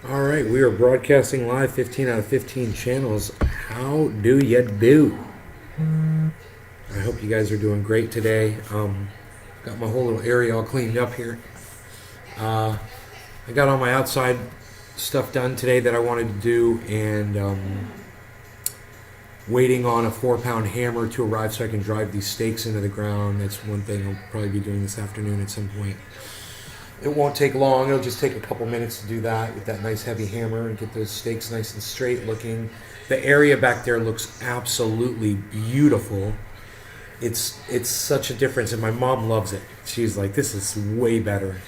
All right, we are broadcasting live 15 out of 15 channels. How do you do? I hope you guys are doing great today. Got my whole little area all cleaned up here. I got all my outside stuff done today that I wanted to do, and waiting on a 4-pound hammer to arrive so I can drive these stakes into the ground. That's one thing I'll probably be doing this afternoon at some point. It won't take long. It'll just take a couple minutes to do that with that nice heavy hammer and get those stakes nice and straight looking. The area back there looks absolutely beautiful. It's such a difference, and my mom loves it. She's like, this is way better.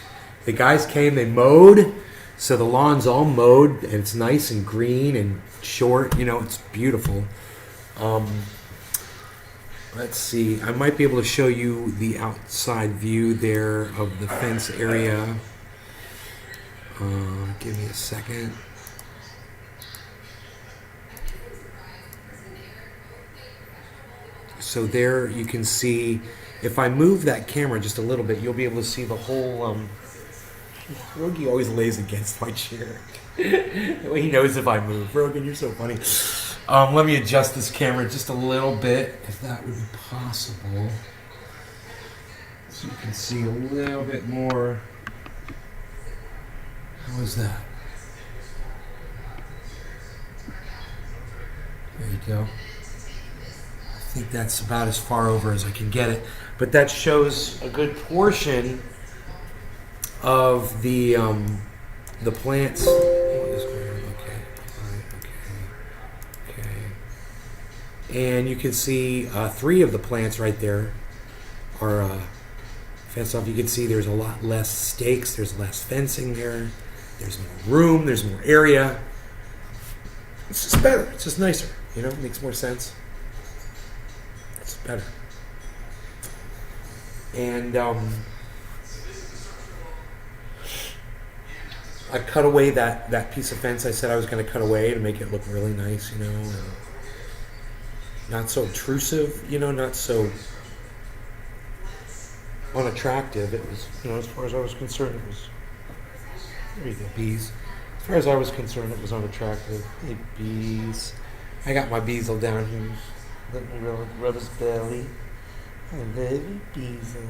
The guys came, they mowed, so the lawn's all mowed, and it's nice and green and short. You know, it's beautiful. Let's see. I might be able to show you the outside view there of the fence area. Give me a second. So there you can see, if I move that camera just a little bit, you'll be able to see the whole... Rogie always lays against my chair. He knows if I move. Rogan, you're so funny. Let me adjust this camera just a little bit, if that would be possible. So you can see a little bit more. How is that? There you go. I think that's about as far over as I can get it. But that shows a good portion of the plants. And you can see 3 of the plants right there are fenced off. You can see there's a lot less stakes. There's less fencing there. There's more room. There's more area. It's just better. It's just nicer. You know, it makes more sense. It's better. And I cut away that piece of fence I said I was going to cut away to make it look really nice, you know. And not so obtrusive, you know, not so unattractive. It was, you know, as far as I was concerned, it was... There you go, bees. As far as I was concerned, it was unattractive. Hey, bees. I got my beesel down here. Let me rub his belly. I love you, beesel.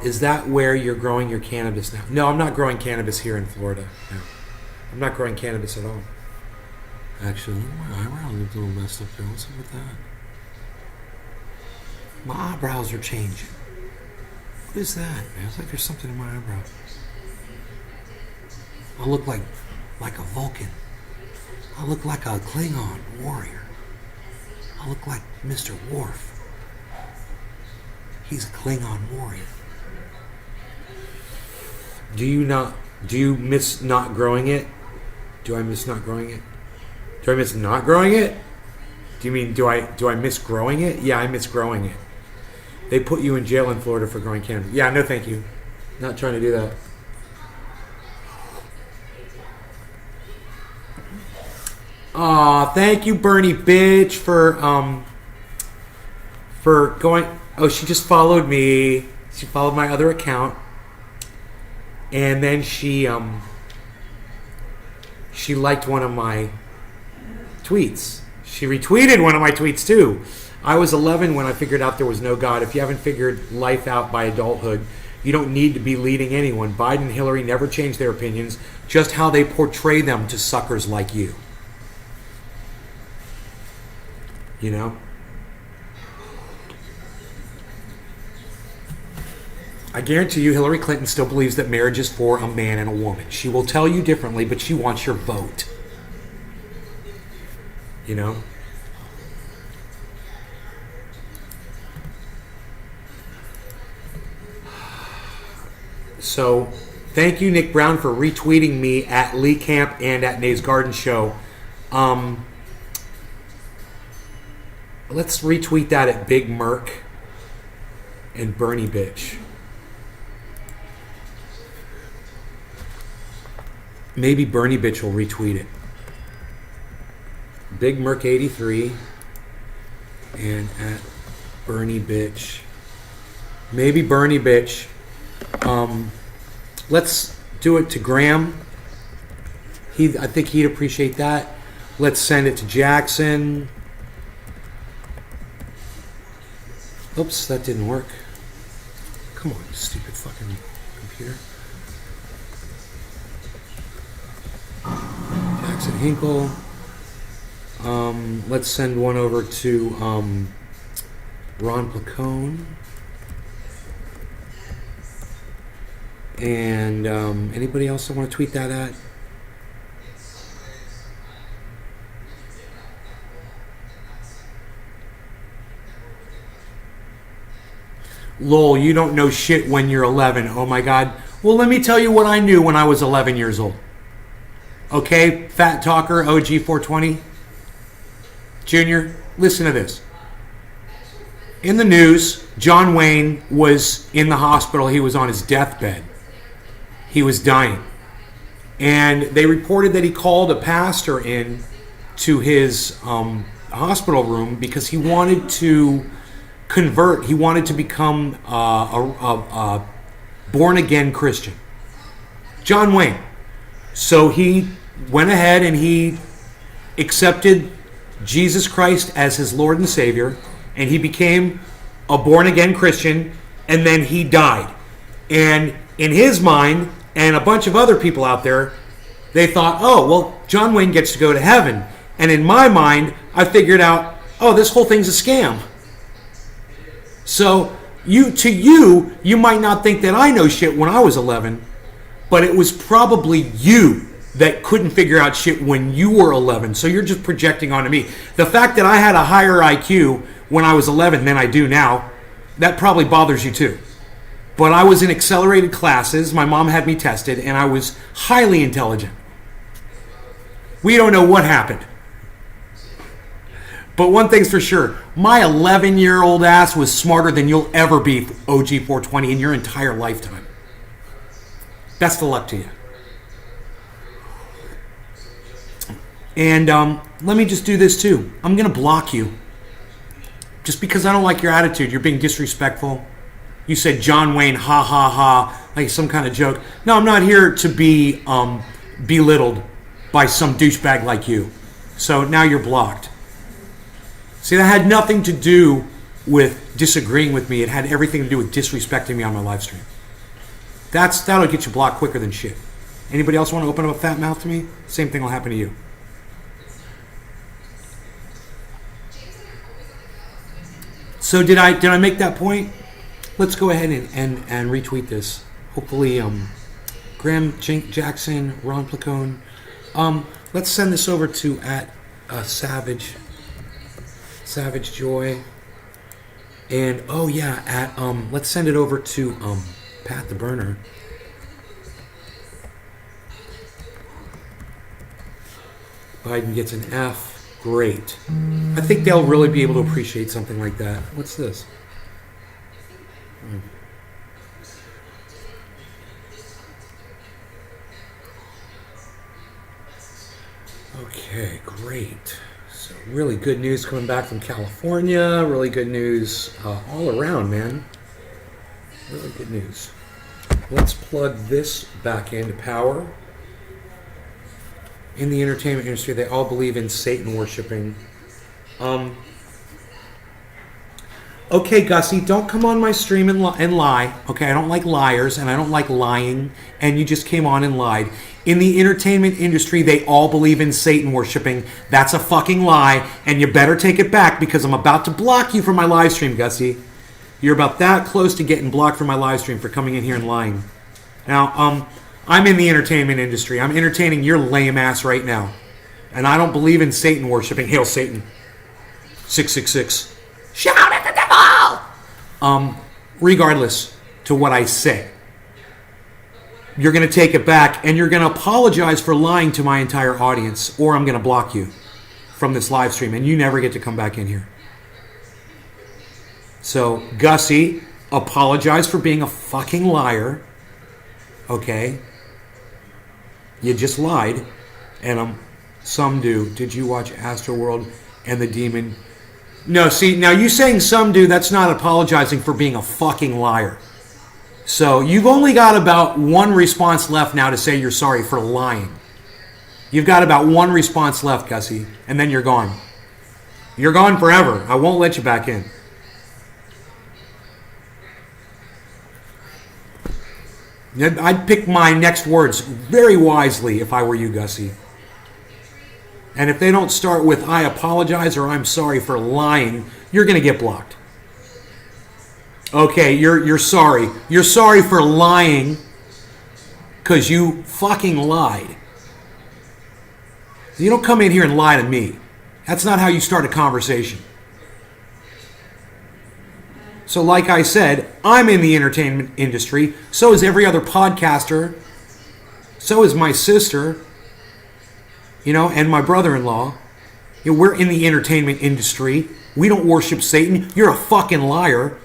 Is that where you're growing your cannabis now? No, I'm not growing cannabis here in Florida. No. I'm not growing cannabis at all. Actually, my eyebrows look a little messed up there. What's up with that? My eyebrows are changing. What is that, man? It's like there's something in my eyebrow. I look like a Vulcan. I look like a Klingon warrior. I look like Mr. Worf. He's a Klingon warrior. Do you miss not growing it? Do I miss not growing it? Do I miss not growing it? Do you mean, do I miss growing it? Yeah, I miss growing it. They put you in jail in Florida for growing cannabis. Yeah, no thank you. Not trying to do that. Aw, thank you, Bernie bitch, for going... Oh, she just followed me. She followed my other account. And then she liked one of my tweets. She retweeted one of my tweets too. I was 11 when I figured out there was no God. If you haven't figured life out by adulthood, you don't need to be leading anyone. Biden and Hillary never changed their opinions, just how they portray them to suckers like you. You know? I guarantee you Hillary Clinton still believes that marriage is for a man and a woman. She will tell you differently, but she wants your vote. You know? So, thank you, Nick Brown, for retweeting me at Lee Camp and at Nays Garden Show. Let's retweet that at Big Merc and Bernie Bitch. Maybe Bernie Bitch will retweet it. Big Merc 83 and at Bernie Bitch Maybe Bernie bitch. Let's do it to Graham. I think he'd appreciate that. Let's send it to Jackson. Oops, that didn't work. Come on, stupid fucking computer. Jackson Hinkle. Let's send one over to Ron Placone. And anybody else I want to tweet that at? Lol, you don't know shit when you're 11. Oh my God. Well, let me tell you what I knew when I was 11 years old. Okay, Fat Talker, OG 420. Junior, listen to this. In the news, John Wayne was in the hospital. He was on his deathbed. He was dying. And they reported that he called a pastor in to his hospital room because he wanted to convert. He wanted to become a born-again Christian. John Wayne. So he went ahead and he accepted Jesus Christ as his Lord and Savior, and he became a born-again Christian, and then he died. And in his mind, and a bunch of other people out there, they thought, oh, well, John Wayne gets to go to heaven. And in my mind, I figured out, oh, this whole thing's a scam. So you might not think that I know shit when I was 11, but it was probably you that couldn't figure out shit when you were 11. So you're just projecting onto me. The fact that I had a higher IQ when I was 11 than I do now, that probably bothers you too. But I was in accelerated classes. My mom had me tested, and I was highly intelligent. We don't know what happened. But one thing's for sure, my 11-year-old ass was smarter than you'll ever be, OG 420, in your entire lifetime. Best of luck to you. And let me just do this too. I'm going to block you. Just because I don't like your attitude. You're being disrespectful. You said John Wayne, ha ha ha, like some kind of joke. No, I'm not here to be belittled by some douchebag like you. So now you're blocked. See, that had nothing to do with disagreeing with me. It had everything to do with disrespecting me on my live stream. That'll get you blocked quicker than shit. Anybody else want to open up a fat mouth to me? Same thing will happen to you. So did I make that point? Let's go ahead and retweet this. Hopefully, Graham Jackson, Ron Placone. Let's send this over to at Savage Joy. And oh yeah, at let's send it over to Pat the Burner. Biden gets an F. Great. I think they'll really be able to appreciate something like that. What's this? Okay, great. So really good news coming back from California. Really good news all around, man. Really good news. Let's plug this back into power. In the entertainment industry, they all believe in Satan worshiping. Okay, Gussie, don't come on my stream and lie. Okay, I don't like liars, and I don't like lying, and you just came on and lied. In the entertainment industry, they all believe in Satan worshiping. That's a fucking lie, and you better take it back because I'm about to block you from my live stream, Gussie. You're about that close to getting blocked from my live stream for coming in here and lying. Now, I'm in the entertainment industry. I'm entertaining your lame ass right now. And I don't believe in Satan worshiping. Hail Satan. 666. Shout at the devil! Regardless to what I say, you're going to take it back and you're going to apologize for lying to my entire audience, or I'm going to block you from this live stream and you never get to come back in here. So, Gussie, apologize for being a fucking liar. Okay? You just lied. And some do. Did you watch Astroworld and the Demon No, see, now you saying some do, that's not apologizing for being a fucking liar. So you've only got about one response left now to say you're sorry for lying. You've got about one response left, Gussie, and then you're gone. You're gone forever. I won't let you back in. I'd pick my next words very wisely if I were you, Gussie. And if they don't start with I apologize or I'm sorry for lying, you're going to get blocked. Okay, you're sorry. You're sorry for lying because you fucking lied. You don't come in here and lie to me. That's not how you start a conversation. So like I said, I'm in the entertainment industry. So is every other podcaster. So is my sister. And my brother-in-law. We're in the entertainment industry. We don't worship Satan. You're a fucking liar.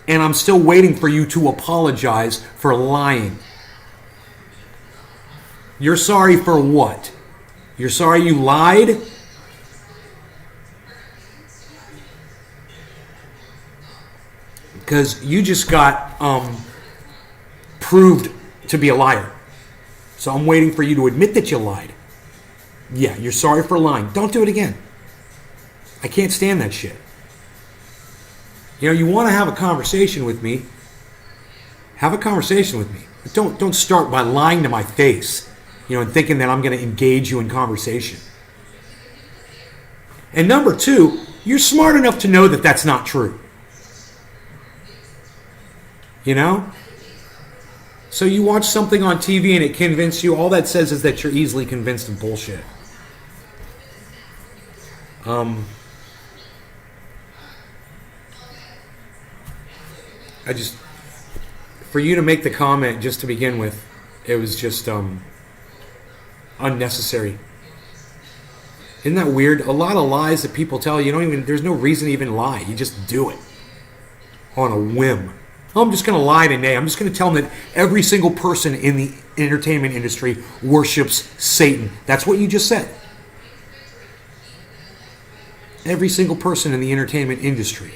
And I'm still waiting for you to apologize for lying. You're sorry for what? You're sorry you lied? Because you just got proved to be a liar. So I'm waiting for you to admit that you lied. Yeah, you're sorry for lying. Don't do it again. I can't stand that shit. You want to have a conversation with me. Have a conversation with me. But don't start by lying to my face, and thinking that I'm going to engage you in conversation. And number two, you're smart enough to know that that's not true. So you watch something on TV and it convinces you, all that says is that you're easily convinced of bullshit. For you to make the comment just to begin with, it was just unnecessary. Isn't that weird? A lot of lies that people tell you, there's no reason to even lie. You just do it on a whim. I'm just going to lie today. I'm just going to tell them that every single person in the entertainment industry worships Satan. That's what you just said. Every single person in the entertainment industry.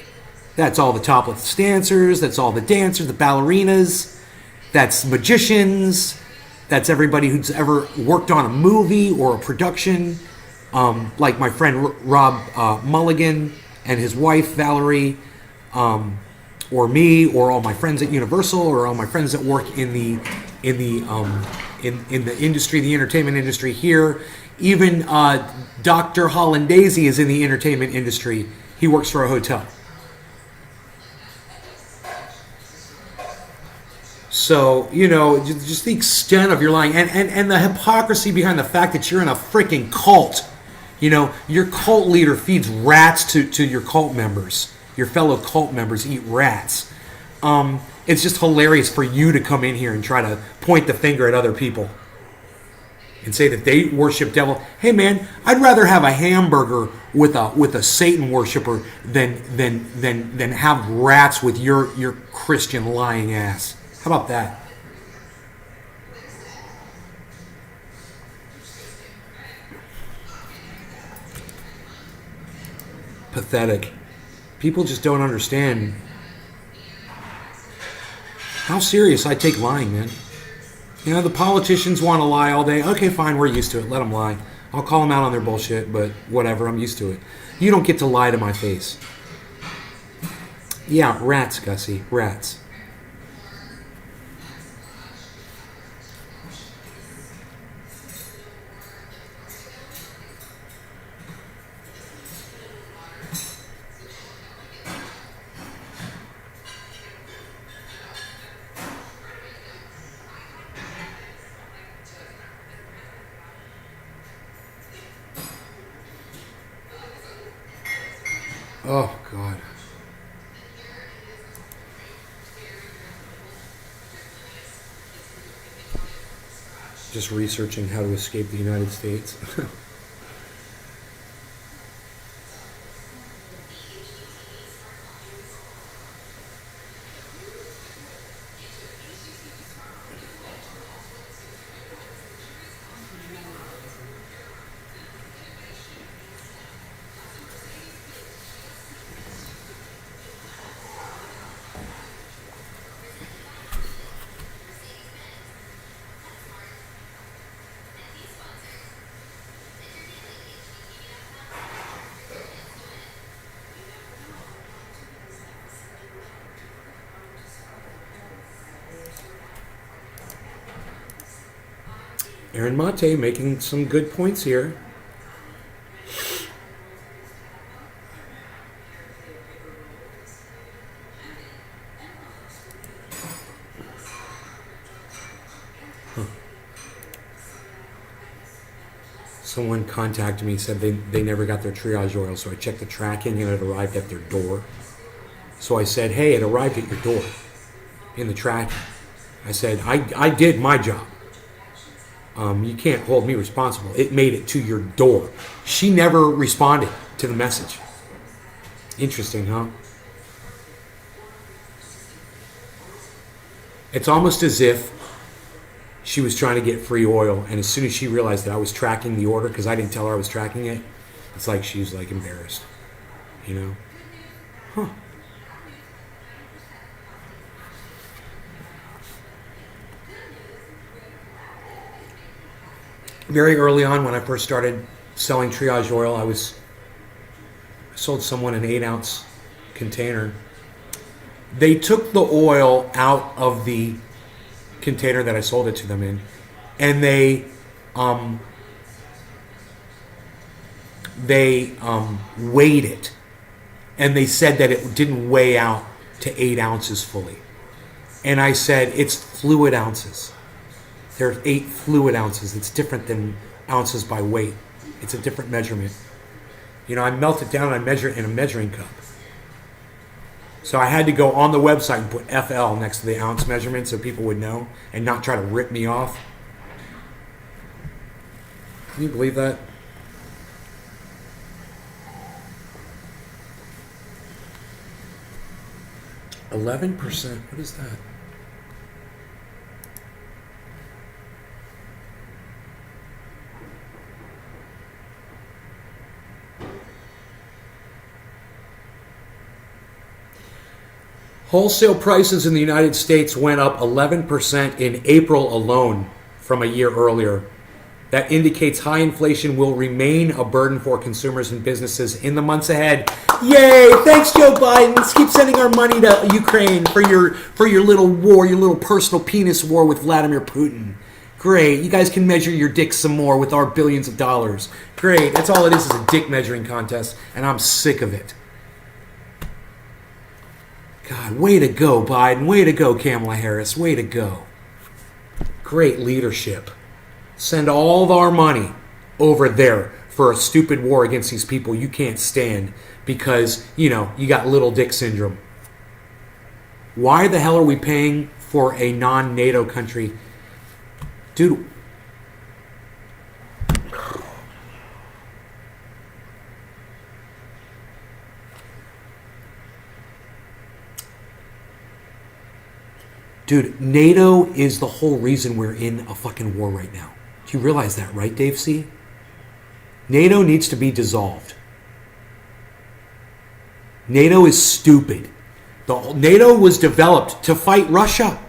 That's all the topless dancers. That's all the dancers, the ballerinas. That's magicians. That's everybody who's ever worked on a movie or a production. Like my friend Rob Mulligan and his wife Valerie. Or me, or all my friends at Universal, or all my friends that work in the industry, the entertainment industry here. Even Dr. Hollandaise is in the entertainment industry. He works for a hotel. So, just the extent of your lying and the hypocrisy behind the fact that you're in a freaking cult. Your cult leader feeds rats to your cult members. Your fellow cult members eat rats. It's just hilarious for you to come in here and try to point the finger at other people and say that they worship devil. Hey man, I'd rather have a hamburger with a Satan worshiper than have rats with your Christian lying ass. How about that? Pathetic. People just don't understand how serious I take lying, man. The politicians want to lie all day. Okay, fine, we're used to it. Let them lie. I'll call them out on their bullshit, but whatever, I'm used to it. You don't get to lie to my face. Yeah, rats, Gussie, rats. Oh, God. Just researching how to escape the United States. Aaron Mate making some good points here. Someone contacted me, said they never got their triage oil, so I checked the tracking and it arrived at their door. So I said, hey, it arrived at your door in the tracking. I said, I did my job. You can't hold me responsible. It made it to your door. She never responded to the message. Interesting, huh? It's almost as if she was trying to get free oil, and as soon as she realized that I was tracking the order, because I didn't tell her I was tracking it, it's like she was like embarrassed, you know? Huh. Very early on, when I first started selling triage oil, I sold someone an 8-ounce container. They took the oil out of the container that I sold it to them in, and they weighed it, and they said that it didn't weigh out to 8 ounces fully. And I said, it's fluid ounces. There are 8 fluid ounces. It's different than ounces by weight. It's a different measurement. You know, I melt it down and I measure it in a measuring cup. So I had to go on the website and put FL next to the ounce measurement so people would know and not try to rip me off. Can you believe that? %. What is that? Wholesale prices in the United States went up 11% in April alone from a year earlier. That indicates high inflation will remain a burden for consumers and businesses in the months ahead. Yay! Thanks, Joe Biden. Let's keep sending our money to Ukraine for your little war, your little personal penis war with Vladimir Putin. Great. You guys can measure your dick some more with our billions of dollars. Great. That's all it is a dick measuring contest, and I'm sick of it. God, way to go, Biden. Way to go, Kamala Harris. Way to go. Great leadership. Send all of our money over there for a stupid war against these people you can't stand because, you got little dick syndrome. Why the hell are we paying for a non-NATO country? Dude. Dude, NATO is the whole reason we're in a fucking war right now. Do you realize that, right, Dave C? NATO needs to be dissolved. NATO is stupid. NATO was developed to fight Russia.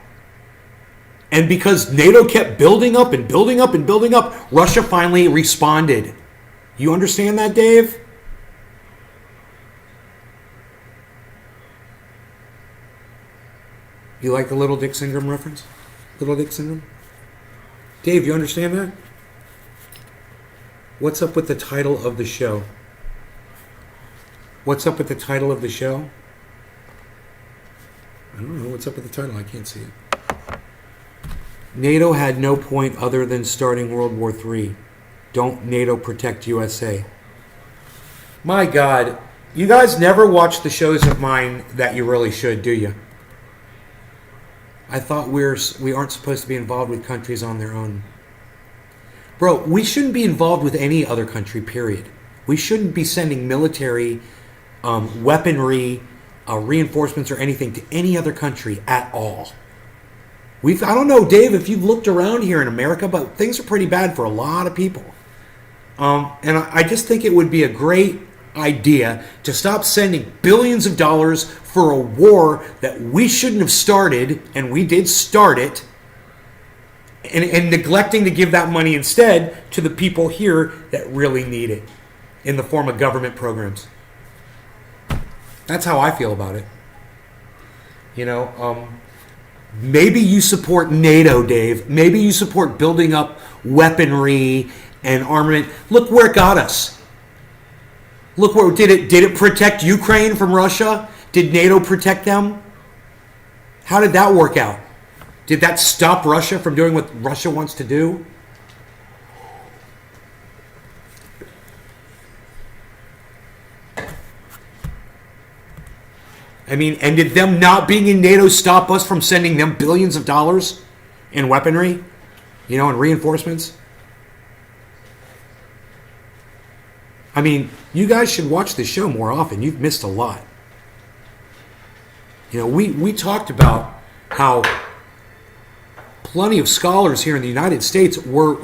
And because NATO kept building up and building up and building up, Russia finally responded. You understand that, Dave? You like the Little Dick Syndrome reference? Little Dick Syndrome? Dave, you understand that? What's up with the title of the show? What's up with the title of the show? I don't know. What's up with the title? I can't see it. NATO had no point other than starting World War III. Don't NATO protect USA. My God. You guys never watch the shows of mine that you really should, do you? I thought we aren't supposed to be involved with countries on their own. Bro, we shouldn't be involved with any other country, period. We shouldn't be sending military, weaponry, reinforcements or anything to any other country at all. I don't know, Dave, if you've looked around here in America, but things are pretty bad for a lot of people. And I just think it would be a great idea to stop sending billions of dollars for a war that we shouldn't have started, and we did start it, and neglecting to give that money instead to the people here that really need it in the form of government programs. That's how I feel about it. Maybe you support NATO, Dave. Maybe you support building up weaponry and armament. Look where it got us. Look where did it protect Ukraine from Russia? Did NATO protect them? How did that work out? Did that stop Russia from doing what Russia wants to do? I mean, and did them not being in NATO stop us from sending them billions of dollars in weaponry, and reinforcements? I mean, you guys should watch this show more often. You've missed a lot. We talked about how plenty of scholars here in the United States were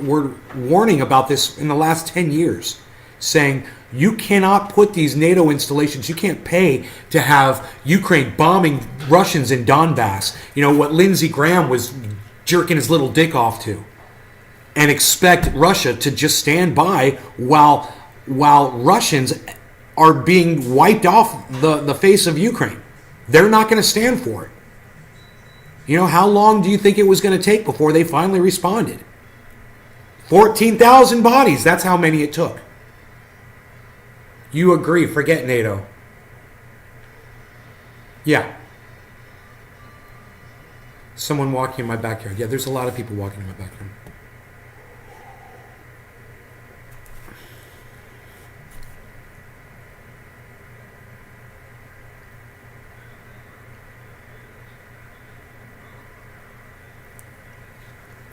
warning about this in the last 10 years, saying you cannot put these NATO installations, you can't pay to have Ukraine bombing Russians in Donbass, what Lindsey Graham was jerking his little dick off to, and expect Russia to just stand by while Russians are being wiped off the face of Ukraine. They're not going to stand for it. How long do you think it was going to take before they finally responded? 14,000 bodies, that's how many it took. You agree, forget NATO. Yeah. Someone walking in my backyard. Yeah, there's a lot of people walking in my backyard.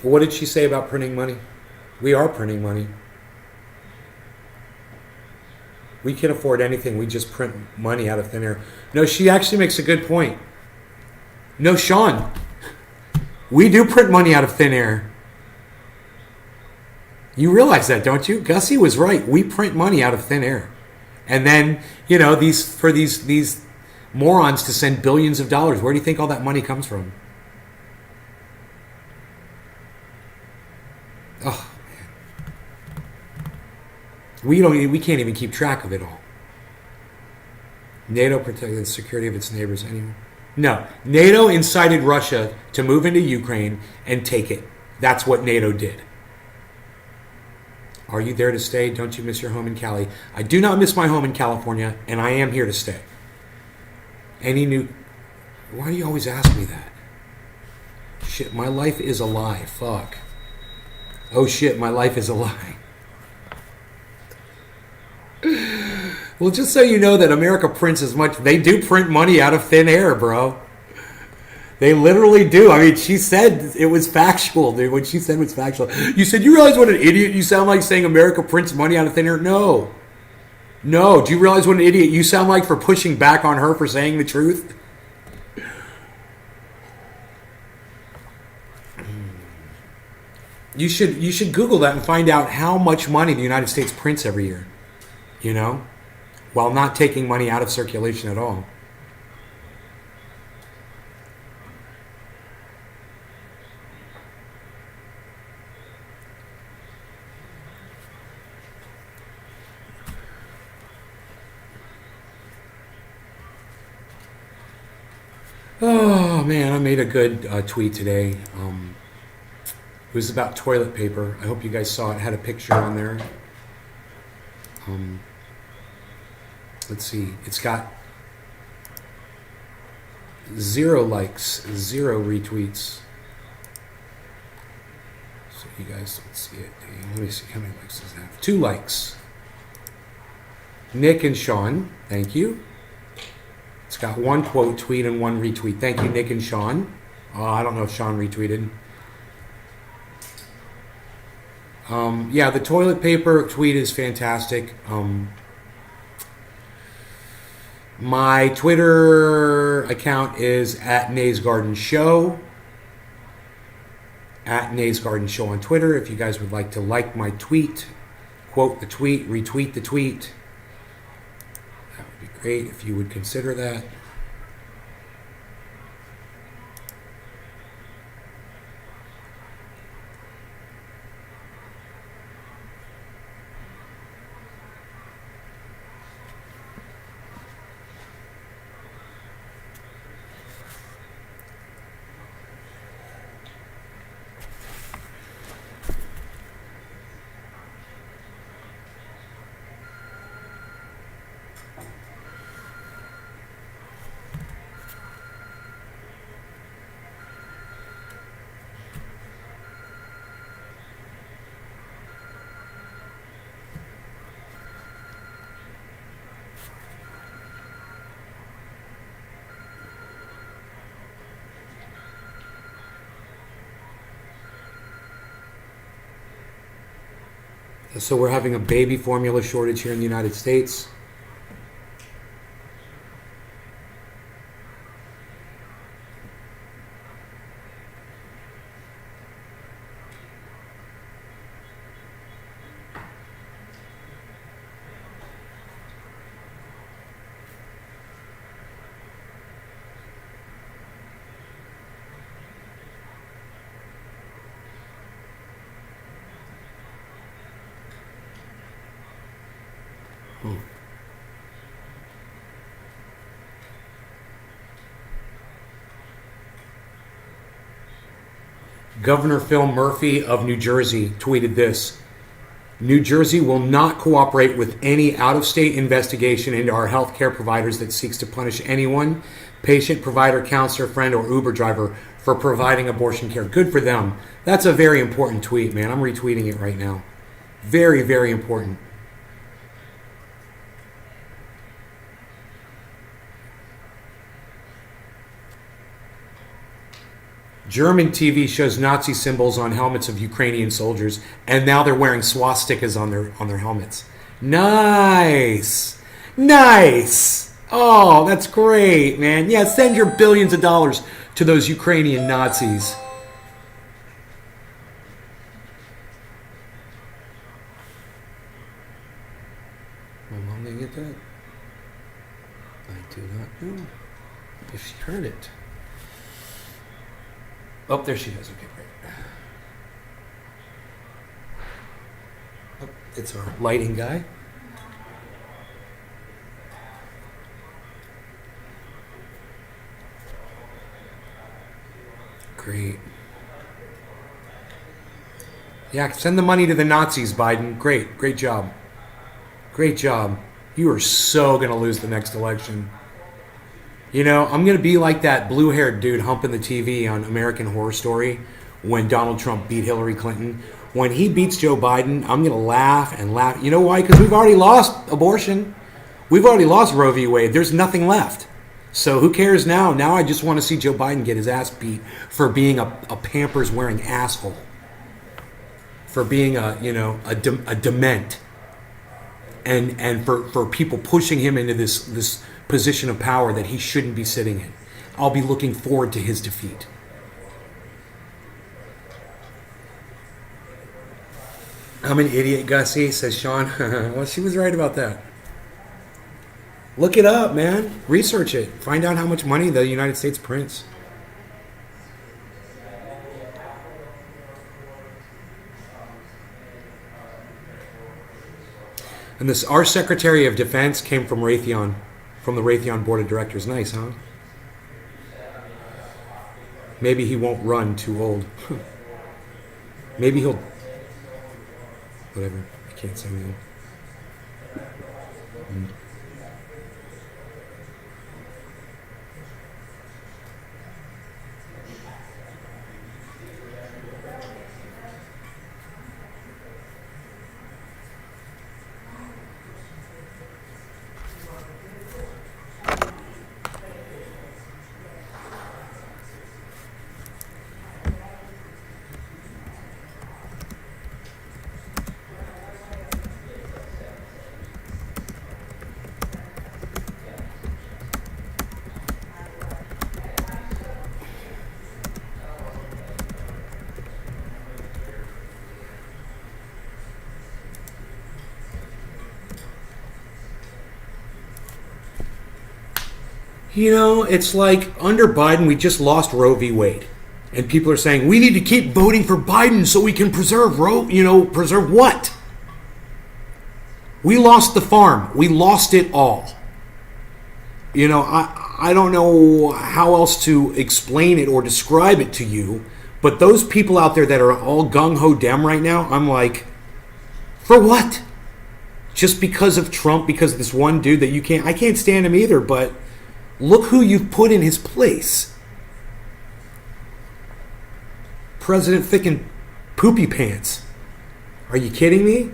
What did she say about printing money? We are printing money. We can't afford anything. We just print money out of thin air. No, she actually makes a good point. No, Sean, we do print money out of thin air. You realize that, don't you? Gussie was right. We print money out of thin air. And then, these morons to send billions of dollars. Where do you think all that money comes from? Oh, man. We can't even keep track of it all. NATO protected the security of its neighbors anyway. No. NATO incited Russia to move into Ukraine and take it. That's what NATO did. Are you there to stay? Don't you miss your home in Cali? I do not miss my home in California, and I am here to stay. Why do you always ask me that? Shit, my life is a lie. Fuck. Oh shit, my life is a lie. Well, just so you know that America prints as much, they do print money out of thin air, bro. They literally do. I mean, she said it was factual, dude. What she said was factual. You said, you realize what an idiot you sound like saying America prints money out of thin air? No. Do you realize what an idiot you sound like for pushing back on her for saying the truth? You should Google that and find out how much money the United States prints every year, while not taking money out of circulation at all. Oh man, I made a good tweet today. It was about toilet paper. I hope you guys saw it. It had a picture on there. Let's see. It's got 0 likes, 0 retweets. So you guys don't see it. Let me see. How many likes does it have? 2 likes. Nick and Sean, thank you. It's got 1 quote tweet and 1 retweet. Thank you, Nick and Sean. I don't know if Sean retweeted. Yeah, the toilet paper tweet is fantastic. My Twitter account is @NaysGardenShow. @NaysGardenShow on Twitter. If you guys would like to like my tweet, quote the tweet, retweet the tweet, that would be great if you would consider that. So we're having a baby formula shortage here in the United States. Governor Phil Murphy of New Jersey tweeted this: New Jersey will not cooperate with any out-of-state investigation into our healthcare providers that seeks to punish anyone, patient, provider, counselor, friend, or Uber driver for providing abortion care. Good for them. That's a very important tweet, man. I'm retweeting it right now. Very, very important. German TV shows Nazi symbols on helmets of Ukrainian soldiers, and now they're wearing swastikas on their helmets. Nice. Nice. Oh, that's great, man. Yeah, send your billions of dollars to those Ukrainian Nazis. My mom didn't get that? I do not know if she heard it. Oh, there she is. Okay, great. Oh, it's our lighting guy. Great. Yeah, send the money to the Nazis, Biden. Great. Great job. Great job. You are so going to lose the next election. You know, I'm going to be like that blue-haired dude humping the TV on American Horror Story when Donald Trump beat Hillary Clinton. When he beats Joe Biden, I'm going to laugh and laugh. You know why? Because we've already lost abortion. We've already lost Roe v. Wade. There's nothing left. So who cares now? Now I just want to see Joe Biden get his ass beat for being a Pampers-wearing asshole. For being a dement. And for people pushing him into this position of power that he shouldn't be sitting in. I'll be looking forward to his defeat. I'm an idiot, Gussie, says Sean. Well, she was right about that. Look it up, man. Research it. Find out how much money the United States prints. And our Secretary of Defense came from Raytheon. From the Raytheon Board of Directors. Nice, huh? Maybe he won't run too old. Maybe he'll... Whatever. I can't say anything. You know, it's like under Biden, we just lost Roe v. Wade. And people are saying, we need to keep voting for Biden so we can preserve Roe. You know, preserve what? We lost the farm. We lost it all. You know, I don't know how else to explain it or describe it to you. But those people out there that are all gung-ho Dem right now, I'm like, for what? Just because of Trump, because of this one dude that I can't stand him either, but... Look who you've put in his place. President Thickin' Poopy Pants. Are you kidding me?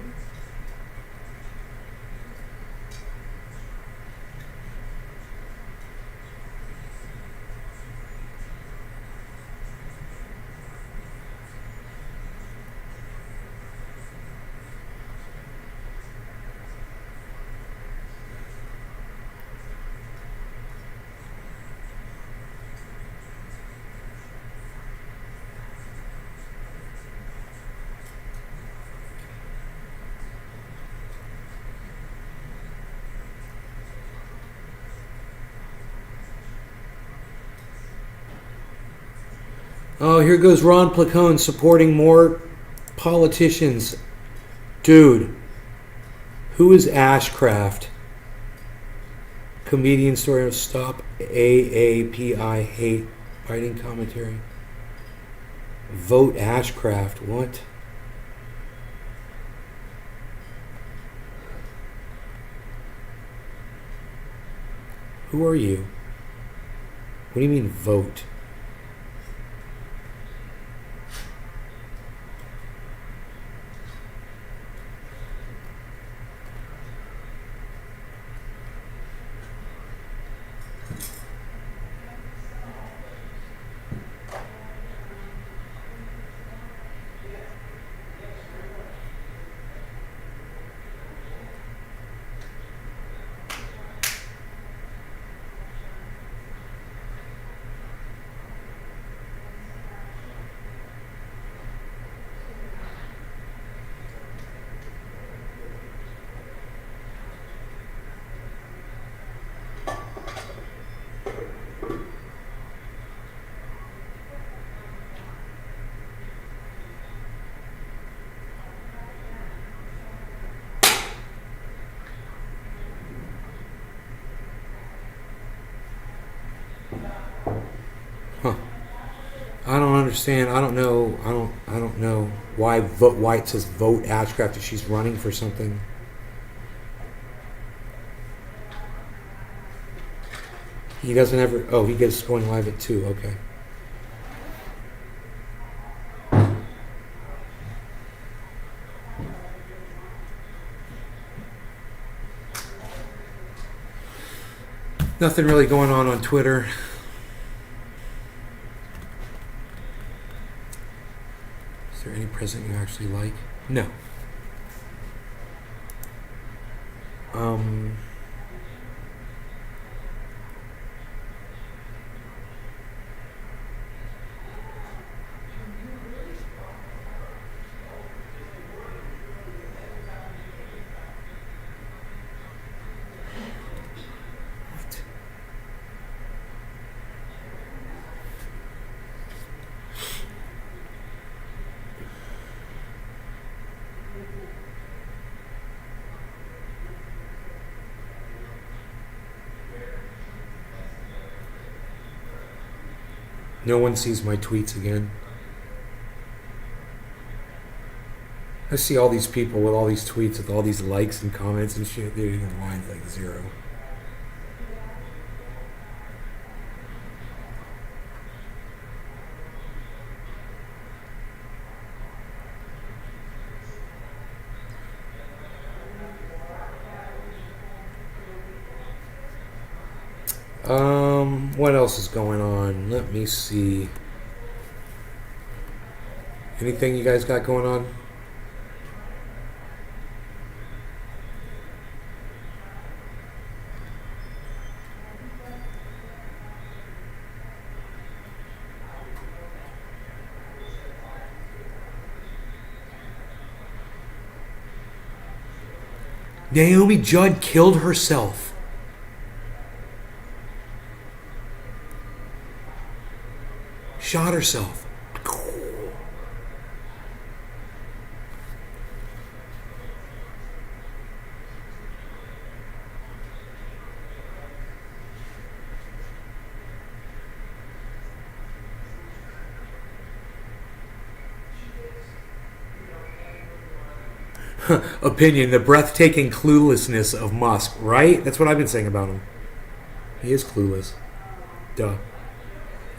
Oh, here goes Ron Placone supporting more politicians. Dude, who is Ashcraft? Comedian story of Stop AAPI Hate Writing Commentary. Vote Ashcraft. What? Who are you? What do you mean vote? Huh. I don't understand. I don't know. I don't know why it says vote Ashcraft if she's running for something. He doesn't ever. Oh, he gets going live at 2. Okay. Nothing really going on Twitter. Is there any president you actually like? No. No one sees my tweets again. I see all these people with all these tweets with all these likes and comments and shit. Dude, the line's like 0. What else is going on? Let me see. Anything you guys got going on? Naomi Judd killed herself. Shot herself. Opinion, the breathtaking cluelessness of Musk, right? That's what I've been saying about him. He is clueless. Duh.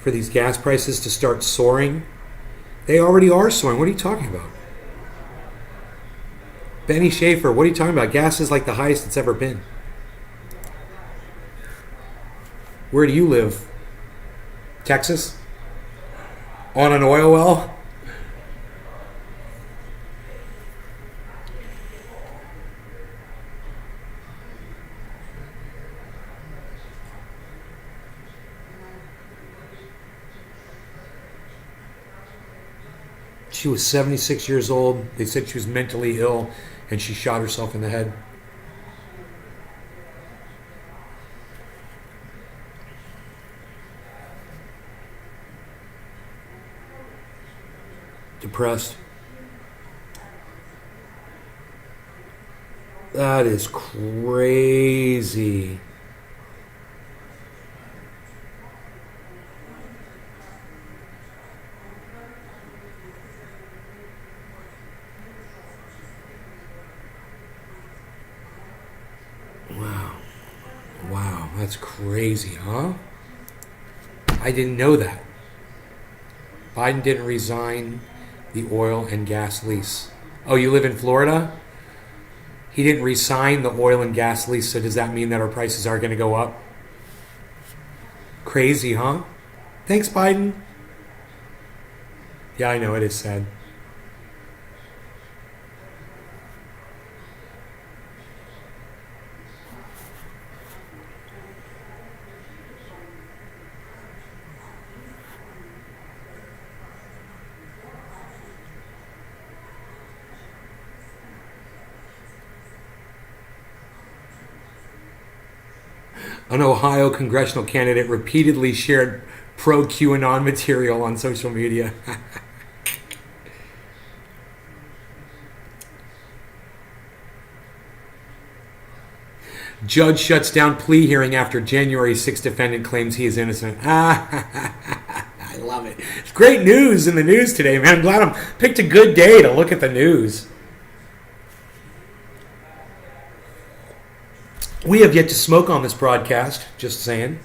For these gas prices to start soaring. They already are soaring. What are you talking about? Benny Schaefer, what are you talking about? Gas is like the highest it's ever been. Where do you live? Texas? On an oil well? She was 76 years old. They said she was mentally ill, and she shot herself in the head. Depressed. That is crazy. Wow. Wow, that's crazy, huh? I didn't know that. Biden didn't resign the oil and gas lease. Oh, you live in Florida? He didn't resign the oil and gas lease, so does that mean that our prices are going to go up? Crazy, huh? Thanks, Biden. Yeah, I know, it is sad. An Ohio congressional candidate repeatedly shared pro-QAnon material on social media. Judge shuts down plea hearing after January 6th defendant claims he is innocent. I love it. It's great news in the news today, man. I'm glad I picked a good day to look at the news. We have yet to smoke on this broadcast, just saying.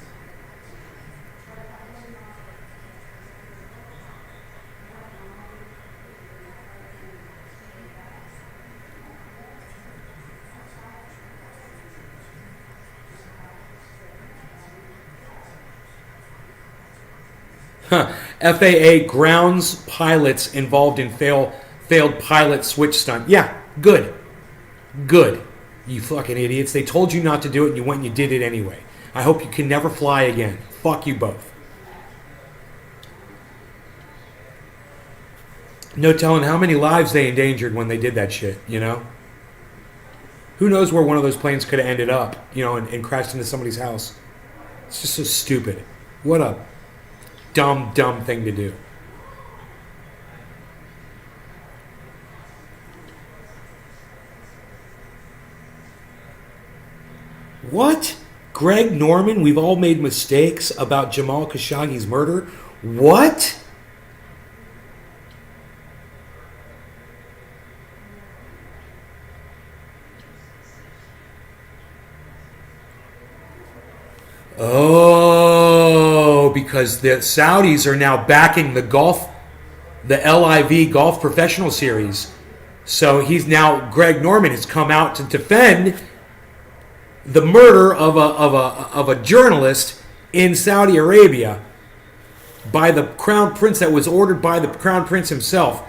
FAA grounds pilots involved in failed pilot switch stunt. Yeah, good. Good. You fucking idiots. They told you not to do it and you went and you did it anyway. I hope you can never fly again. Fuck you both. No telling how many lives they endangered when they did that shit, you know? Who knows where one of those planes could have ended up, you know, and crashed into somebody's house. It's just so stupid. What a dumb thing to do. What? Greg Norman, we've all made mistakes about Jamal Khashoggi's murder? What? Oh, because the Saudis are now backing the LIV Golf Professional Series. So Greg Norman has come out to defend the murder of a journalist in Saudi Arabia by the Crown Prince, that was ordered by the Crown Prince himself.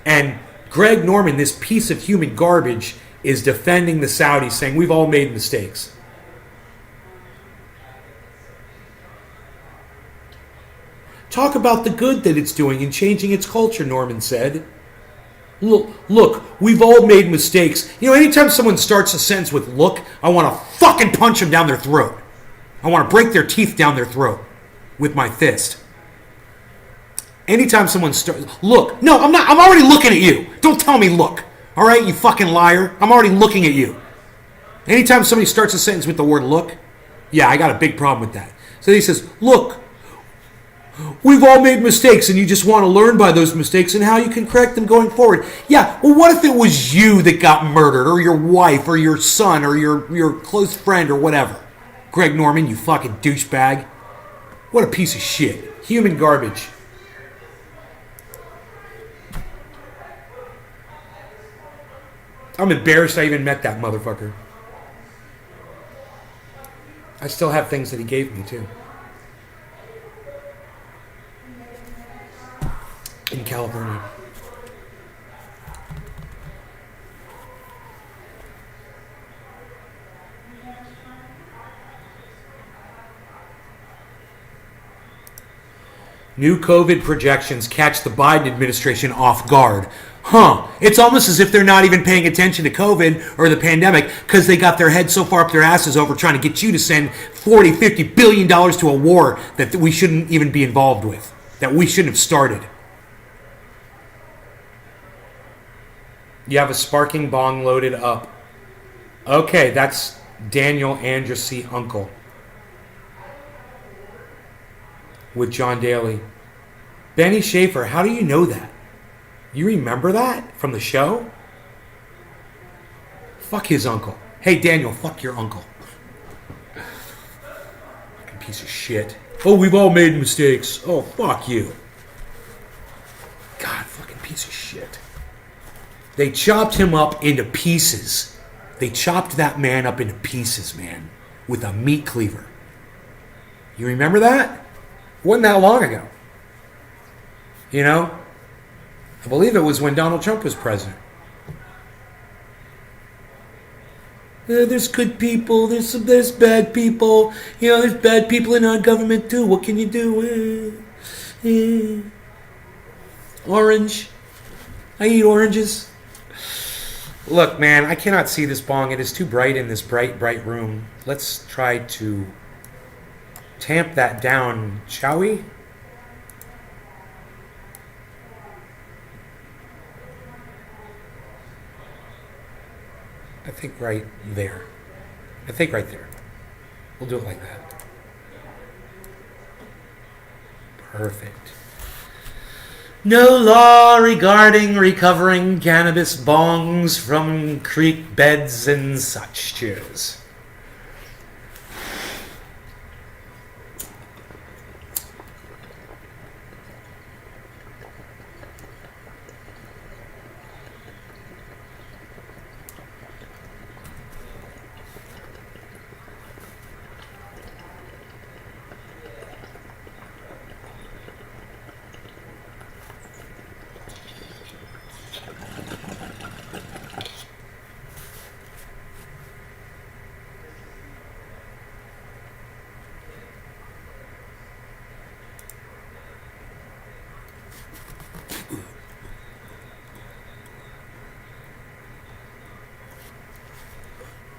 And Greg Norman, this piece of human garbage, is defending the Saudis, saying we've all made mistakes. Talk about the good that it's doing in changing its culture, Norman said. Look, we've all made mistakes. You know, anytime someone starts a sentence with look, I want to fucking punch them down their throat. I want to break their teeth down their throat with my fist. Anytime someone starts, look, no, I'm not, I'm already looking at you. Don't tell me look. All right, you fucking liar. I'm already looking at you. Anytime somebody starts a sentence with the word look, yeah, I got a big problem with that. So he says, look, we've all made mistakes, and you just want to learn by those mistakes and how you can correct them going forward. Yeah, well, what if it was you that got murdered, or your wife, or your son, or your close friend, or whatever? Greg Norman, you fucking douchebag. What a piece of shit. Human garbage. I'm embarrassed I even met that motherfucker. I still have things that he gave me, too. In California. New COVID projections catch the Biden administration off guard. It's almost as if they're not even paying attention to COVID or the pandemic because they got their heads so far up their asses over trying to get you to send $40-50 billion to a war that we shouldn't even be involved with, that we shouldn't have started. You have a sparking bong loaded up. Okay, that's Daniel Andrusy uncle with John Daly. Benny Schaefer, how do you know that? You remember that from the show? Fuck his uncle. Hey, Daniel, fuck your uncle. Fucking piece of shit. Oh, we've all made mistakes. Oh, fuck you. God, fucking piece of shit. They chopped him up into pieces. They chopped that man up into pieces, man, with a meat cleaver. You remember that? It wasn't that long ago. You know? I believe it was when Donald Trump was president. There's good people, there's bad people. You know, there's bad people in our government too. What can you do? Orange. I eat oranges. Look, man, I cannot see this bong. It is too bright in this bright room. Let's try to tamp that down, shall we? I think right there. I think right there. We'll do it like that. Perfect. No law regarding recovering cannabis bongs from creek beds and such. Cheers.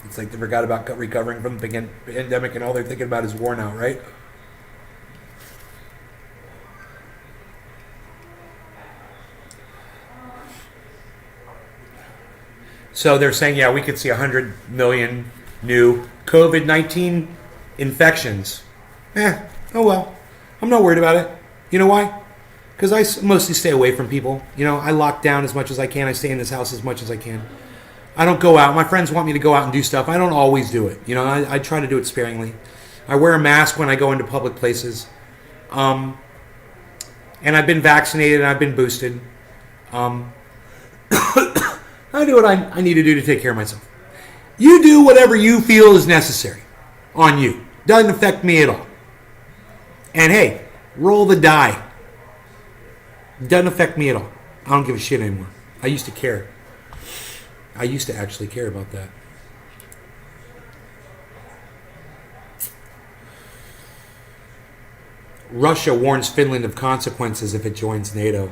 It's like they forgot about recovering from the pandemic and all they're thinking about is war now, right? So they're saying, yeah, we could see 100 million new COVID-19 infections. Oh well. I'm not worried about it. You know why? Because I mostly stay away from people. You know, I lock down as much as I can. I stay in this house as much as I can. I don't go out. My friends want me to go out and do stuff. I don't always do it. You know, I try to do it sparingly. I wear a mask when I go into public places. And I've been vaccinated and I've been boosted. I do what I need to do to take care of myself. You do whatever you feel is necessary on you. Doesn't affect me at all. And hey, roll the die. Doesn't affect me at all. I don't give a shit anymore. I used to care. I used to actually care about that. Russia warns Finland of consequences if it joins NATO.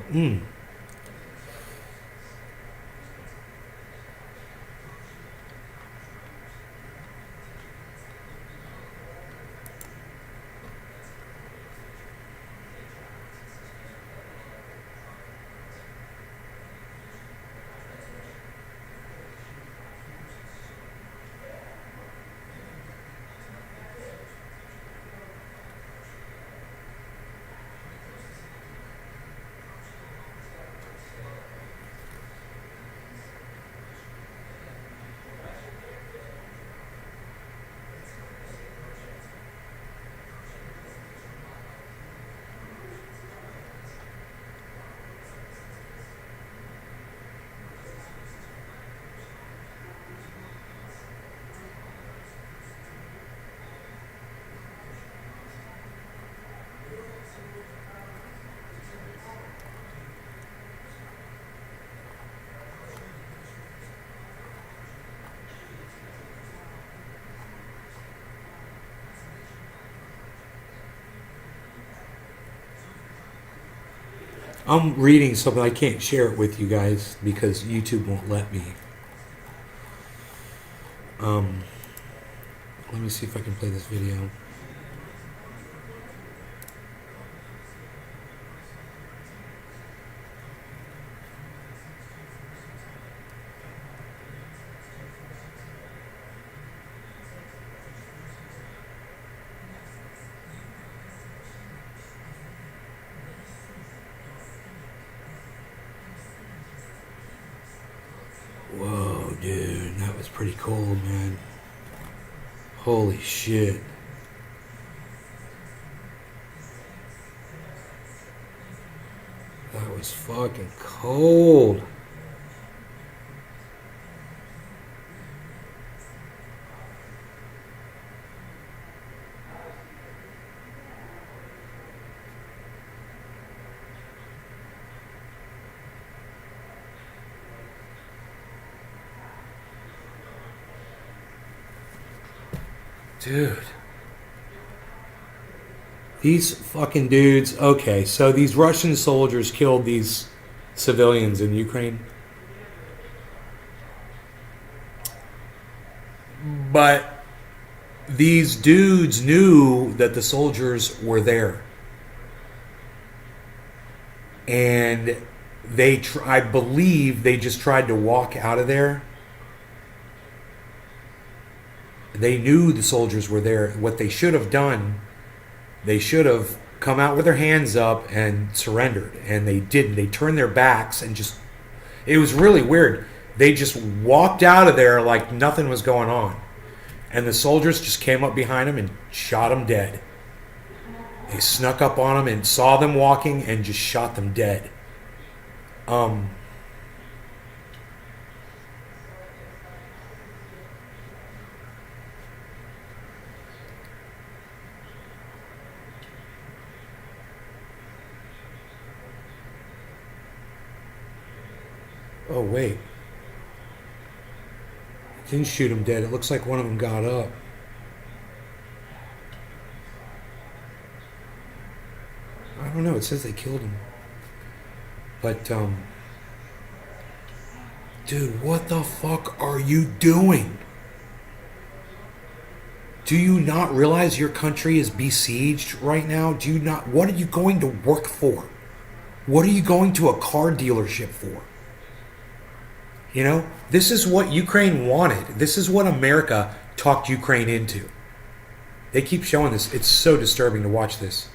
I'm reading something. I can't share it with you guys because YouTube won't let me. Let me see if I can play this video. Whoa, dude, that was pretty cold, man. Holy shit. That was fucking cold. Dude. These fucking dudes. Okay, so these Russian soldiers killed these civilians in Ukraine. But these dudes knew that the soldiers were there. And I believe they just tried to walk out of there. They knew the soldiers were there. What they should have done, they should have come out with their hands up and surrendered. And they didn't. They turned their backs and just... It was really weird. They just walked out of there like nothing was going on. And the soldiers just came up behind them and shot them dead. They snuck up on them and saw them walking and just shot them dead. Oh, wait. Didn't shoot him dead. It looks like one of them got up. I don't know. It says they killed him. But, dude, what the fuck are you doing? Do you not realize your country is besieged right now? Do you not? What are you going to work for? What are you going to a car dealership for? You know, this is what Ukraine wanted. This is what America talked Ukraine into. They keep showing this. It's so disturbing to watch this.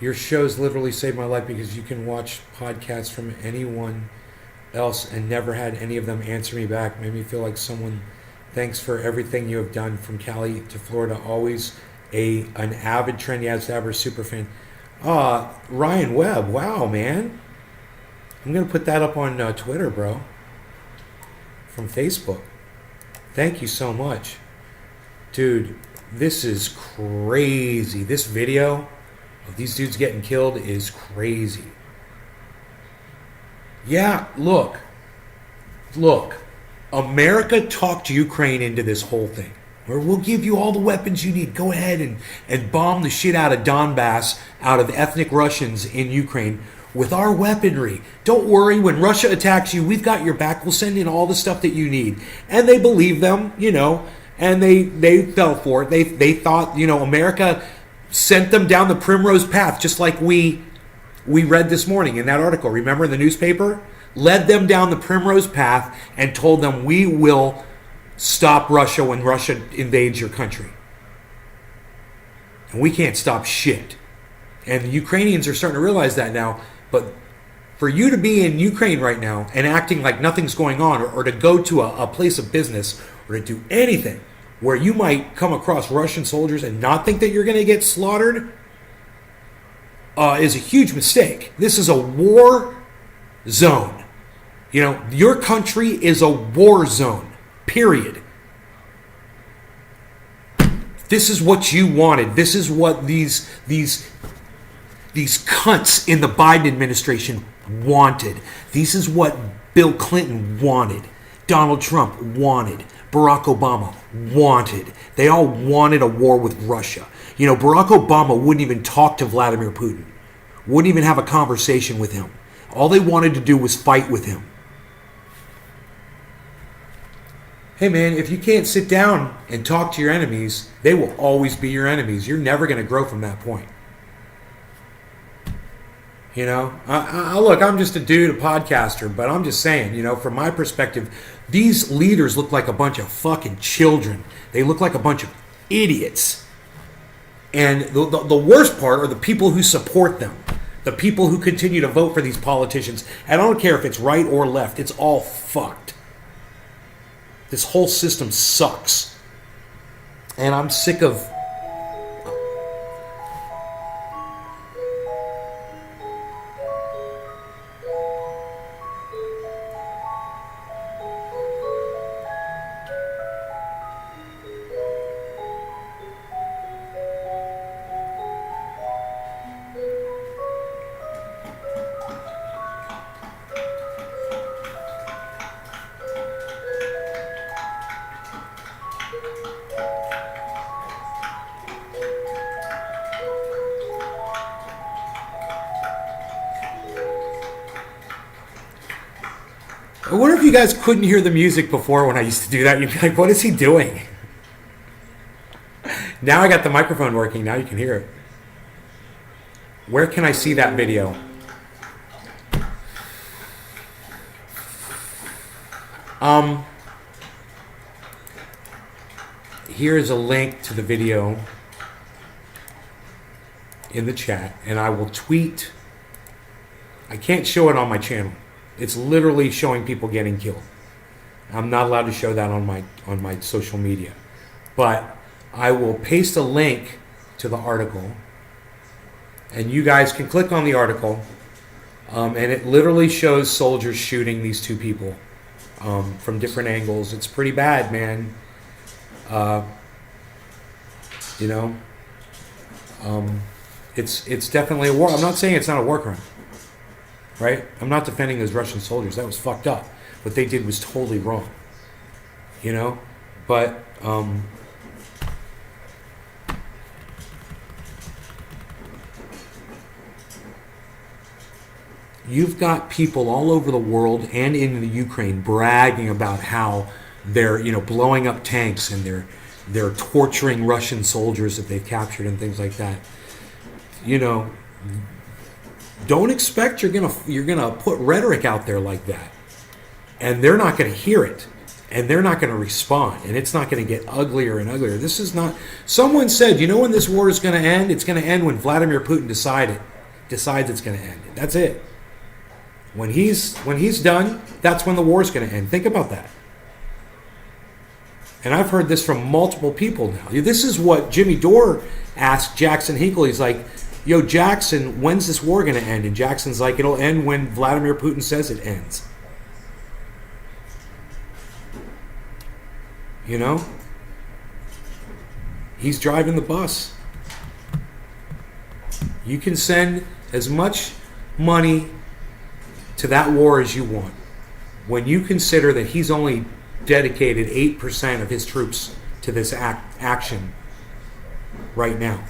Your shows literally saved my life because you can watch podcasts from anyone else and never had any of them answer me back. Made me feel like someone. Thanks for everything you have done from Cali to Florida. Always an avid Trendy Abs super fan. Ryan Webb. Wow, man. I'm going to put that up on Twitter, bro. From Facebook. Thank you so much. Dude, this is crazy. This video of these dudes getting killed is crazy. Yeah, look. America talked Ukraine into this whole thing. Where we'll give you all the weapons you need. Go ahead and bomb the shit out of Donbass, out of ethnic Russians in Ukraine with our weaponry. Don't worry, when Russia attacks you, we've got your back. We'll send in all the stuff that you need. And they believed them, you know, and they fell for it. They thought, you know, America sent them down the primrose path, just like we read this morning in that article. Remember in the newspaper? Led them down the primrose path and told them, we will stop Russia when Russia invades your country. And we can't stop shit. And the Ukrainians are starting to realize that now. But for you to be in Ukraine right now and acting like nothing's going on, or to go to a place of business, or to do anything where you might come across Russian soldiers and not think that you're going to get slaughtered, is a huge mistake. This is a war zone. You know, your country is a war zone, period. This is what you wanted. This is what these cunts in the Biden administration wanted. This is what Bill Clinton wanted. Donald Trump wanted. Barack Obama wanted. They all wanted a war with Russia. You know, Barack Obama wouldn't even talk to Vladimir Putin. Wouldn't even have a conversation with him. All they wanted to do was fight with him. Hey man, if you can't sit down and talk to your enemies, they will always be your enemies. You're never going to grow from that point. You know, look, I'm just a dude, a podcaster, but I'm just saying, you know, from my perspective, these leaders look like a bunch of fucking children. They look like a bunch of idiots. And the worst part are the people who support them. The people who continue to vote for these politicians. And I don't care if it's right or left. It's all fucked. This whole system sucks. And I'm sick of... I wonder if you guys couldn't hear the music before when I used to do that. You'd be like, what is he doing? Now I got the microphone working. Now you can hear it. Where can I see that video? Here is a link to the video in the chat, and I will tweet. I can't show it on my channel. It's literally showing people getting killed. I'm not allowed to show that on my social media. But I will paste a link to the article, and you guys can click on the article, and it literally shows soldiers shooting these two people from different angles. It's pretty bad, man. It's definitely a war. I'm not saying it's not a war crime. Right? I'm not defending those Russian soldiers. That was fucked up. What they did was totally wrong. But you've got people all over the world and in the Ukraine bragging about how they're, blowing up tanks and they're torturing Russian soldiers that they've captured and things like that. Don't expect you're gonna put rhetoric out there like that, and they're not gonna hear it, and they're not gonna respond, and it's not gonna get uglier and uglier. This is not. Someone said, when this war is gonna end? It's gonna end when Vladimir Putin decides it's gonna end. That's it. When he's done, that's when the war is gonna end. Think about that. And I've heard this from multiple people now. This is what Jimmy Dore asked Jackson Hinkle. He's like, yo, Jackson, when's this war going to end? And Jackson's like, it'll end when Vladimir Putin says it ends. He's driving the bus. You can send as much money to that war as you want. When you consider that he's only dedicated 8% of his troops to this action right now.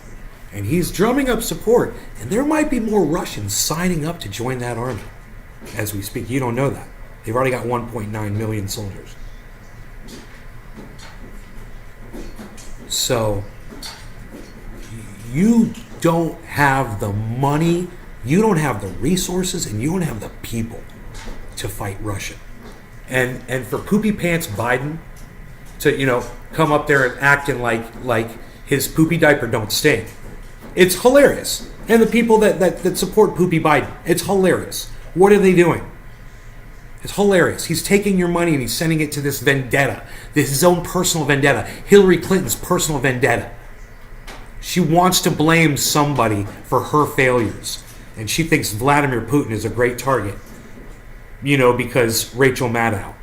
And he's drumming up support. And there might be more Russians signing up to join that army as we speak. You don't know that. They've already got 1.9 million soldiers. So, you don't have the money, you don't have the resources, and you don't have the people to fight Russia. And for Poopy Pants Biden to, come up there and acting like his poopy diaper don't stink. It's hilarious. And the people that support Poopy Biden, it's hilarious. What are they doing? It's hilarious. He's taking your money and he's sending it to this vendetta. This is his own personal vendetta. Hillary Clinton's personal vendetta. She wants to blame somebody for her failures. And she thinks Vladimir Putin is a great target. Because Rachel Maddow.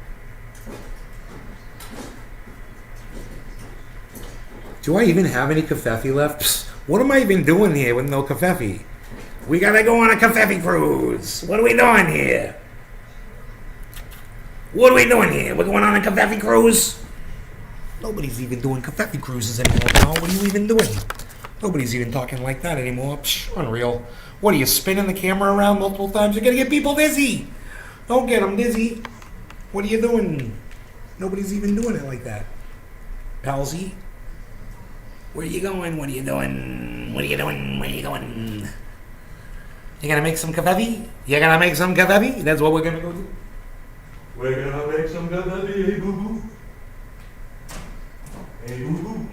Do I even have any kafefe left? What am I even doing here with no kafefe? We gotta go on a kafefe cruise. What are we doing here? What are we doing here? We're going on a kafefe cruise? Nobody's even doing kafefe cruises anymore now. What are you even doing? Nobody's even talking like that anymore. Unreal. What are you, spinning the camera around multiple times? You're gonna get people dizzy. Don't get them dizzy. What are you doing? Nobody's even doing it like that. Palsy? Where are you going? What are you doing? What are you doing? Where are you going? You gonna make some kafefe? You gonna make some kafefe? That's what we're gonna go do. We're gonna make some kafefe, hey boo boo. Hey boo boo.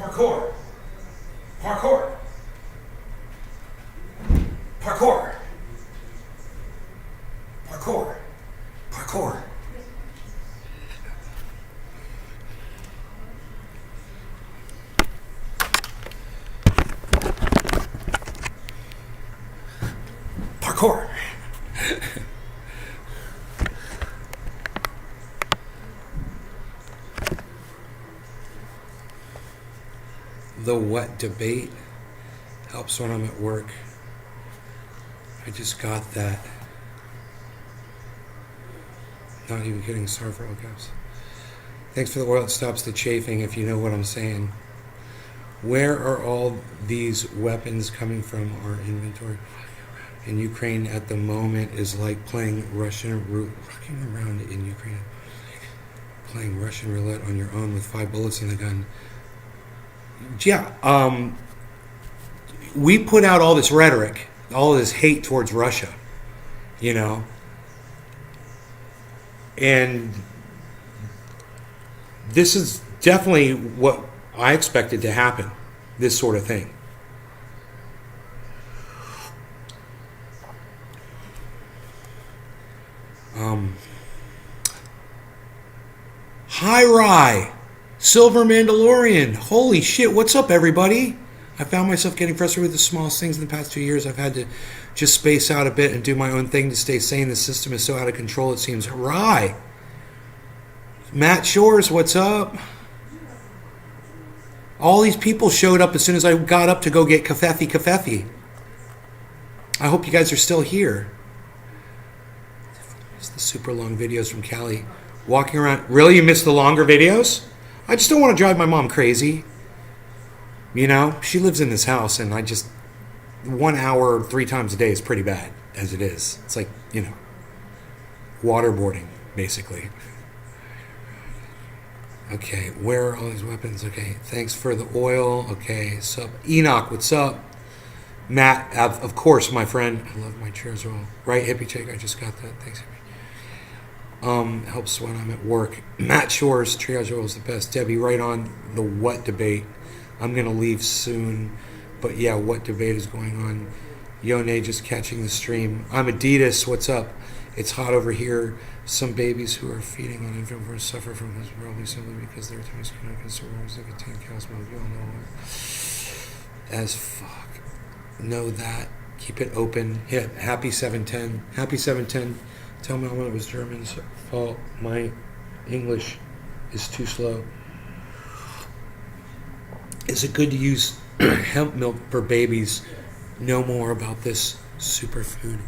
Parkour. Parkour. Parkour. Parkour. Parkour. Parkour. The what debate helps when I'm at work. I just got that. Not even kidding, sorry for all caps. Thanks for the oil that stops the chafing, if you know what I'm saying. Where are all these weapons coming from? Our inventory in Ukraine at the moment is like playing rocking around in Ukraine, playing Russian roulette on your own with 5 bullets in the gun. Yeah, we put out all this rhetoric, all this hate towards Russia, you know, and this is definitely what I expected to happen, this sort of thing. Hi, Rye. Silver Mandalorian. Holy shit. What's up, everybody? I found myself getting frustrated with the smallest things in the past 2 years. I've had to just space out a bit and do my own thing to stay sane. The system is so out of control, it seems. Rye. Matt Shores, what's up? All these people showed up as soon as I got up to go get kafefi. I hope you guys are still here. It's the super long videos from Cali. Walking around. Really? You missed the longer videos? I just don't want to drive my mom crazy. You know? She lives in this house, and 1 hour 3 times a day is pretty bad, as it is. It's like, waterboarding, basically. Okay, where are all these weapons? Okay, thanks for the oil. Okay, sup. Enoch, what's up? Matt, of course, my friend. I love my chairs oil. Right, hippie chick, I just got that. Thanks, hippie. Helps when I'm at work. Matt Shores, triage oil is the best. Debbie, right on the what debate. I'm going to leave soon. But yeah, what debate is going on? Yone just catching the stream. I'm Adidas, what's up? It's hot over here. Some babies who are feeding on infant formula suffer from this probably simply because their tummies cannot consume eggs that contain cow's milk. You all know what? As fuck. Know that. Keep it open. Yeah, happy 710. Happy 710. Tell me when it was German's fault. My English is too slow. Is it good to use hemp milk for babies? Know more about this superfood.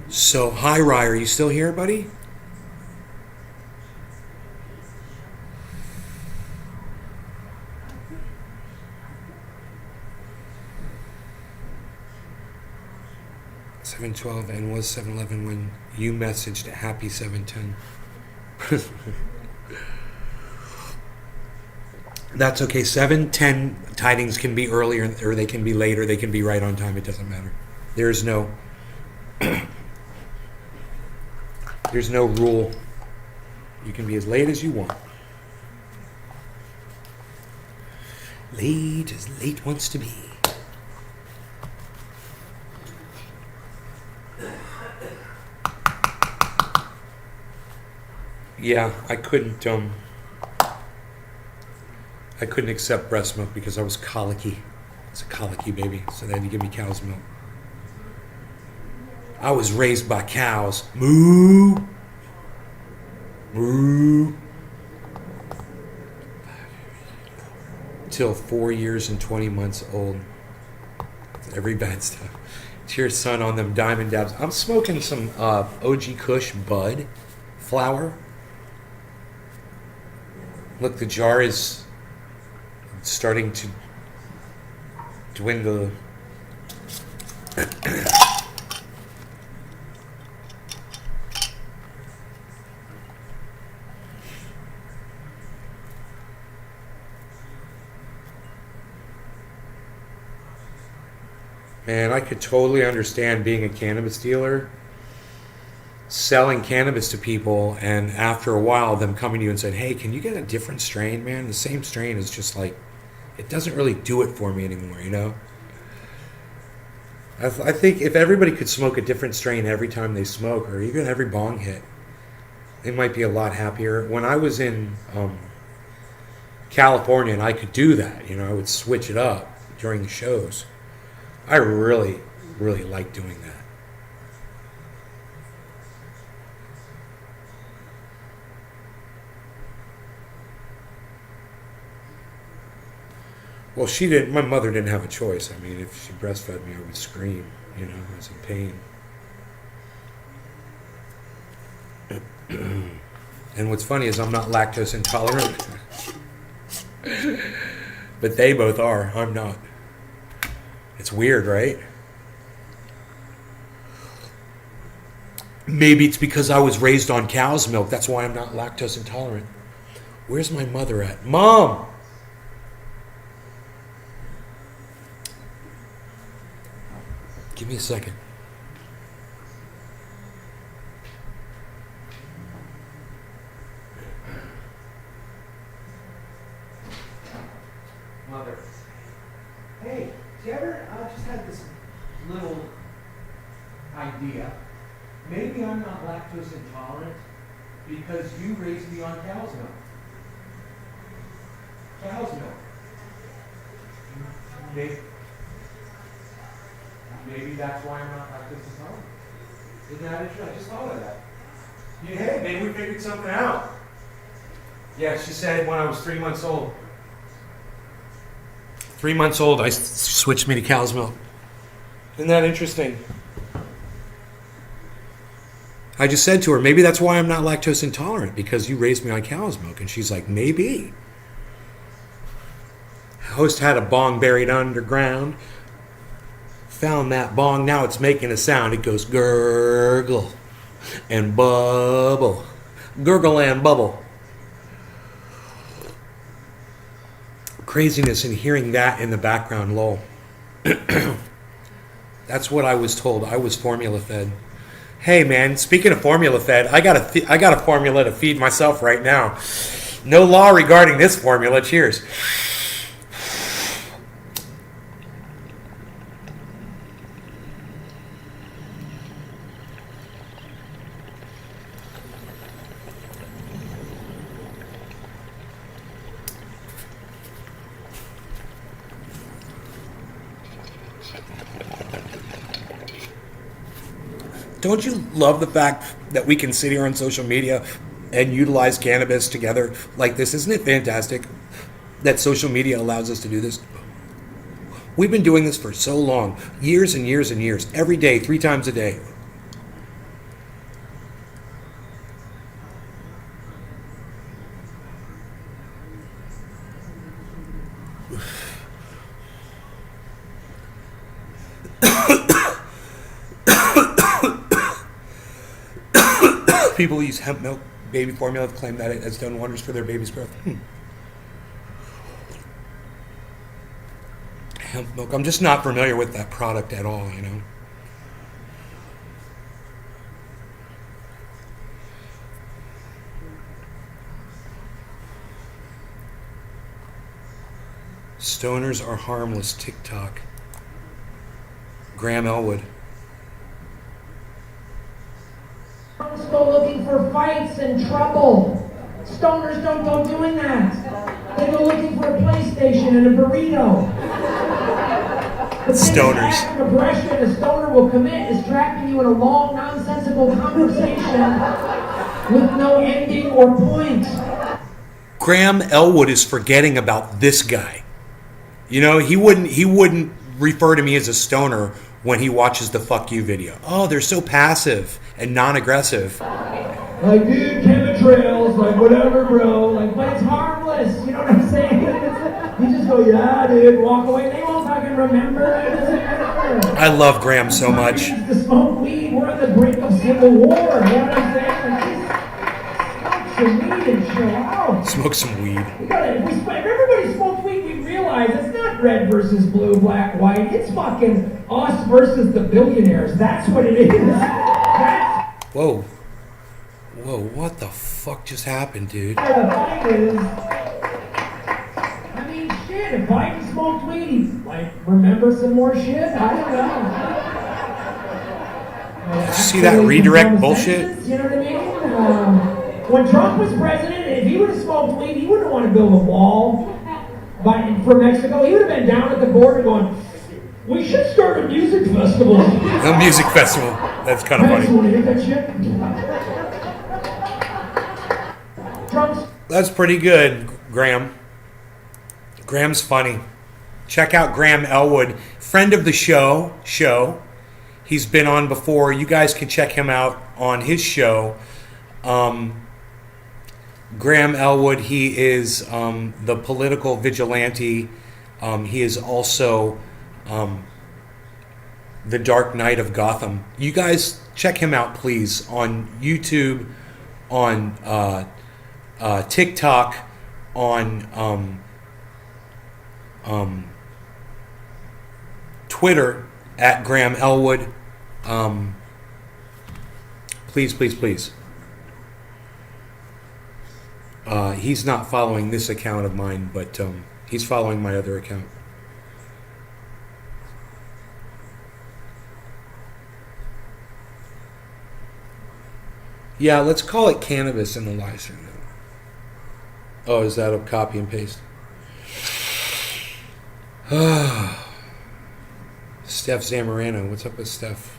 So, hi, Rye, are you still here, buddy? $7.12 and was $7.11 when you messaged happy 7:10. That's okay. 7:10 tidings can be earlier, or they can be later. They can be right on time. It doesn't matter. There's no rule. You can be as late as you want. Late as late wants to be. Yeah, I couldn't accept breast milk because I was colicky. It's a colicky baby, so they had to give me cow's milk. I was raised by cows. Moo. Moo. Till 4 years and 20 months old. Every bad stuff. It's your son on them diamond dabs. I'm smoking some OG Kush Bud flower. Look, the jar is starting to dwindle. Man, I could totally understand being a cannabis dealer, selling cannabis to people, and after a while them coming to you and saying, hey, can you get a different strain, man? The same strain is just like, it doesn't really do it for me anymore, you know? I think if everybody could smoke a different strain every time they smoke, or even every bong hit, they might be a lot happier. When I was in California and I could do that, you know, I would switch it up during the shows. I really, really like doing that. Well, my mother didn't have a choice. I mean, if she breastfed me, I would scream, you know, I was in pain. And what's funny is I'm not lactose intolerant. But they both are. I'm not. It's weird, right? Maybe it's because I was raised on cow's milk. That's why I'm not lactose intolerant. Where's my mother at? Mom! Give me a second. little idea. Maybe I'm not lactose intolerant because you raised me on cow's milk. Cow's milk. Maybe that's why I'm not lactose intolerant. Isn't that interesting? I just thought of that. Yeah, hey, maybe we figured something out. Yeah, she said when I was 3 months old. 3 months old, I switched me to cow's milk. Isn't that interesting? I just said to her, maybe that's why I'm not lactose intolerant, because you raised me on cow's milk. And she's like, maybe. Host had a bong buried underground. Found that bong, now it's making a sound. It goes gurgle and bubble. Gurgle and bubble. Craziness in hearing that in the background, lol. That's what I was told. I was formula fed. Hey man, speaking of formula fed, I got a formula to feed myself right now. No law regarding this formula. Cheers. Don't you love the fact that we can sit here on social media and utilize cannabis together like this? Isn't it fantastic that social media allows us to do this? We've been doing this for so long, years and years and years, every day, 3 times a day. People who use hemp milk baby formula claim that it has done wonders for their baby's growth. Hemp milk. I'm just not familiar with that product at all, you know. Stoners are harmless. TikTok. Graham Elwood. Go looking for fights and trouble. Stoners don't go doing that. They go looking for a PlayStation and a burrito. The Stoners. act of aggression a stoner will commit is trapping you in a long, nonsensical conversation with no ending or point. Graham Elwood is forgetting about this guy. You know, he wouldn't refer to me as a stoner when he watches the fuck you video. Oh, they're so passive and non-aggressive. Like, dude, chemtrails, like, whatever, bro. Like, but it's harmless. You know what I'm saying? You just go, yeah, dude, walk away. They won't fucking remember. It doesn't matter. I love Graham so much. To smoke weed, we're on the brink of civil war. You know what I'm saying? Like, smoke some weed and chill out. Smoke some weed. If everybody smoked weed, we realize it's not red versus blue, black, white. It's fucking us versus the billionaires. That's what it is. Whoa. Whoa, what the fuck just happened, dude? The thing is, I mean, shit, if Biden smoked weed, like, remember some more shit? I don't know. See that redirect bullshit? You know what I mean? When Trump was president, if he would have smoked weed, he wouldn't want to build a wall for Mexico. He would have been down at the border going, we should start a music festival. A music festival. That's kind of funny. Want to hear that shit? Trump's That's pretty good, Graham. Graham's funny. Check out Graham Elwood, friend of the show. He's been on before. You guys can check him out on his show. Graham Elwood, he is the political vigilante. He is also the Dark Knight of Gotham. You guys check him out, please, on YouTube, on TikTok, on Twitter at Graham Elwood. Please. He's not following this account of mine, but he's following my other account. Yeah, let's call it cannabis in the live stream. Oh, is that a copy and paste? Steph Zamorano. What's up with Steph?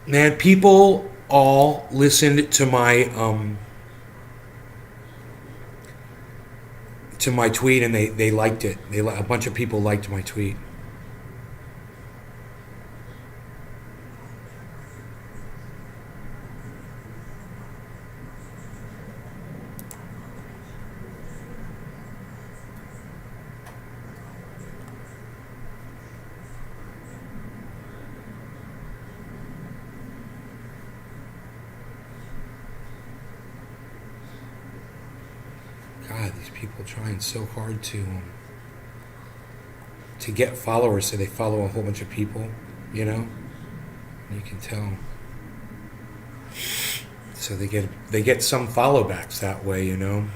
Man, people all listened to my tweet and they liked it. A bunch of people liked my tweet. God, these people trying so hard to get followers, so they follow a whole bunch of people, you know. You can tell. So they get some follow backs that way, you know.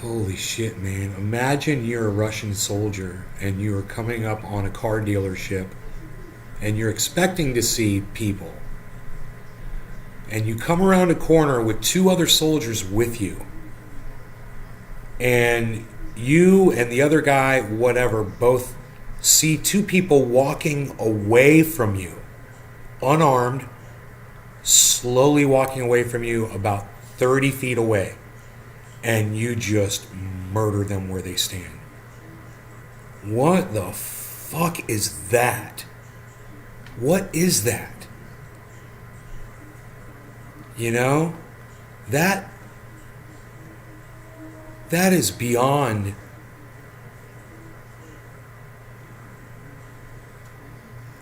Holy shit, man. Imagine you're a Russian soldier and you're coming up on a car dealership and you're expecting to see people. And you come around a corner with two other soldiers with you. And you and the other guy, whatever, both see two people walking away from you, unarmed, slowly walking away from you about 30 feet away. And you just murder them where they stand. What the fuck is that? What is that? You know? That is beyond.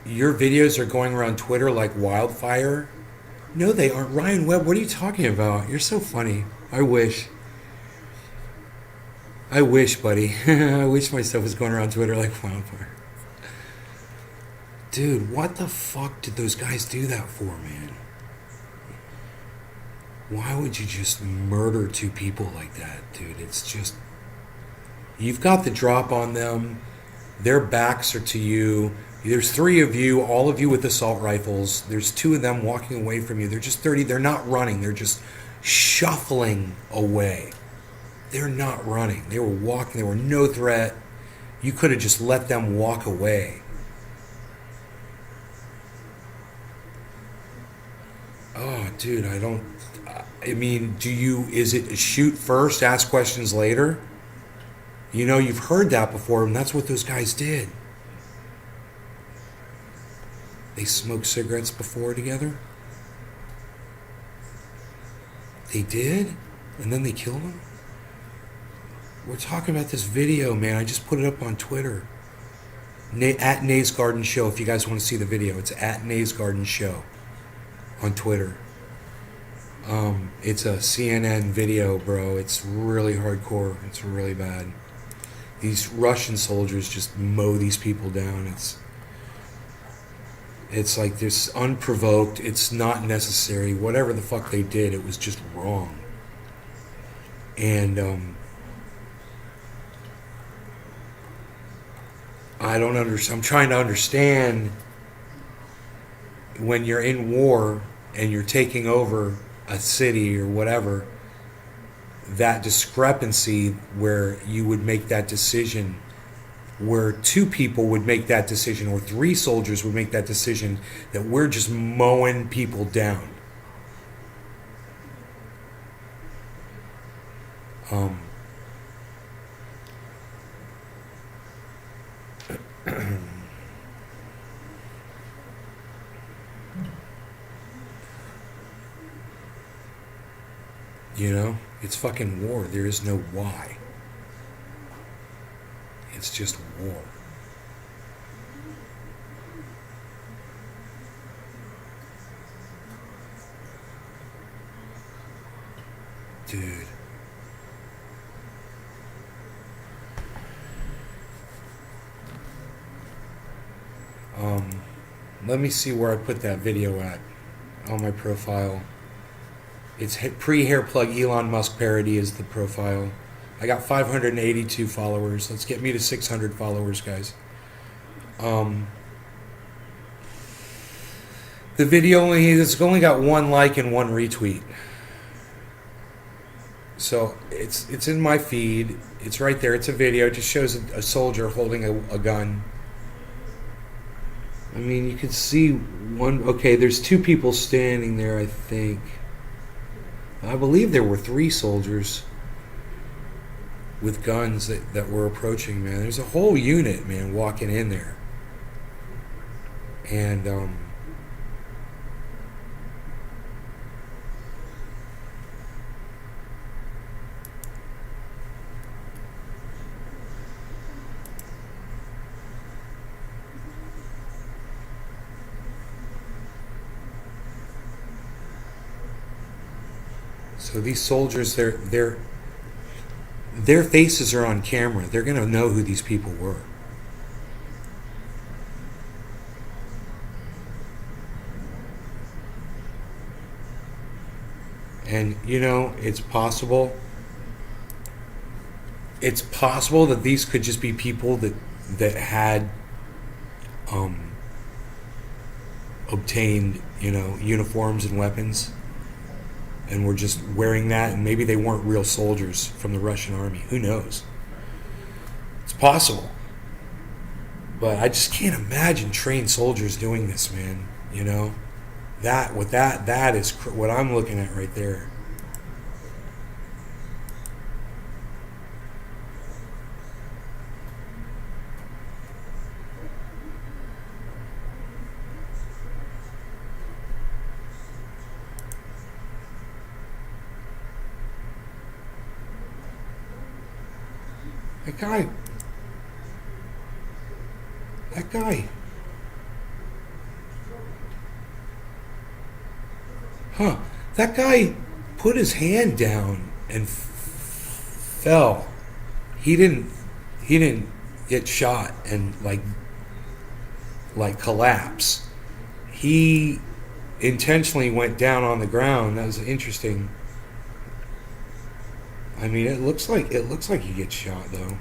Your videos are going around Twitter like wildfire? No, they aren't. Ryan Webb, what are you talking about? You're so funny. I wish, buddy. I wish my stuff was going around Twitter like wildfire. Dude, what the fuck did those guys do that for, man? Why would you just murder two people like that, dude? It's just... You've got the drop on them. Their backs are to you. There's three of you, all of you with assault rifles. There's two of them walking away from you. They're just 30. They're not running. They're just shuffling away. They're not running. They were walking. They were no threat. You could have just let them walk away. Oh, dude, I mean, is it shoot first, ask questions later? You know, you've heard that before, and that's what those guys did. They smoked cigarettes before together? They did? And then they killed him? We're talking about this video, man. I just put it up on Twitter. At Nays Garden Show, if you guys want to see the video. It's at Nays Garden Show on Twitter. It's a CNN video, bro. It's really hardcore. It's really bad. These Russian soldiers just mow these people down. It's like this unprovoked. It's not necessary. Whatever the fuck they did, it was just wrong. And I don't understand. I'm trying to understand when you're in war and you're taking over a city or whatever, that discrepancy where you would make that decision, where two people would make that decision or three soldiers would make that decision, that we're just mowing people down. You know, it's fucking war. There is no why. It's just war. dude. Let me see where I put that video at on my profile. It's pre-hair plug Elon Musk parody is the profile. I got 582 followers. Let's get me to 600 followers, guys. The video it's only got 1 like and 1 retweet. So it's in my feed. It's right there. It's a video. It just shows a soldier holding a gun. I mean, you can see one. Okay, there's 2 people standing there, I think. I believe there were 3 soldiers with guns that were approaching, man. There's a whole unit, man, walking in there. And, so these soldiers, their faces are on camera. They're going to know who these people were. And, you know, it's possible that these could just be people that had obtained, you know, uniforms and weapons and were just wearing that, and maybe they weren't real soldiers from the Russian army. Who knows? It's possible. But I just can't imagine trained soldiers doing this, man. You know? That is what I'm looking at right there. That guy. Huh. That guy put his hand down and fell. He didn't get shot and like collapse. He intentionally went down on the ground. That was interesting. I mean, it looks like he gets shot though.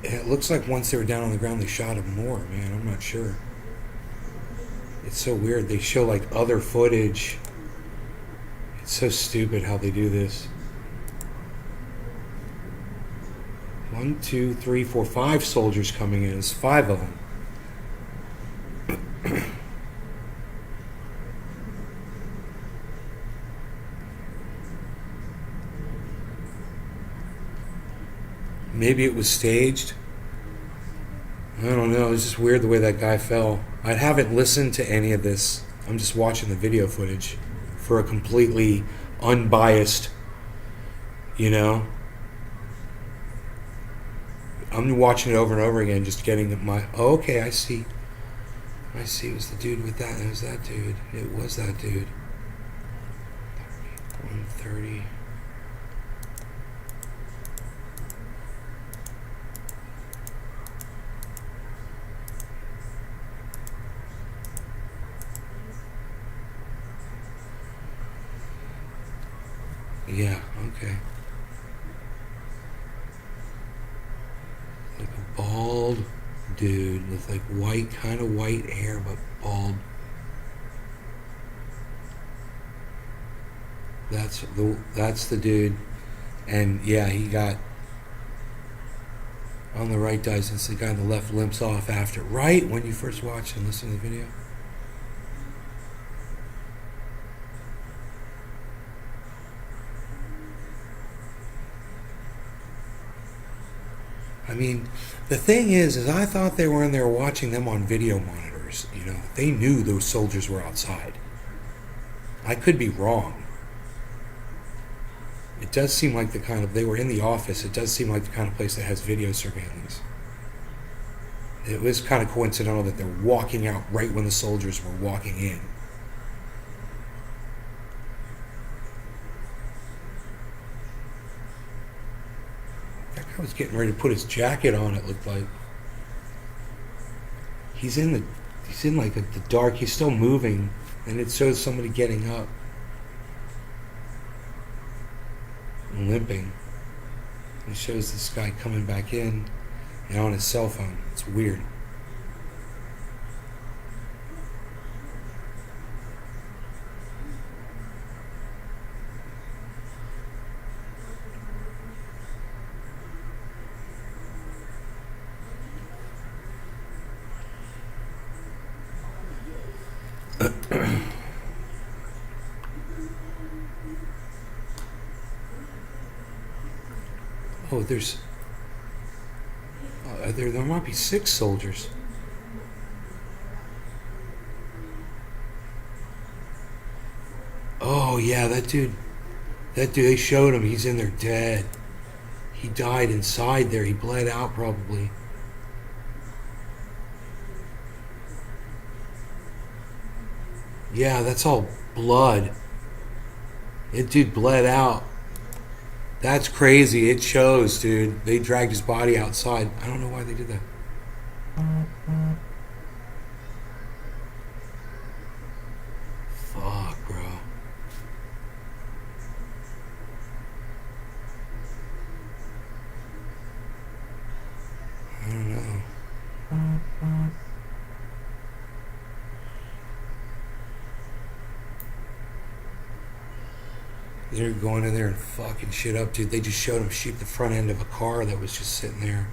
It looks like once they were down on the ground, they shot him more, man. I'm not sure. It's so weird. They show like other footage. It's so stupid how they do this. 1, 2, 3, 4, 5 soldiers coming in. It's 5 of them. Maybe it was staged. I don't know. It's just weird the way that guy fell. I haven't listened to any of this. I'm just watching the video footage for a completely unbiased, you know. I'm watching it over and over again, just getting my. Oh, okay, I see. It was the dude with that. It was that dude. It was that dude. 130. Yeah, okay. Like a bald dude with like white, kind of white hair, but bald. That's the dude. And yeah, he got on the right dies, and the guy on the left limps off after. Right when you first watch and listen to the video. I mean, the thing is I thought they were in there watching them on video monitors. You know, they knew those soldiers were outside. I could be wrong. It does seem like the kind of, they were in the office, it does seem like the kind of place that has video surveillance. It was kind of coincidental that they're walking out right when the soldiers were walking in. That guy was getting ready to put his jacket on, it looked like. He's in like the dark, he's still moving, and it shows somebody getting up and limping. It shows this guy coming back in and on his cell phone. It's weird. Oh, there might be 6 soldiers. Oh yeah, that dude, they showed him, he's in there dead. He died inside there, he bled out probably. Yeah, that's all blood. That dude bled out. That's crazy. It shows, dude. They dragged his body outside. I don't know why they did that. Fuck, bro. I don't know. They're going in there and fucking shit up, dude. They just showed him shoot the front end of a car that was just sitting there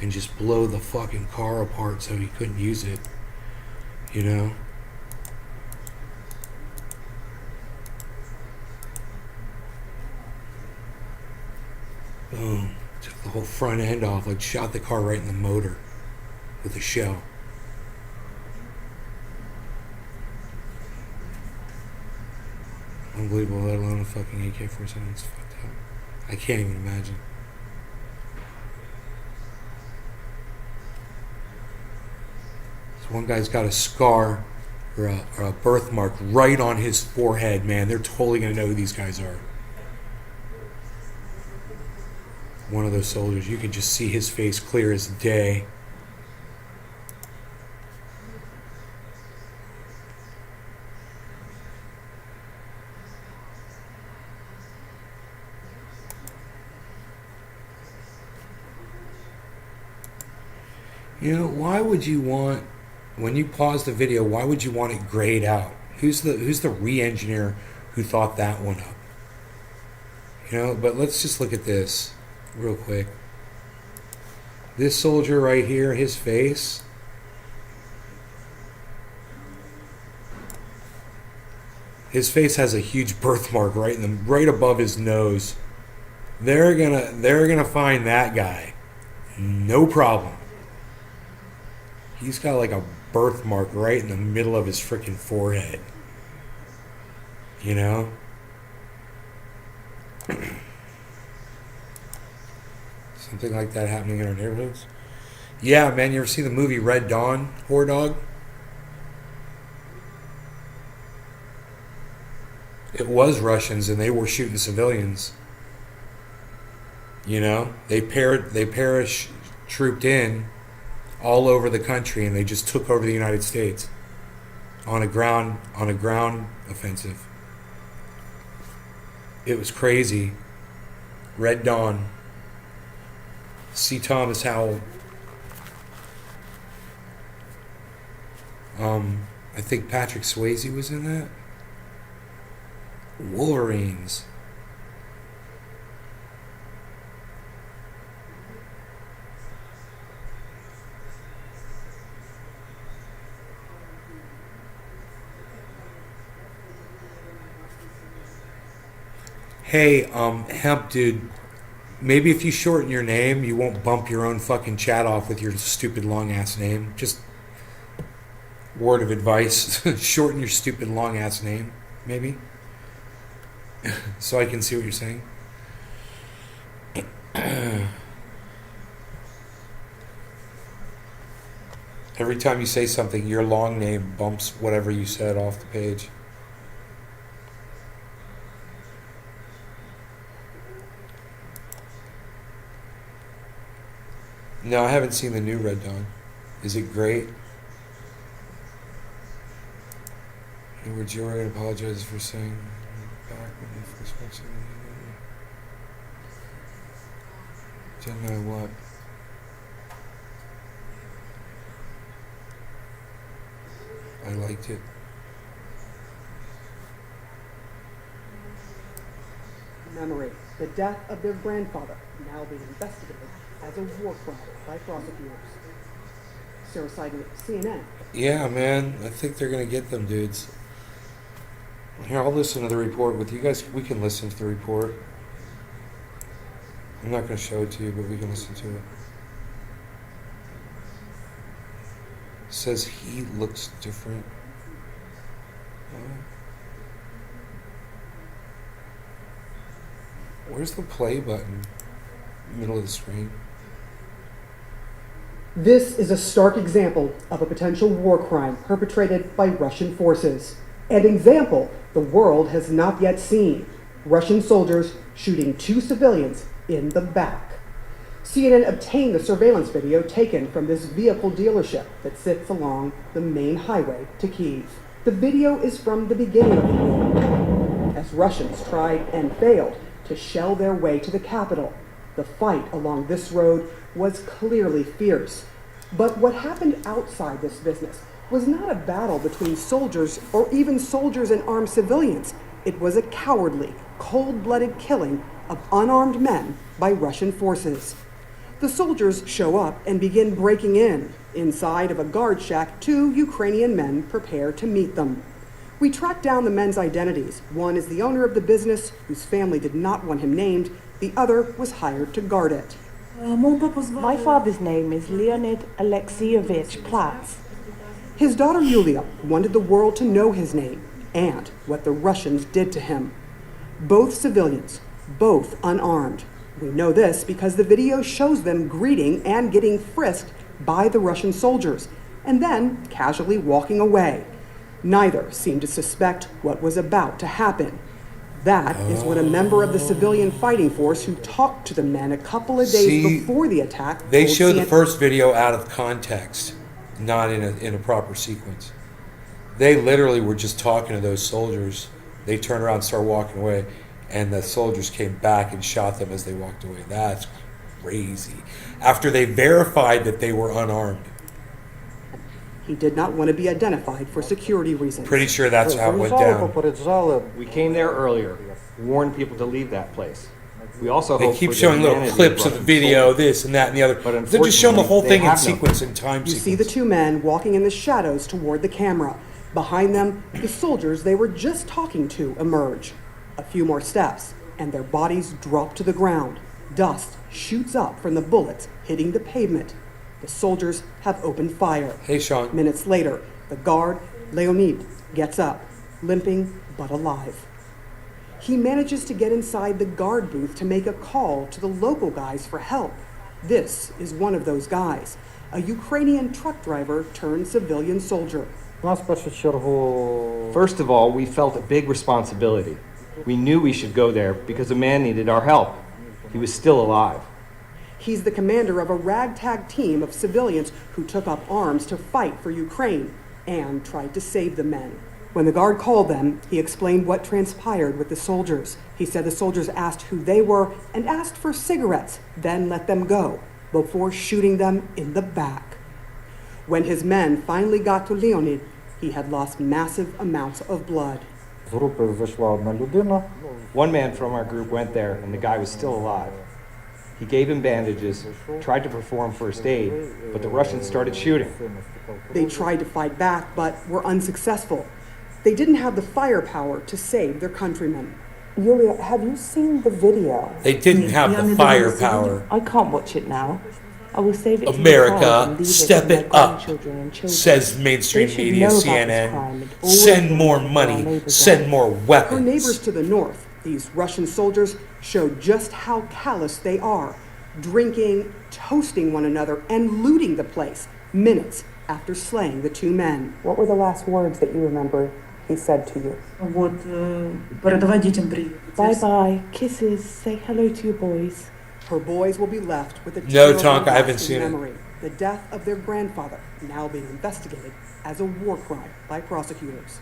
and just blow the fucking car apart so he couldn't use it. You know? Boom. Took the whole front end off, like shot the car right in the motor with a shell. Unbelievable, let alone a fucking AK-47. It's fucked up. I can't even imagine. This one guy's got a scar or a birthmark right on his forehead, man. They're totally going to know who these guys are. One of those soldiers, you can just see his face clear as day. You know, why would you want, when you pause the video, why would you want it grayed out? Who's the re-engineer who thought that one up? You know, but let's just look at this real quick. This soldier right here, his face. His face has a huge birthmark right above his nose. They're gonna find that guy. No problem. He's got like a birthmark right in the middle of his freaking forehead. You know? Something like that happening in our neighborhoods. Yeah, man, you ever see the movie Red Dawn, Horror Dog? It was Russians and they were shooting civilians. You know? They paratrooped in all over the country and they just took over the United States on a ground offensive. It was crazy. Red Dawn. C. Thomas Howell. I think Patrick Swayze was in that. Wolverines. Hey, Hemp dude, maybe if you shorten your name, you won't bump your own fucking chat off with your stupid long ass name. Just word of advice, shorten your stupid long ass name, maybe, so I can see what you're saying. Every time you say something, your long name bumps whatever you said off the page. No, I haven't seen the new Red Dawn. Is it great? In other words, you were going to apologize for saying back when you first went to didn't know what. I liked it. Commemorate the death of their grandfather, now being investigated as a war crime by prosecutors. Sarah Seidman, CNN. Yeah, man. I think they're going to get them dudes. Here, I'll listen to the report with you guys. We can listen to the report. I'm not going to show it to you, but we can listen to it. It says he looks different. Where's the play button? Middle of the screen. This is a stark example of a potential war crime perpetrated by Russian forces. An example the world has not yet seen. Russian soldiers shooting 2 civilians in the back. CNN obtained the surveillance video taken from this vehicle dealership that sits along the main highway to Kyiv. The video is from the beginning of the war, as Russians tried and failed to shell their way to the capital. The fight along this road was clearly fierce. But what happened outside this business was not a battle between soldiers or even soldiers and armed civilians. It was a cowardly, cold-blooded killing of unarmed men by Russian forces. The soldiers show up and begin breaking in. Inside of a guard shack, 2 Ukrainian men prepare to meet them. We track down the men's identities. One is the owner of the business, whose family did not want him named. The other was hired to guard it. My father's name is Leonid Alexeyevich Platz. His daughter Yulia wanted the world to know his name and what the Russians did to him. Both civilians, both unarmed. We know this because the video shows them greeting and getting frisked by the Russian soldiers, and then casually walking away. Neither seemed to suspect what was about to happen. That is when a member of the civilian fighting force who talked to the men a couple of days before the attack. They show the first video out of context, not in a proper sequence. They literally were just talking to those soldiers. They turned around and started walking away, and the soldiers came back and shot them as they walked away. That's crazy. After they verified that they were unarmed. He did not want to be identified for security reasons. Pretty sure that's how it went down. We came there earlier, warned people to leave that place. We also They keep showing little clips of the video, this and that and the other. But They're just showing the whole thing in unfortunately, they sequence and time You sequence. see the 2 men walking in the shadows toward the camera. Behind them, the soldiers they were just talking to emerge. A few more steps, and their bodies drop to the ground. Dust shoots up from the bullets hitting the pavement. The soldiers have opened fire. Hey, Sean. Minutes later, the guard, Leonid, gets up, limping but alive. He manages to get inside the guard booth to make a call to the local guys for help. This is one of those guys, a Ukrainian truck driver turned civilian soldier. First of all, we felt a big responsibility. We knew we should go there because a man needed our help. He was still alive. He's the commander of a ragtag team of civilians who took up arms to fight for Ukraine and tried to save the men. When the guard called them, he explained what transpired with the soldiers. He said the soldiers asked who they were and asked for cigarettes, then let them go before shooting them in the back. When his men finally got to Leonid, he had lost massive amounts of blood. One man from our group went there, and the guy was still alive. He gave him bandages, tried to perform first aid, but the Russians started shooting. They tried to fight back, but were unsuccessful. They didn't have the firepower to save their countrymen. Yulia, have you seen the video? They didn't have the firepower. I can't watch it now. I will save it to the America, child and leave step to my it up, grandchildren and children. says mainstream They should media, know about this CNN. crime and always Send look more for our money, neighbors send out. more Her weapons. neighbors to the north, these Russian soldiers, showed just how callous they are. drinking, toasting one another, and looting the place minutes after slaying the two men. What were the last words that you remember he said to you? Вот, передавай детям привет. Bye bye, kisses, say hello to your boys. Her boys will be left with a No, terrible Tonka, I haven't lasting seen it. memory. The death of their grandfather now being investigated as a war crime by prosecutors.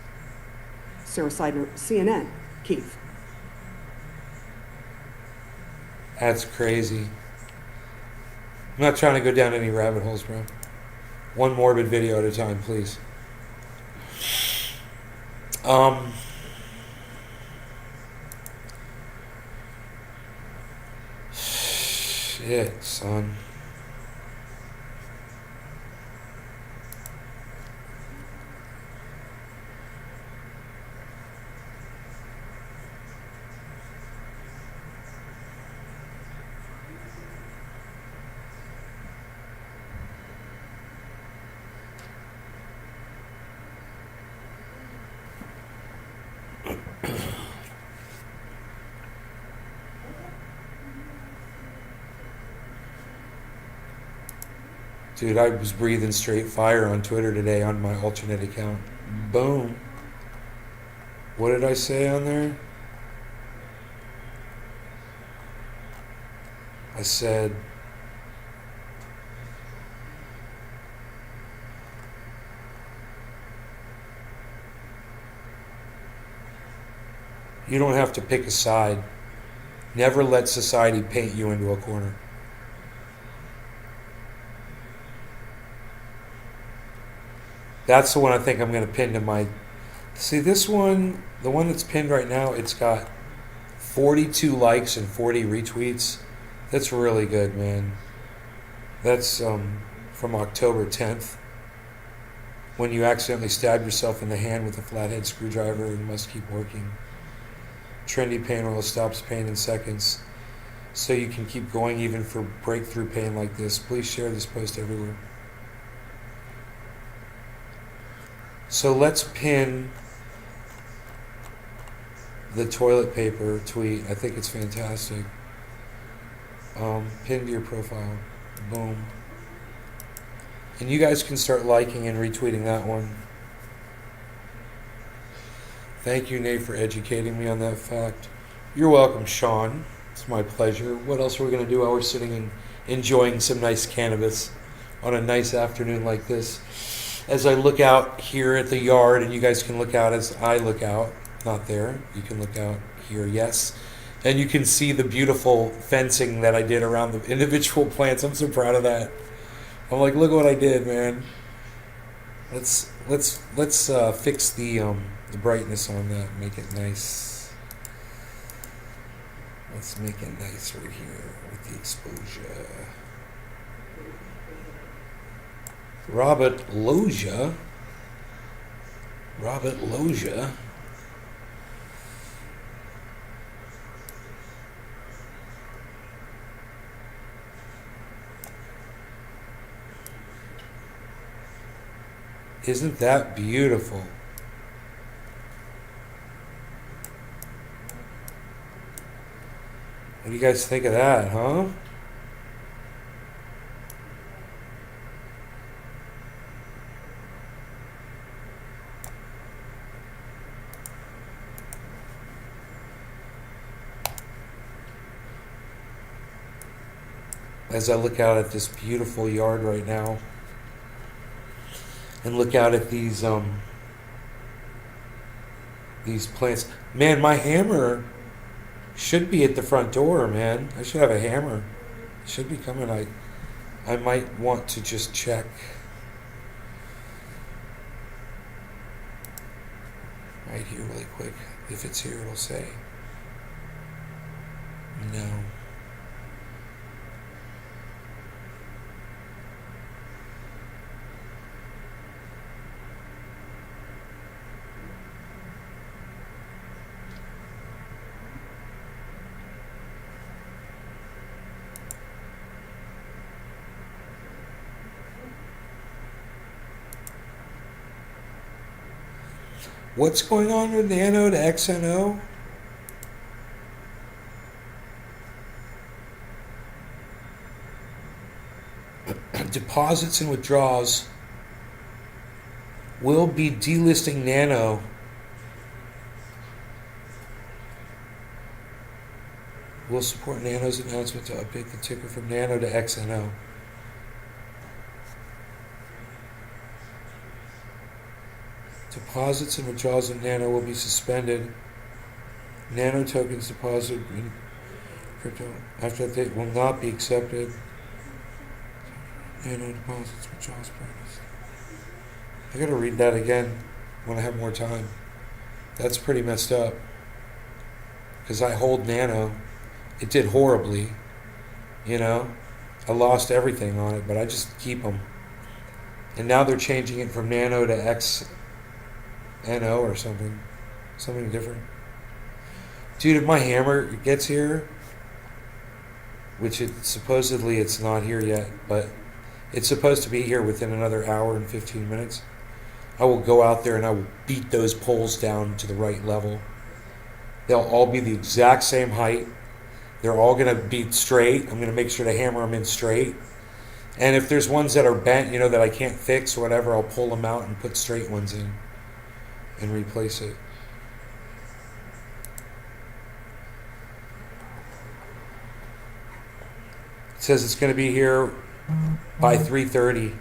Sarah Seidner, CNN, Kiev. That's crazy. I'm not trying to go down any rabbit holes, bro. One morbid video at a time, please. Shit, son. Dude, I was breathing straight fire on Twitter today on my alternate account. Boom. What did I say on there? I said, you don't have to pick a side. Never let society paint you into a corner. That's the one I think I'm going to pin to my... See, this one, the one that's pinned right now, it's got 42 likes and 40 retweets. That's really good, man. That's from October 10th. When you accidentally stabbed yourself in the hand with a flathead screwdriver and must keep working. Trendy pain oil stops pain in seconds. So you can keep going even for breakthrough pain like this. Please share this post everywhere. So let's pin the toilet paper tweet. I think it's fantastic. Pin to your profile. Boom. And you guys can start liking and retweeting that one. Thank you, Nate, for educating me on that fact. You're welcome, Sean. It's my pleasure. What else are we going to do while we're sitting and enjoying some nice cannabis on a nice afternoon like this? As I look out here at the yard, and you guys can look out as I look out. Not there. You can look out here, yes. And you can see the beautiful fencing that I did around the individual plants. I'm so proud of that. I'm like, look what I did, man. Let's fix the brightness on that. Make it nice. Let's make it nice right here with the exposure. Robert Loja. Isn't that beautiful? What do you guys think of that, huh? As I look out at this beautiful yard right now, and look out at these plants. Man, my hammer should be at the front door, man. I should have a hammer. It should be coming. I might want to just check. Right here really quick. If it's here, it'll say. No. What's going on with Nano to XNO? deposits and withdrawals will be delisting Nano will support Nano's announcement to update the ticker from Nano to XNO. Deposits and withdrawals in Nano will be suspended. Nano tokens deposited in crypto after that date will not be accepted. Nano deposits, withdrawals practice. I gotta read that again when I have more time. That's pretty messed up. Because I hold Nano. It did horribly. You know? I lost everything on it, but I just keep them. And now they're changing it from Nano to XNO or something. Something different. Dude, if my hammer gets here, which supposedly it's not here yet, but it's supposed to be here within another hour and 15 minutes, I will go out there and I will beat those poles down to the right level. They'll all be the exact same height. They're all going to be straight. I'm going to make sure to hammer them in straight. And if there's ones that are bent, you know, that I can't fix or whatever, I'll pull them out and put straight ones in and replace it. It says it's going to be here by 3:30.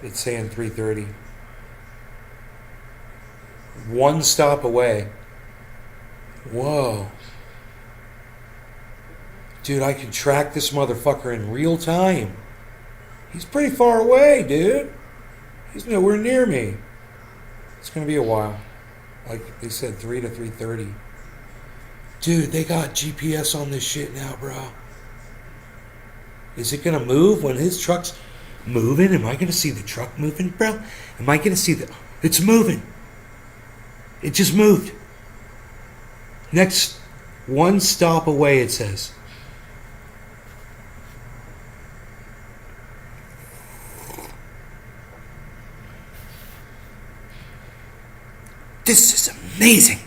It's saying 3:30. One stop away. Whoa. Dude, I can track this motherfucker in real time. He's pretty far away, dude. He's nowhere near me. It's going to be a while. Like they said, 3 to 3:30. Dude, they got GPS on this shit now, bro. Is it going to move when his truck's moving? Am I going to see the truck moving, bro? Am I going to see the... It's moving. It just moved. Next, one stop away, it says. This is amazing.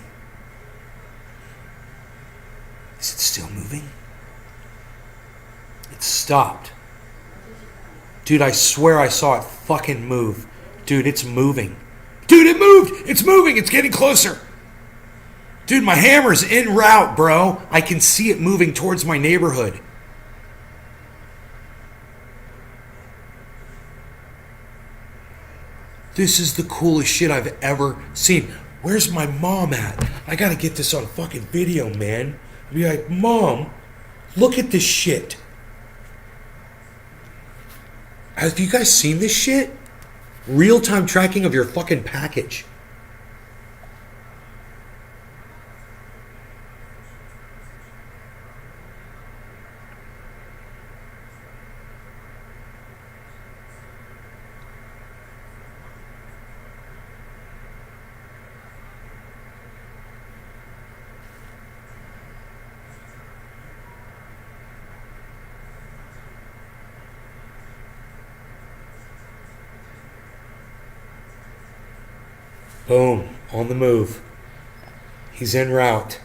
Is it still moving? It stopped. Dude, I swear I saw it fucking move. Dude, it's moving. Dude, it moved! It's moving! It's getting closer! Dude, my hammer's en route, bro. I can see it moving towards my neighborhood. This is the coolest shit I've ever seen. Where's my mom at? I gotta get this on fucking video, man. Be like, Mom, look at this shit. Have you guys seen this shit? Real-time tracking of your fucking package. Boom, on the move. He's en route.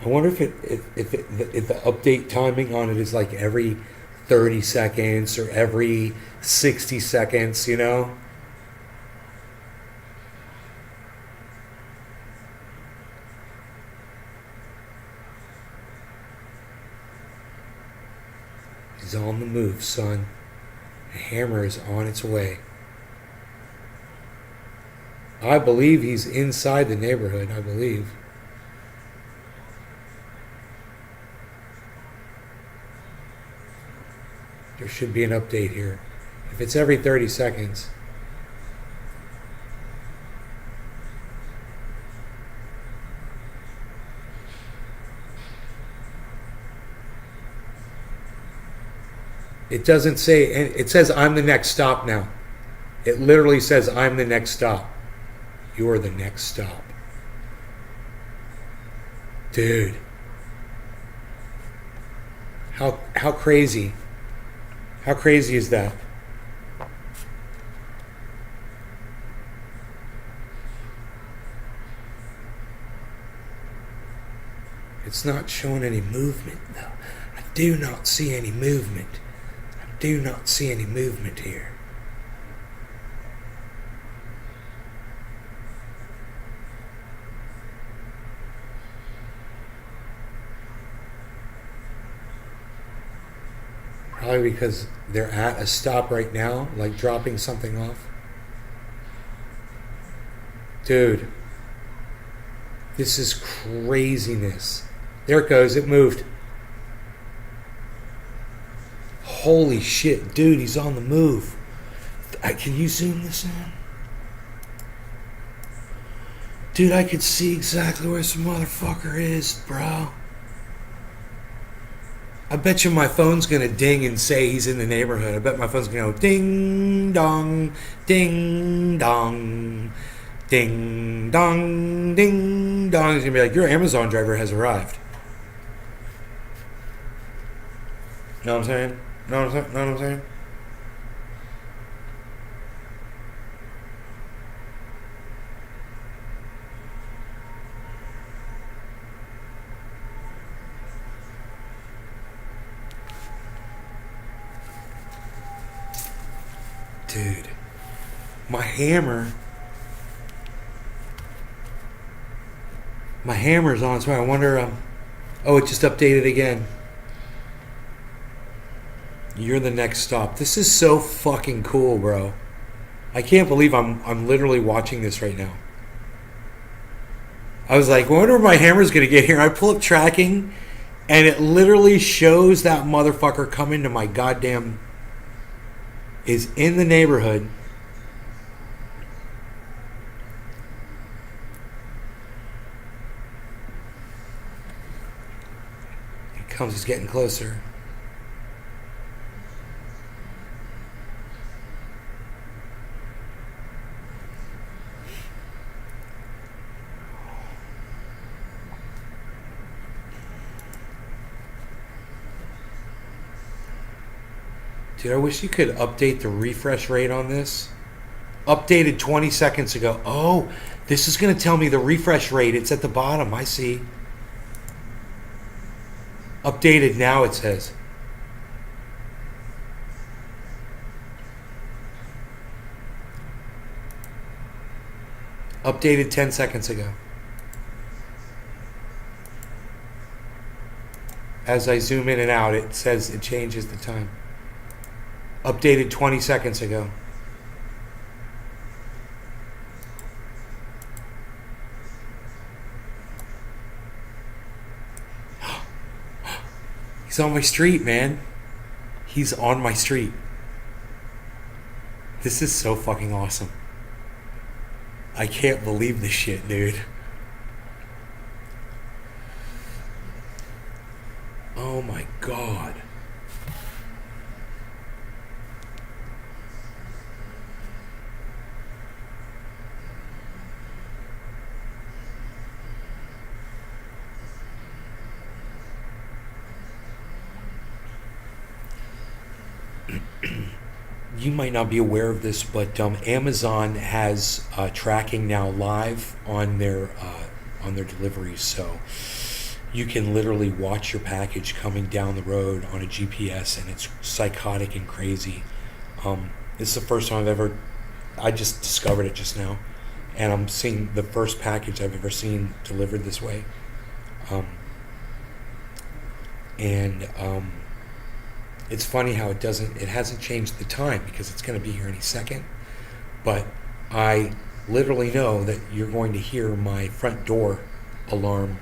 I wonder if the update timing on it is like every 30 seconds or every 60 seconds, you know? He's on the move, son. The hammer is on its way. I believe he's inside the neighborhood, I believe. There should be an update here. If it's every 30 seconds. It doesn't say, it says I'm the next stop now. It literally says I'm the next stop. You're the next stop. Dude. How crazy. How crazy is that? It's not showing any movement, though. I do not see any movement. I do not see any movement here. Probably because they're at a stop right now, like dropping something off. Dude, this is craziness. There it goes, it moved. Holy shit, dude, he's on the move. Can you zoom this in? Dude, I could see exactly where some motherfucker is, bro. I bet you my phone's gonna ding and say he's in the neighborhood. I bet my phone's gonna go ding dong, ding dong, ding dong, ding dong. It's gonna be like, your Amazon driver has arrived. Know what I'm saying? Know what I'm saying? Dude, my hammer's on its way. I wonder, oh, it just updated again. You're the next stop. This is so fucking cool, bro. I can't believe I'm literally watching this right now. I was like, I wonder if my hammer's gonna get here. I pull up tracking, and it literally shows that motherfucker coming to my goddamn... is in the neighborhood. He comes, he's getting closer. Dude, I wish you could update the refresh rate on this. Updated 20 seconds ago. Oh, this is going to tell me the refresh rate. It's at the bottom. I see. Updated now, it says. Updated 10 seconds ago. As I zoom in and out, it says it changes the time. Updated 20 seconds ago. He's on my street, man. He's on my street. This is so fucking awesome. I can't believe this shit, dude. Oh my god. You might not be aware of this, but Amazon has tracking now live on their deliveries, so you can literally watch your package coming down the road on a GPS, and it's psychotic and crazy. This is the first time I just discovered it just now, and I'm seeing the first package I've ever seen delivered this way. It's funny how it hasn't changed the time because it's going to be here any second. But I literally know that you're going to hear my front door alarm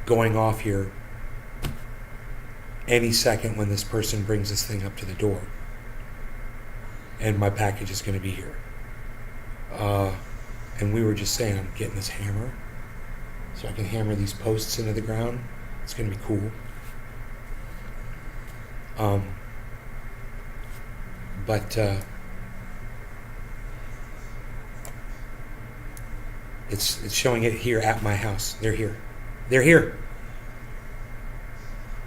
going off here any second when this person brings this thing up to the door. And my package is going to be here. And we were just saying, I'm getting this hammer so I can hammer these posts into the ground. It's going to be cool. But it's showing it here at my house. They're here. They're here.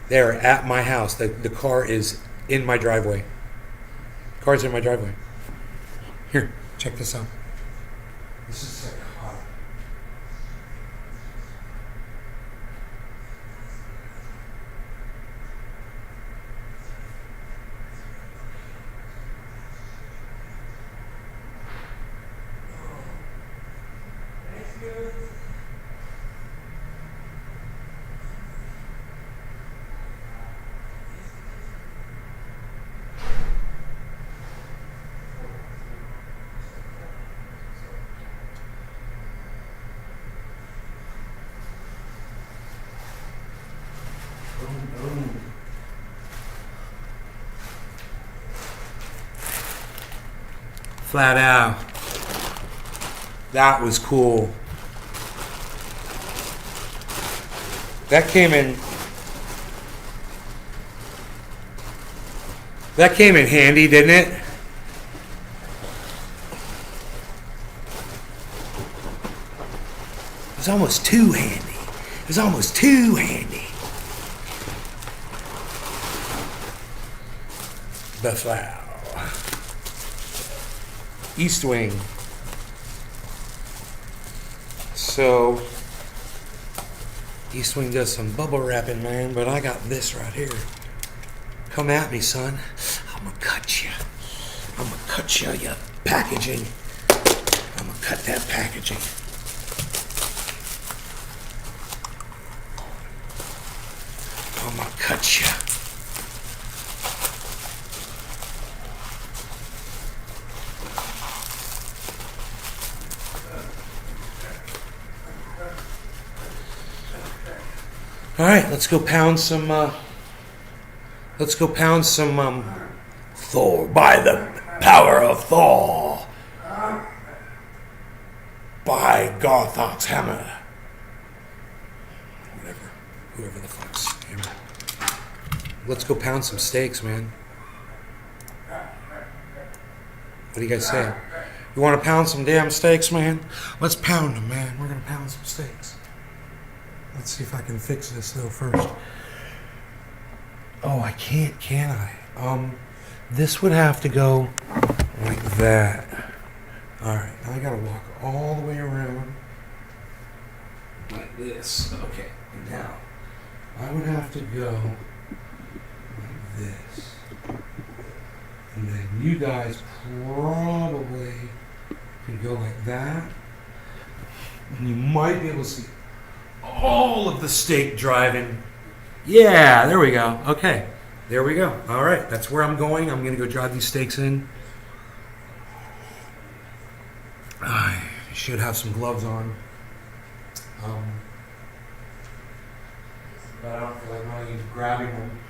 They're at my house. The car is in my driveway. Car's in my driveway. Here, check this out. This is psychotic. Flat out. That was cool. That came in handy, didn't it? It was almost too handy. It was almost too handy. Best wow. East Wing. So, East Wing does some bubble wrapping, man, but I got this right here. Come at me, son. I'm gonna cut you. I'm gonna cut you, you packaging. I'm gonna cut that packaging. I'm gonna cut you. All right, let's go pound some. Thor by the power of Thor. By Garthok's hammer. Whoever the fuck's hammer. Let's go pound some steaks, man. What do you guys say? You want to pound some damn steaks, man? Let's pound them, man. We're gonna pound some steaks. Let's see if I can fix this though first. Oh, I can't, can I? This would have to go like that. All right, now I gotta walk all the way around like this. Okay, and now I would have to go like this. And then you guys probably can go like that. And you might be able to see all of the steak driving. Yeah, there we go. Okay, there we go. All right, that's where I'm going. I'm going to go drive these steaks in. I should have some gloves on. But I don't feel like running into grabbing them.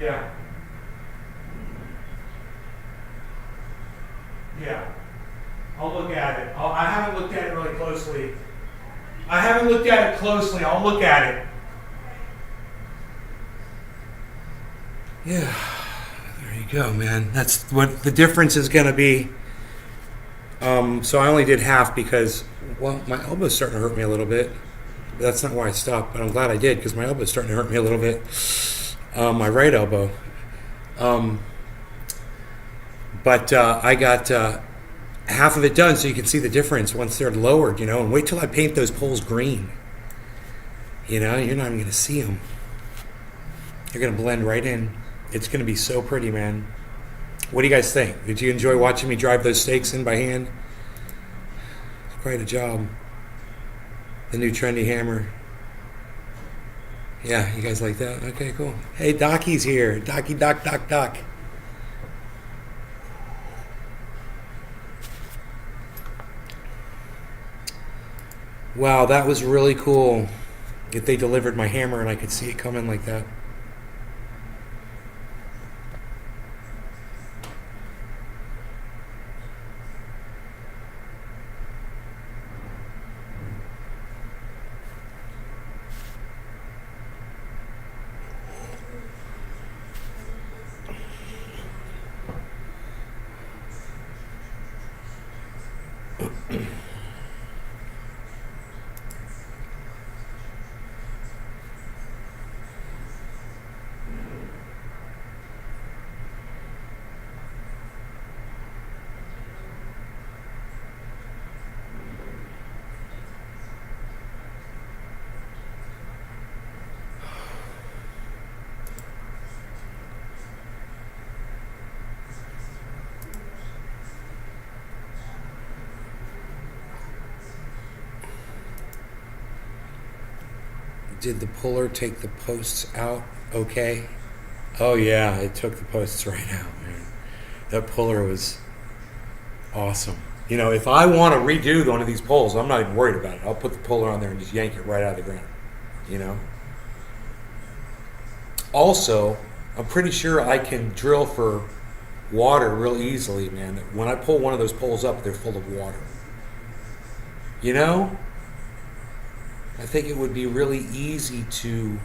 Yeah. Yeah. I'll look at it. I haven't looked at it really closely. I'll look at it. Yeah. There you go, man. That's what the difference is going to be. So I only did half because, well, my elbow's starting to hurt me a little bit. That's not why I stopped, but I'm glad I did because my elbow's starting to hurt me a little bit. My right elbow. But I got half of it done so you can see the difference once they're lowered, and wait till I paint those poles green. You're not even going to see them. They're going to blend right in. It's going to be so pretty, man. What do you guys think? Did you enjoy watching me drive those stakes in by hand? It's quite a job. The new trendy hammer. Yeah, you guys like that? Okay, cool. Hey, Docky's here. Doc. Wow, that was really cool. If they delivered my hammer and I could see it coming like that. Did the puller take the posts out okay? Oh yeah, it took the posts right out, man. That puller was awesome. If I want to redo one of these poles, I'm not even worried about it. I'll put the puller on there and just yank it right out of the ground. Also, I'm pretty sure I can drill for water real easily, man. When I pull one of those poles up, they're full of water. I think it would be really easy to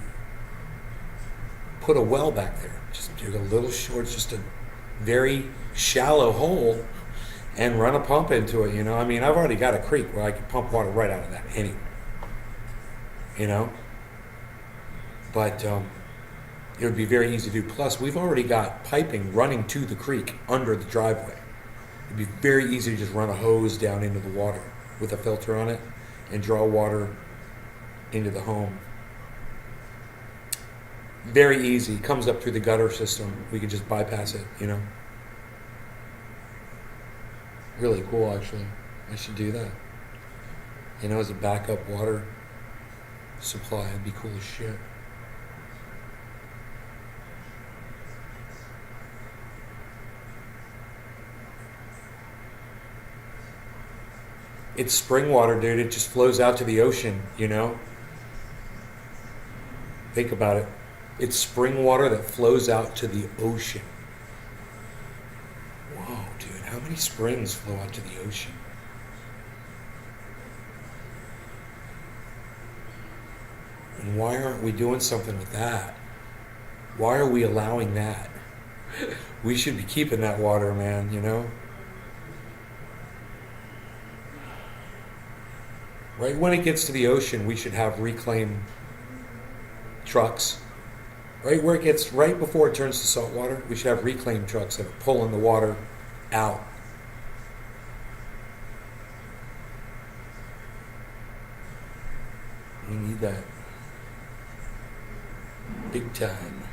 put a well back there. Just dig a little short, just a very shallow hole and run a pump into it, I've already got a creek where I could pump water right out of that anyway. But it would be very easy to do. Plus, we've already got piping running to the creek under the driveway. It'd be very easy to just run a hose down into the water with a filter on it and draw water into the home. Very easy. Comes up through the gutter system. We could just bypass it, Really cool, actually. I should do that. As a backup water supply. It'd be cool as shit. It's spring water, dude. It just flows out to the ocean, Think about it. It's spring water that flows out to the ocean. Whoa, dude. How many springs flow out to the ocean? And why aren't we doing something with that? Why are we allowing that? We should be keeping that water, man, Right when it gets to the ocean, we should have reclaim trucks. Right before it turns to salt water, we should have reclaim trucks that are pulling the water out. We need that. Big time.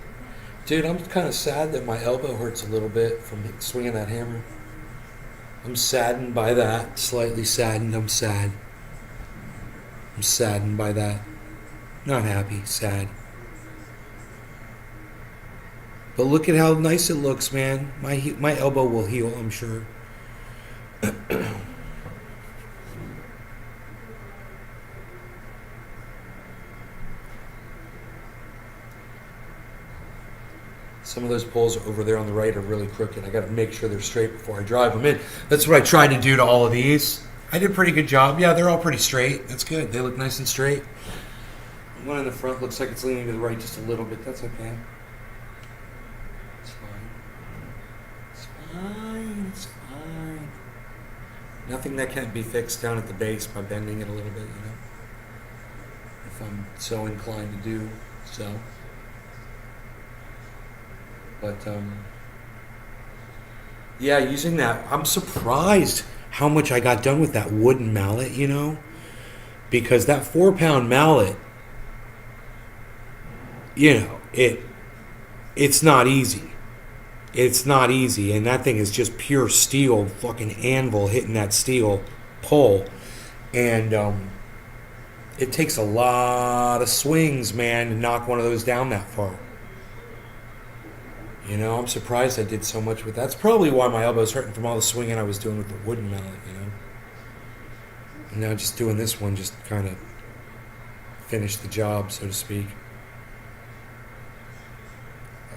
Dude, I'm kind of sad that my elbow hurts a little bit from swinging that hammer. I'm saddened by that. Slightly saddened. I'm sad. I'm saddened by that. Not happy, sad. But look at how nice it looks, man. My elbow will heal, I'm sure. Some of those poles over there on the right are really crooked. I got to make sure they're straight before I drive them in. That's what I tried to do to all of these. I did a pretty good job. Yeah, they're all pretty straight. That's good. They look nice and straight. One in the front looks like it's leaning to the right just a little bit. That's okay. It's fine. It's fine. It's fine. Nothing that can't be fixed down at the base by bending it a little bit, you know. If I'm so inclined to do so. But, yeah, using that, I'm surprised how much I got done with that wooden mallet, you know? Because that 4-pound mallet, you know, it's not easy. It's not easy, and that thing is just pure steel, fucking anvil hitting that steel pole. And it takes a lot of swings, man, to knock one of those down that far. You know, I'm surprised I did so much with that. That's probably why my elbow's hurting from all the swinging I was doing with the wooden mallet, you know. And now just doing this one just kind of finished the job, so to speak.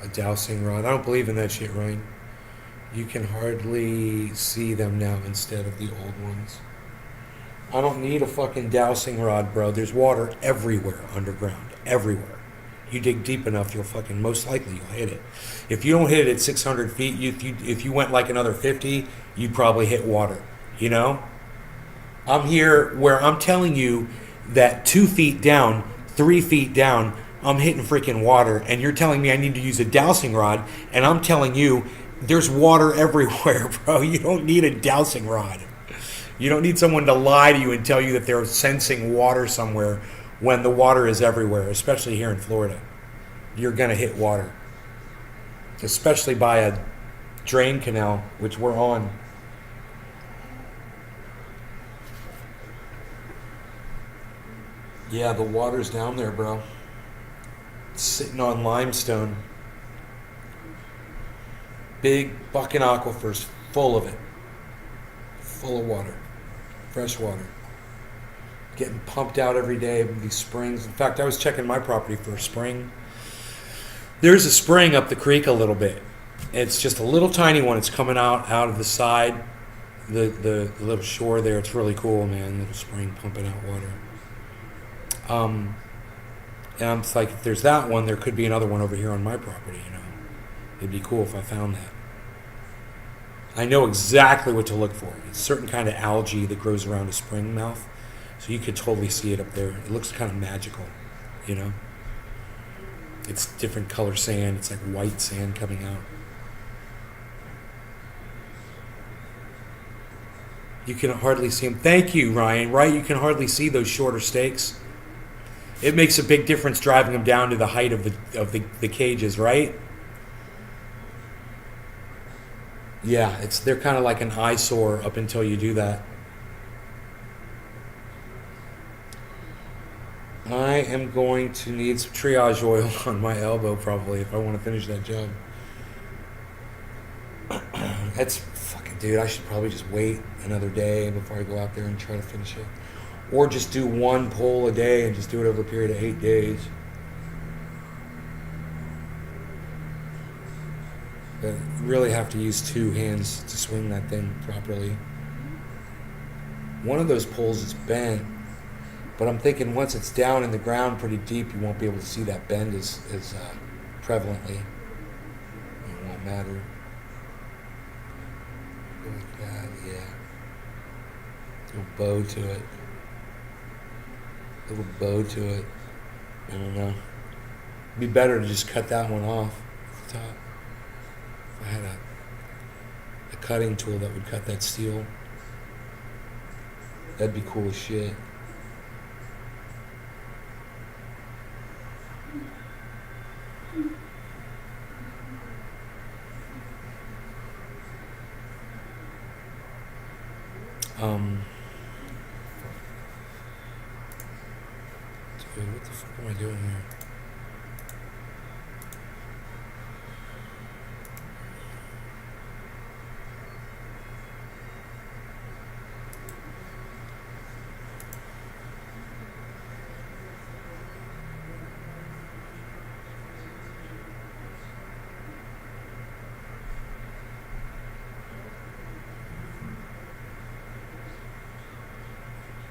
A dowsing rod. I don't believe in that shit, Ryan. You can hardly see them now instead of the old ones. I don't need a fucking dowsing rod, bro. There's water everywhere underground. Everywhere. You dig deep enough, you'll fucking, most likely you'll hit it. If you don't hit it at 600 feet, if you went like another 50, you'd probably hit water, you know? I'm here where I'm telling you that 2 feet down, 3 feet down, I'm hitting freaking water, and you're telling me I need to use a dowsing rod, and I'm telling you there's water everywhere, bro. You don't need a dowsing rod. You don't need someone to lie to you and tell you that they're sensing water somewhere when the water is everywhere, especially here in Florida. You're going to hit water, especially by a drain canal, which we're on. Yeah, the water's down there, bro. It's sitting on limestone. Big fucking aquifers, full of it. Full of water. Fresh water. Getting pumped out every day with these springs. In fact, I was checking my property for a spring. There's a spring up the creek a little bit. It's just a little tiny one. It's coming out of the side, the little shore there. It's really cool, man. Little spring pumping out water. And I'm like, if there's that one, there could be another one over here on my property, you know. It'd be cool if I found that. I know exactly what to look for. It's a certain kind of algae that grows around a spring mouth. So you could totally see it up there. It looks kind of magical, you know. It's different color sand. It's like white sand coming out. You can hardly see them. Thank you, Ryan. Right? You can hardly see those shorter stakes. It makes a big difference driving them down to the height of the cages, right? Yeah, they're kind of like an eyesore up until you do that. I am going to need some triage oil on my elbow probably if I want to finish that job. That's fucking, dude, I should probably just wait another day before I go out there and try to finish it. Or just do one pull a day and just do it over a period of 8 days. But you really have to use 2 hands to swing that thing properly. One of those poles is bent, but I'm thinking once it's down in the ground pretty deep, you won't be able to see that bend as prevalently. It won't matter. Like that, yeah. Little bow to it. Little bow to it. I don't know. It'd be better to just cut that one off at the top. If I had a cutting tool that would cut that steel, that'd be cool as shit. Dude, what the fuck am I doing here?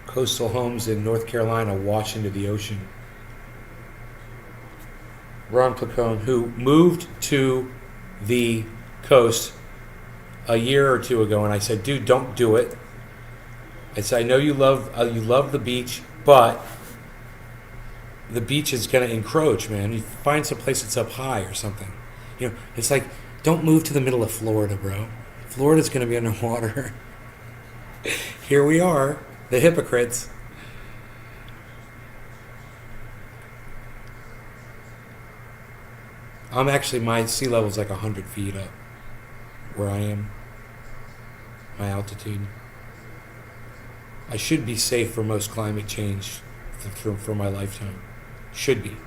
coastal homes in North Carolina wash into the ocean. Ron Placone, who moved to the coast a year or two ago, and I said, dude, don't do it. I said, I know you love the beach, but the beach is going to encroach, man. You find some place that's up high or something. You know, it's like, don't move to the middle of Florida, bro. Florida's going to be underwater. Here we are, the hypocrites. My sea level's like 100 feet up where I am. My altitude. I should be safe for most climate change for my lifetime. Should be.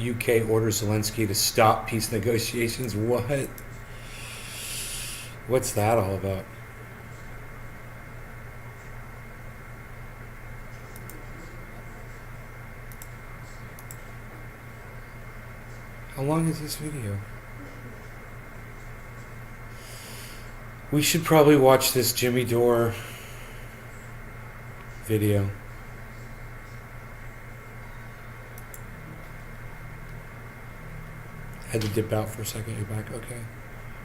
UK orders Zelensky to stop peace negotiations. What? What's that all about? How long is this video? We should probably watch this Jimmy Dore video. Had to dip out for a second. You're back. Okay.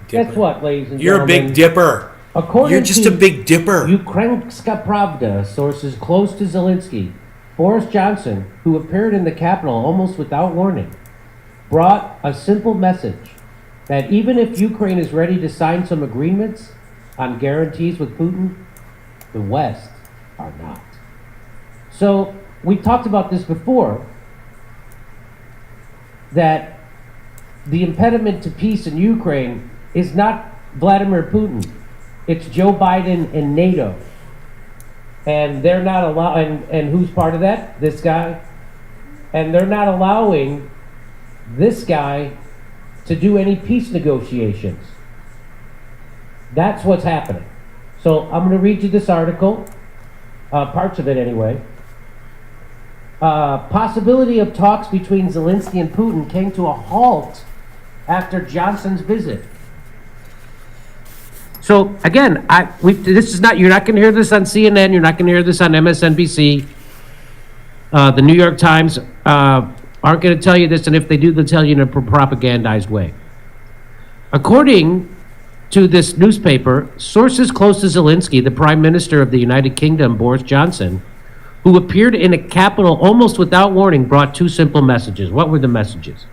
Guess Dipper. what, ladies and You're gentlemen? a big dipper. According You're just to a big dipper. Ukrainska Pravda, sources close to Zelensky, Boris Johnson, who appeared in the Capitol almost without warning, brought a simple message that even if Ukraine is ready to sign some agreements on guarantees with Putin, the West are not. So we talked about this before, that the impediment to peace in Ukraine is not Vladimir Putin. It's Joe Biden and NATO. And they're not allowing, and who's part of that? This guy. And they're not allowing this guy to do any peace negotiations. That's what's happening. So I'm going to read you this article, parts of it anyway. Possibility of talks between Zelensky and Putin came to a halt after Johnson's visit. So again, this is not. You're not going to hear this on CNN. You're not going to hear this on MSNBC. The New York Times aren't going to tell you this, and if they do, they'll tell you in a propagandized way. According to this newspaper, sources close to Zelensky, the Prime Minister of the United Kingdom, Boris Johnson, who appeared in a Capitol almost without warning, brought two simple messages. What were the messages?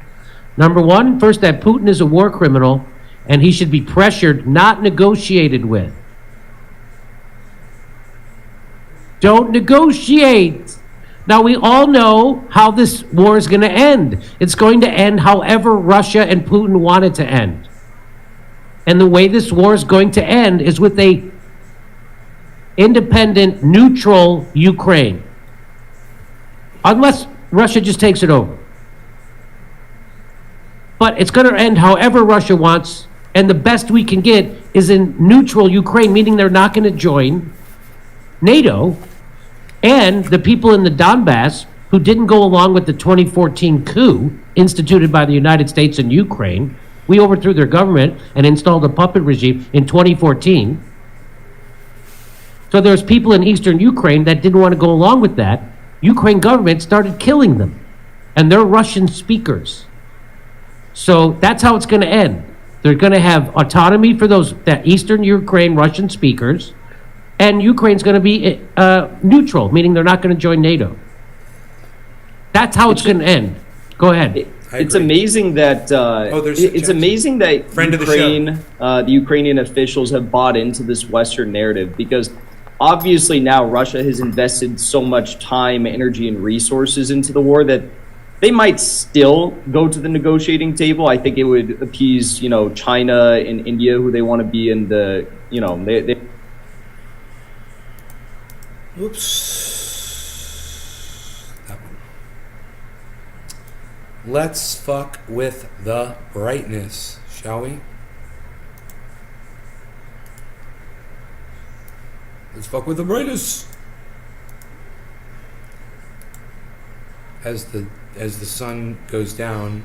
Number one, first, that Putin is a war criminal and he should be pressured, not negotiated with. Don't negotiate. Now, we all know how this war is going to end. It's going to end however Russia and Putin want it to end. And the way this war is going to end is with a independent, neutral Ukraine. Unless Russia just takes it over. But it's going to end however Russia wants, and the best we can get is in neutral Ukraine, meaning they're not going to join NATO, and the people in the Donbass who didn't go along with the 2014 coup instituted by the United States and Ukraine. We overthrew their government and installed a puppet regime in 2014. So there's people in eastern Ukraine that didn't want to go along with that. Ukraine government started killing them, and they're Russian speakers. So that's how it's going to end. They're going to have autonomy for that eastern Ukraine Russian speakers, and Ukraine's going to be neutral, meaning they're not going to join NATO. That's how it's going to end. Go ahead. It's amazing that it's amazing that the Ukrainian officials have bought into this Western narrative, because obviously now Russia has invested so much time, energy, and resources into the war that they might still go to the negotiating table. I think it would appease, China and India, who they want to be in the, they Oops. That one. Let's fuck with the brightness, shall we? Let's fuck with the brightness. As the sun goes down,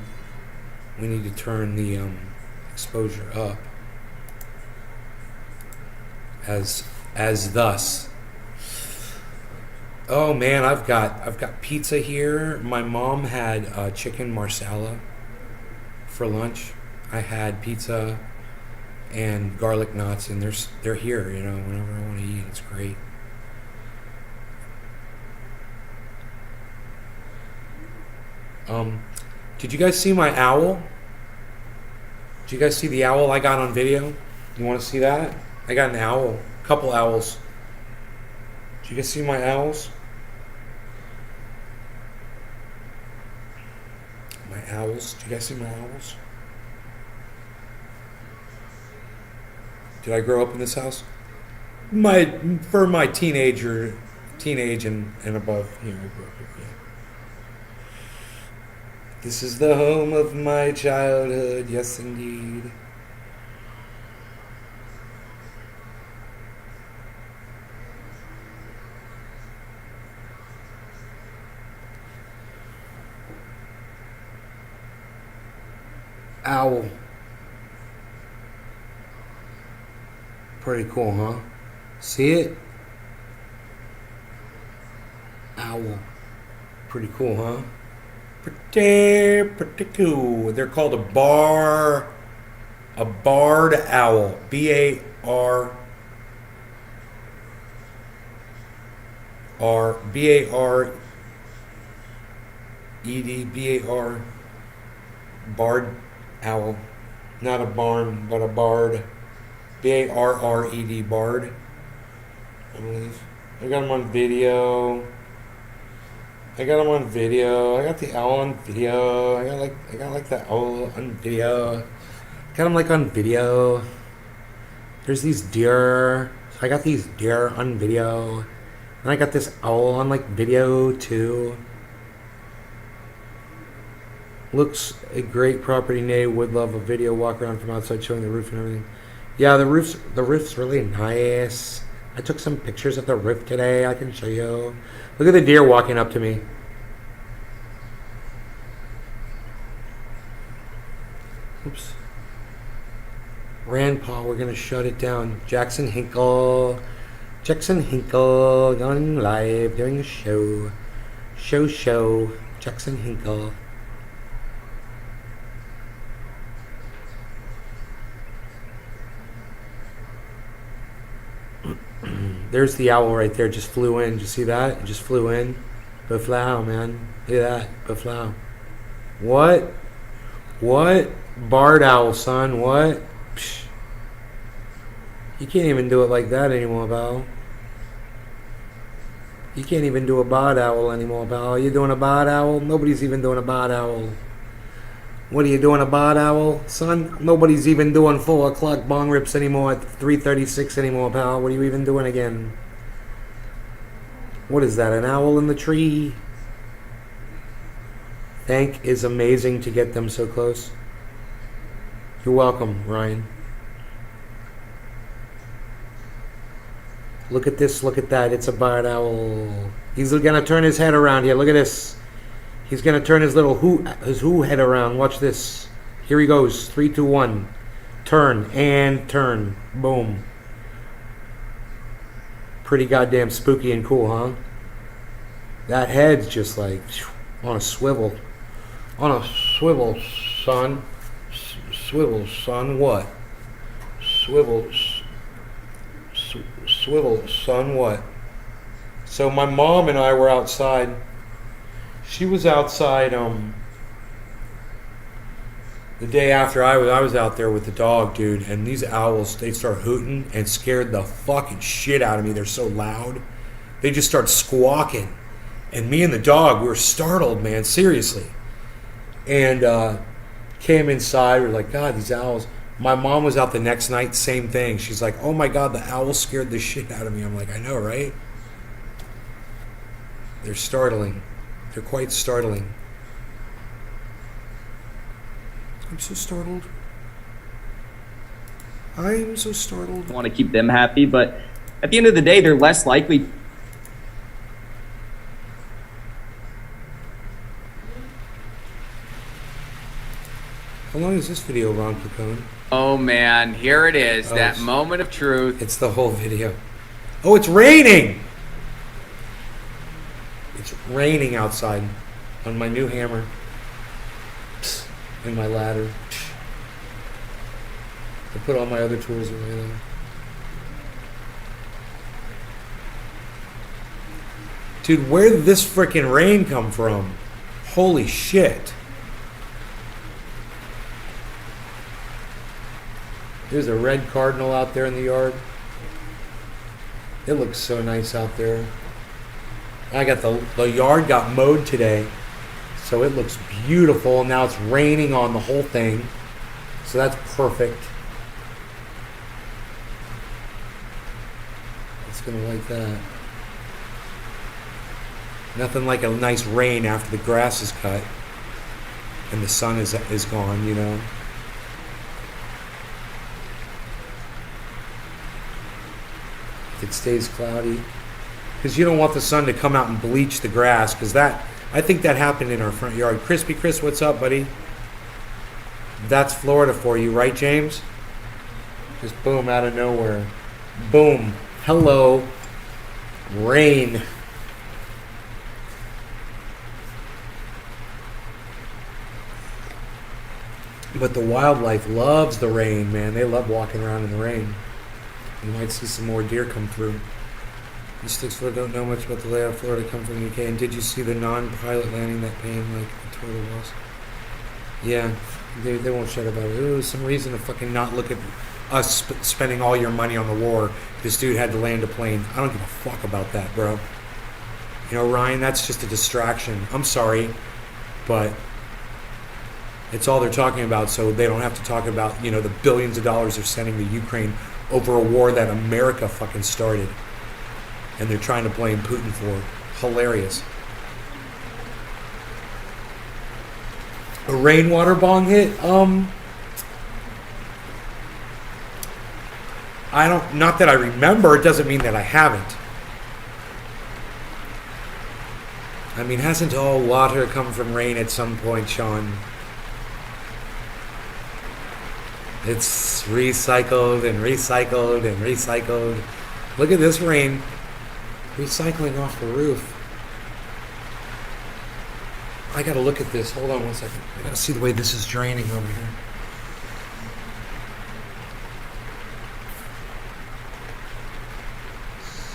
we need to turn the exposure up. As thus. Oh man, I've got pizza here. My mom had chicken marsala for lunch. I had pizza and garlic knots, and they're here. Whenever I want to eat, it's great. Did you guys see my owl? Did you guys see the owl I got on video? You want to see that? I got an owl, a couple owls. Did you guys see my owls? My owls. Did you guys see my owls? Did I grow up in this house? For my teenage and above. Here, I grew up here. Yeah. This is the home of my childhood. Yes, indeed. Owl. Pretty cool, huh? See it? Owl. Pretty cool, huh? Pretty cool. They're called a barred owl. B-A-R-E-D, barred owl. Not a barn, but a bard. B-A-R-R-E-D, bard. I believe. I got them on video. I got the owl on video. I got the owl on video. Got them on video. There's these deer. I got these deer on video. And I got this owl on video too. Looks a great property. Nate would love a video walk around from outside showing the roof and everything. Yeah, the roof's really nice. I took some pictures of the roof today. I can show you. Look at the deer walking up to me. Oops. Randpaw, we're going to shut it down. Jackson Hinkle going live, doing a show. Show. Jackson Hinkle. There's the owl right there. Just flew in. Did you see that? It just flew in. Beflow, man. Look at that. Beflow. What? Barred owl, son. What? Psh. You can't even do it like that anymore, pal. You can't even do a barred owl anymore, pal. You doing a barred owl? Nobody's even doing a barred owl. What are you doing, a barred owl, son? Nobody's even doing 4 o'clock bong rips anymore at 3:36 anymore, pal. What are you even doing again? What is that, an owl in the tree? Thank is amazing to get them so close. You're welcome, Ryan. Look at this, look at that. It's a barred owl. He's gonna turn his head around here. Look at this. He's gonna turn his little who head around. Watch this. Here he goes. 3, 2, 1. Turn and turn. Boom. Pretty goddamn spooky and cool, huh? That head's just on a swivel. On a swivel, son. Swivel, son. What? Swivel, son. What? So my mom and I were outside. She was outside the day after I was out there with the dog, dude, and these owls, they start hooting and scared the fucking shit out of me. They're so loud. They just start squawking. And me and the dog, we were startled, man, seriously. And came inside. We're like, God, these owls. My mom was out the next night, same thing. She's like, oh my God, the owl scared the shit out of me. I'm like, I know, right? They're startling. They're quite startling. I'm so startled. I'm so startled. I want to keep them happy, but at the end of the day, they're less likely. How long is this video, Ron Capone? Oh man, here it is, that moment of truth. It's the whole video. Oh, it's raining! It's raining outside on my new hammer and my ladder. I put all my other tools away there. Dude, where did this freaking rain come from? Holy shit. There's a red cardinal out there in the yard. It looks so nice out there. I got the yard got mowed today, so it looks beautiful. Now it's raining on the whole thing, so that's perfect. It's gonna like that. Nothing like a nice rain after the grass is cut and the sun is gone, you know. If it stays cloudy, because you don't want the sun to come out and bleach the grass, because I think that happened in our front yard. Crispy Chris, what's up, buddy? That's Florida for you, right, James? Just boom, out of nowhere. Boom. Hello. Rain. But the wildlife loves the rain, man. They love walking around in the rain. You might see some more deer come through. You Sticksville don't know much about the layout of Florida, come from the UK. And did you see the non-pilot landing that plane like the total was? Yeah, they won't shut about it. It was some reason to fucking not look at us spending all your money on the war. This dude had to land a plane. I don't give a fuck about that, bro. You know, Ryan, that's just a distraction. I'm sorry, but it's all they're talking about, so they don't have to talk about, you know, the billions of dollars they're sending to Ukraine over a war that America fucking started. And they're trying to blame Putin for. Hilarious. A rainwater bong hit? Not that I remember, it doesn't mean that I haven't. I mean, hasn't all water come from rain at some point, Sean? It's recycled and recycled and recycled. Look at this rain recycling off the roof. I gotta look at this. Hold on one second. I gotta see the way this is draining over here.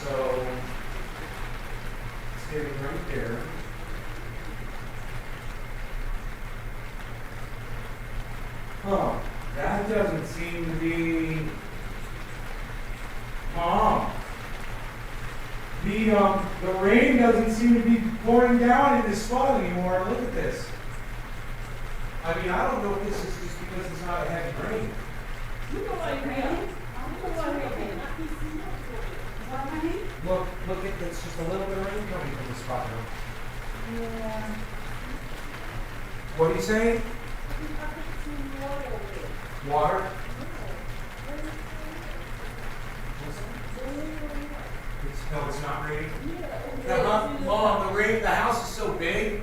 So, it's getting right there. Oh. That doesn't seem to be. The rain doesn't seem to be pouring down in this spot anymore. Look at this. I mean, I don't know if this is just because it's not a heavy rain. Look at this. Just a little bit of rain coming from the spot now. Yeah. What are you saying? Water? No, it's not raining. Mom, the house is so big,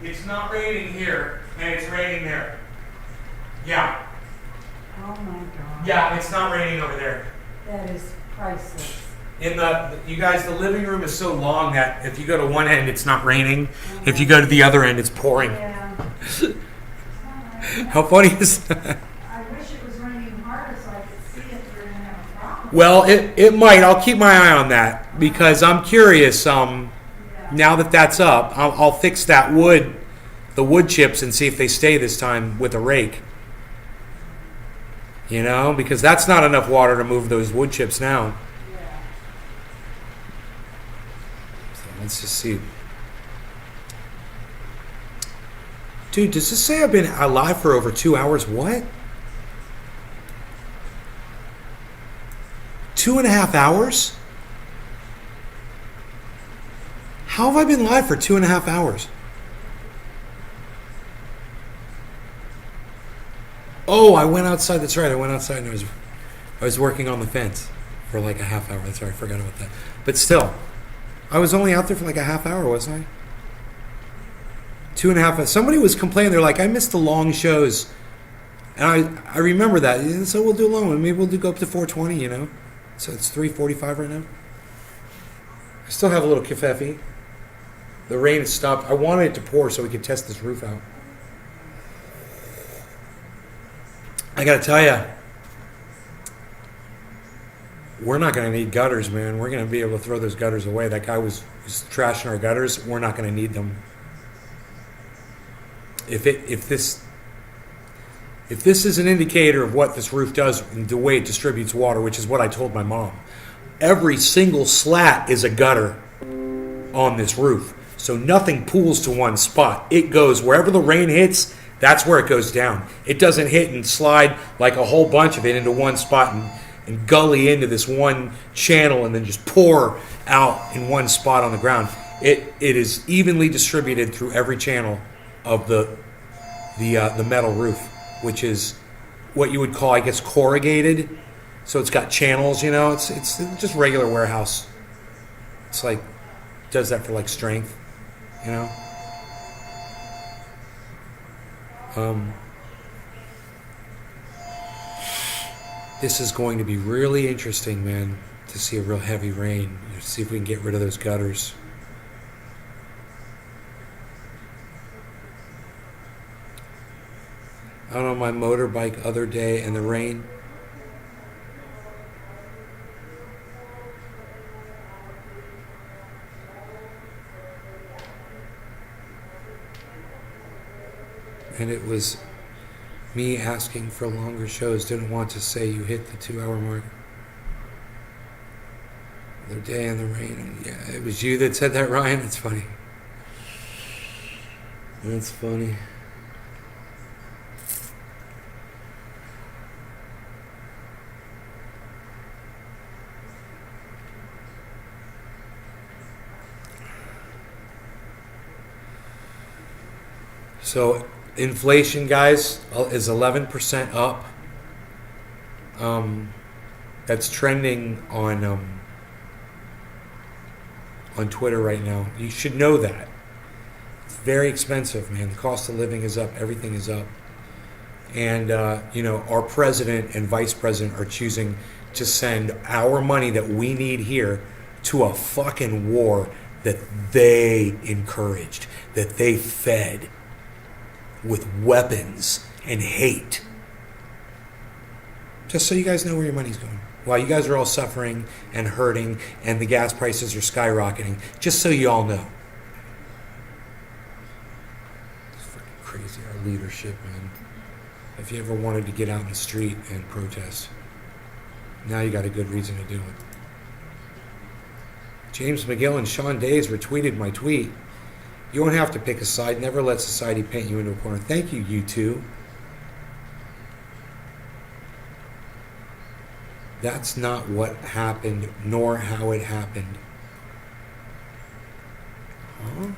it's not raining here, and it's raining there. Yeah. Oh my God. Yeah, it's not raining over there. That is priceless. You guys, the living room is so long that if you go to one end, it's not raining. Mm-hmm. If you go to the other end, it's pouring. Yeah. How funny is that? I wish it was raining harder so I could see if you're going to have a problem. Well, it might. I'll keep my eye on that because I'm curious. Now that that's up, I'll fix the wood chips, and see if they stay this time with a rake. You know, because that's not enough water to move those wood chips now. Yeah. So let's just see. Dude, does this say I've been alive for over 2 hours? What? 2.5 hours? How have I been live for 2.5 hours? Oh, I went outside. That's right. I went outside and I was working on the fence for like a half hour. That's right. I forgot about that. But still, I was only out there for like a half hour, wasn't I? 2.5 hours. Somebody was complaining. They're like, I missed the long shows. And I remember that. And so we'll do a long one. Maybe we'll go up to 420, you know? So it's 3:45 right now. I still have a little kefefe. The rain has stopped. I wanted it to pour so we could test this roof out. I got to tell you, we're not going to need gutters, man. We're going to be able to throw those gutters away. That guy was trashing our gutters. We're not going to need them. If this is an indicator of what this roof does and the way it distributes water, which is what I told my mom, every single slat is a gutter on this roof. So nothing pools to one spot. It goes wherever the rain hits, that's where it goes down. It doesn't hit and slide like a whole bunch of it into one spot and gully into this one channel and then just pour out in one spot on the ground. It is evenly distributed through every channel of the metal roof, which is what you would call, I guess, corrugated. So it's got channels, you know. It's just regular warehouse. It's like does that for like strength, you know. This is going to be really interesting, man, to see a real heavy rain. See if we can get rid of those gutters. Out on my motorbike other day in the rain. And it was me asking for longer shows. Didn't want to say you hit the 2 hour mark. Other day in the rain. Yeah, it was you that said that, Ryan. That's funny. That's funny. So inflation, guys, is 11% up. That's trending on Twitter right now. You should know that. It's very expensive, man. The cost of living is up. Everything is up. And, our president and vice president are choosing to send our money that we need here to a fucking war that they encouraged, that they fed with weapons and hate. Just so you guys know where your money's going. While you guys are all suffering and hurting and the gas prices are skyrocketing, just so you all know. It's freaking crazy, our leadership, man. If you ever wanted to get out in the street and protest, now you got a good reason to do it. James McGill and Sean Days retweeted my tweet. You don't have to pick a side. Never let society paint you into a corner. Thank you, you two. That's not what happened, nor how it happened. Huh?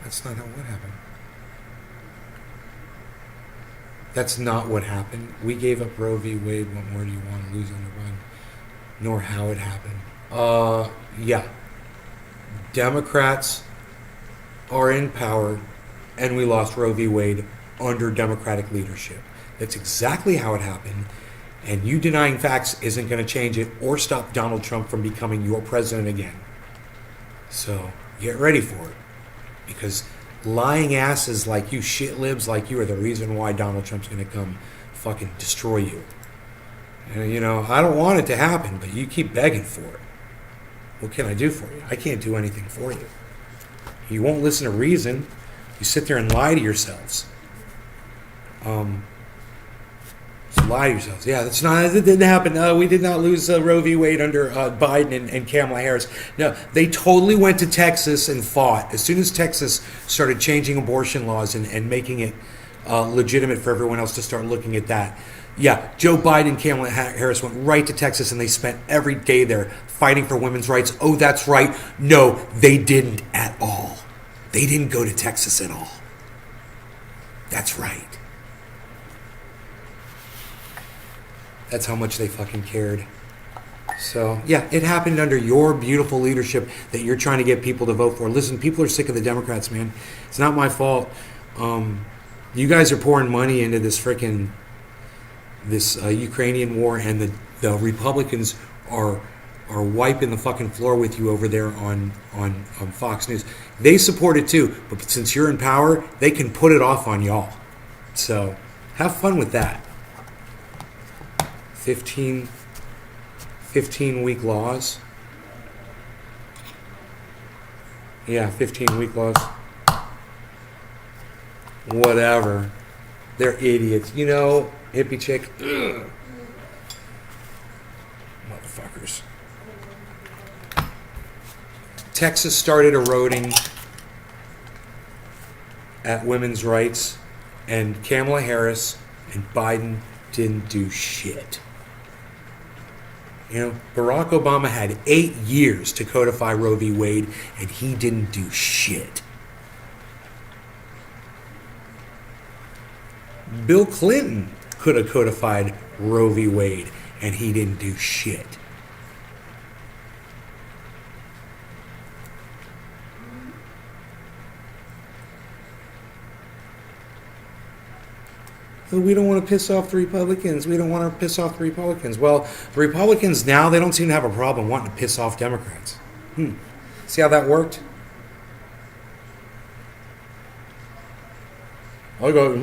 That's not how what happened. That's not what happened. We gave up Roe v. Wade. What more do you want to lose on the run? Nor how it happened. Yeah. Democrats are in power, and we lost Roe v. Wade under Democratic leadership. That's exactly how it happened, and you denying facts isn't going to change it or stop Donald Trump from becoming your president again. So get ready for it, because lying asses like you, shit libs like you, are the reason why Donald Trump's going to come fucking destroy you. And, I don't want it to happen, but you keep begging for it. What can I do for you? I can't do anything for you. You won't listen to reason. You sit there and lie to yourselves. Just lie to yourselves. Yeah, it didn't happen. We did not lose Roe v. Wade under Biden and Kamala Harris. No, they totally went to Texas and fought. As soon as Texas started changing abortion laws and making it legitimate for everyone else to start looking at that. Yeah, Joe Biden and Kamala Harris went right to Texas and they spent every day there fighting for women's rights. Oh, that's right. No, they didn't at all. They didn't go to Texas at all. That's right. That's how much they fucking cared. So, yeah, it happened under your beautiful leadership that you're trying to get people to vote for. Listen, people are sick of the Democrats, man. It's not my fault. You guys are pouring money into this freaking Ukrainian war, and the Republicans are wiping the fucking floor with you over there on Fox News. They support it too, but since you're in power, they can put it off on y'all. So, have fun with that. 15-week laws. Yeah, 15-week laws. Whatever. They're idiots. You know, hippie chick. Ugh. Motherfuckers. Texas started eroding at women's rights, and Kamala Harris and Biden didn't do shit. You know, Barack Obama had 8 years to codify Roe v. Wade, and he didn't do shit. Bill Clinton could have codified Roe v. Wade, and he didn't do shit. We don't want to piss off the Republicans. We don't want to piss off the Republicans. Well, the Republicans now, they don't seem to have a problem wanting to piss off Democrats. See how that worked? I got,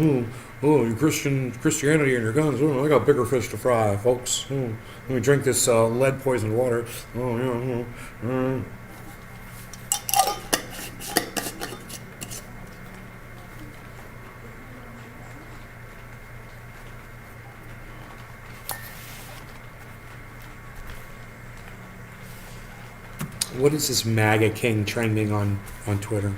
your Christianity and your guns. I got bigger fish to fry, folks. Let me drink this lead poisoned water. What is this MAGA king trending on Twitter?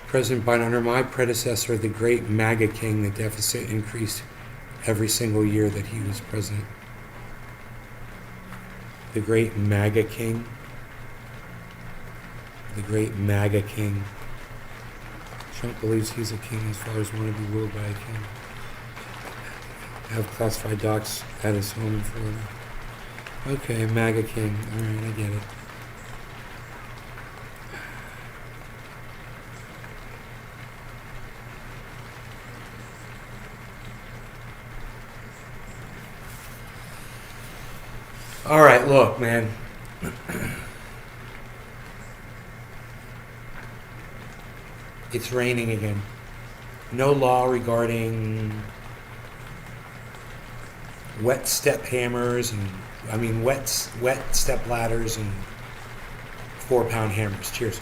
President Biden, under my predecessor, the great MAGA king, the deficit increased every single year that he was president. The great MAGA king. The great MAGA king. Trump believes he's a king. His fathers want to be ruled by a king. Have classified docs at his home in Florida. Okay, MAGA king. All right, I get it. All right, look, man. It's raining again. No law regarding wet step hammers and wet step ladders and 4-pound hammers. Cheers.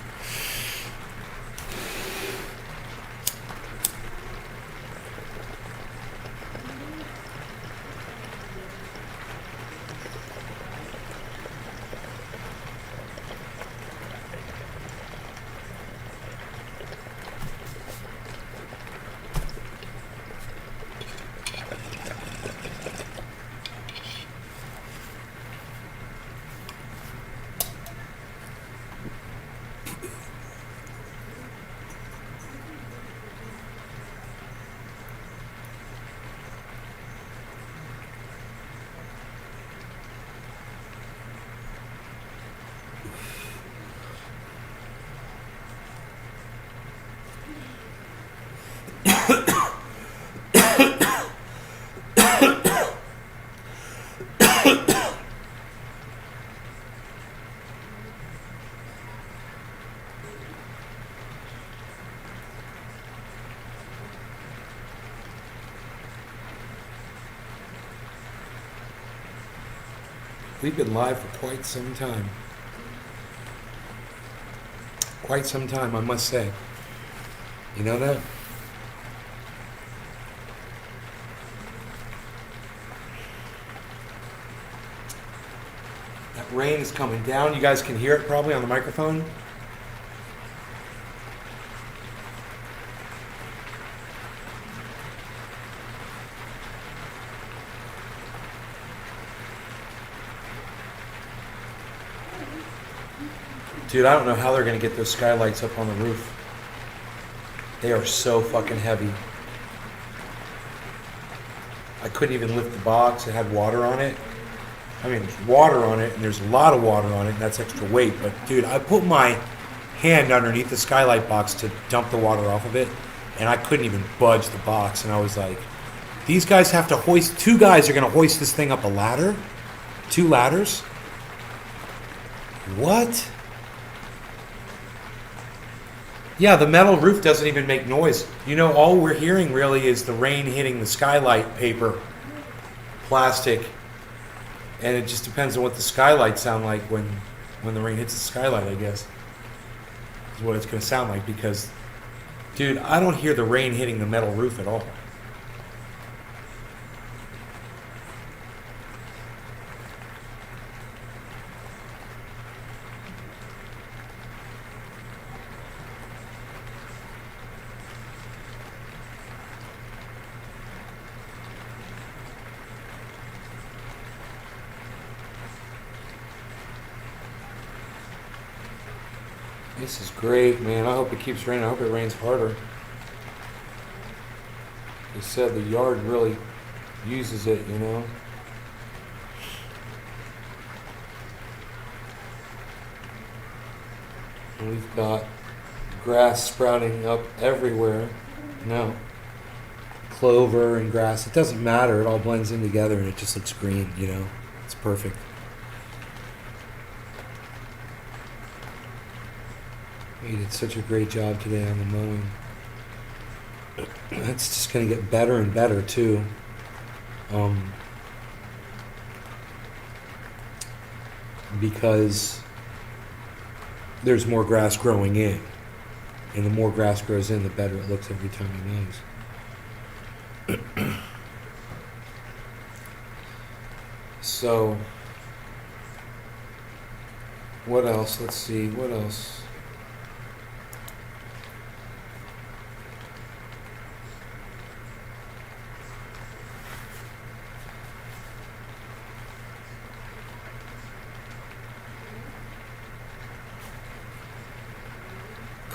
We've been live for quite some time. Quite some time, I must say. You know that? That rain is coming down. You guys can hear it probably on the microphone. Dude, I don't know how they're going to get those skylights up on the roof. They are so fucking heavy. I couldn't even lift the box. It had water on it. I mean, there's water on it, and there's a lot of water on it, and that's extra weight. But, dude, I put my hand underneath the skylight box to dump the water off of it, and I couldn't even budge the box. And I was like, these guys have to hoist, 2 guys are going to hoist this thing up a ladder? 2 ladders? What? Yeah, the metal roof doesn't even make noise. You know, all we're hearing really is the rain hitting the skylight paper, plastic, and it just depends on what the skylights sound like when the rain hits the skylight, I guess, is what it's going to sound like, because, dude, I don't hear the rain hitting the metal roof at all. This is great, man. I hope it keeps raining. I hope it rains harder. They said the yard really uses it, you know. And we've got grass sprouting up everywhere. No. Clover and grass. It doesn't matter. It all blends in together and it just looks green, you know. It's perfect. He did such a great job today on the mowing. It's just going to get better and better too. Because there's more grass growing in. And the more grass grows in, the better it looks every time he mows. So, what else? Let's see, what else?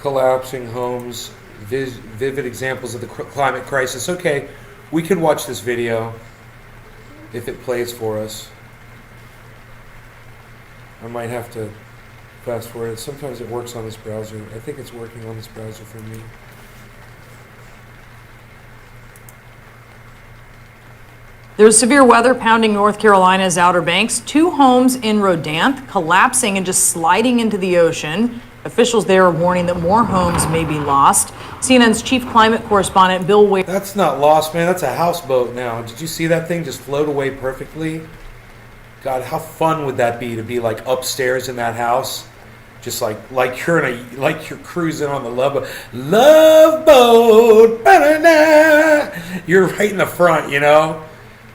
Collapsing homes, vivid examples of the climate crisis. Okay, we could watch this video if it plays for us. I might have to fast forward it. Sometimes it works on this browser. I think it's working on this browser for me. There's severe weather pounding North Carolina's Outer Banks. 2 homes in Rodanthe collapsing and just sliding into the ocean. Officials there are warning that more homes may be lost. CNN's chief climate correspondent Bill Wade. That's not lost, man. That's a houseboat now. Did you see that thing just float away perfectly? God, how fun would that be to be like upstairs in that house, just like you're cruising on the love boat. Ba-da-da. You're right in the front, you know.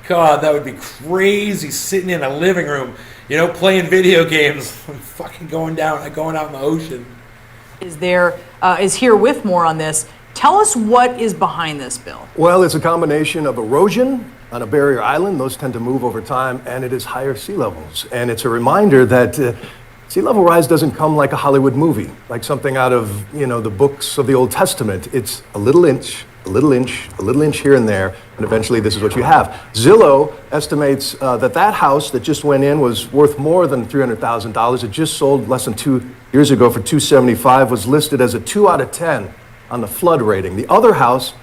God, that would be crazy, sitting in a living room, you know, playing video games, fucking going out in the ocean. Is here with more on this. Tell us what is behind this, Bill. Well, it's a combination of erosion on a barrier island. Those tend to move over time, and it is higher sea levels. And it's a reminder that sea level rise doesn't come like a Hollywood movie, like something out of, you know, the books of the Old Testament. It's a little inch, a little inch, a little inch here and there, and eventually this is what you have. Zillow estimates that house that just went in was worth more than $300,000. It just sold less than 2 years ago for $275,000, was listed as a 2 out of 10 on the flood rating. The other house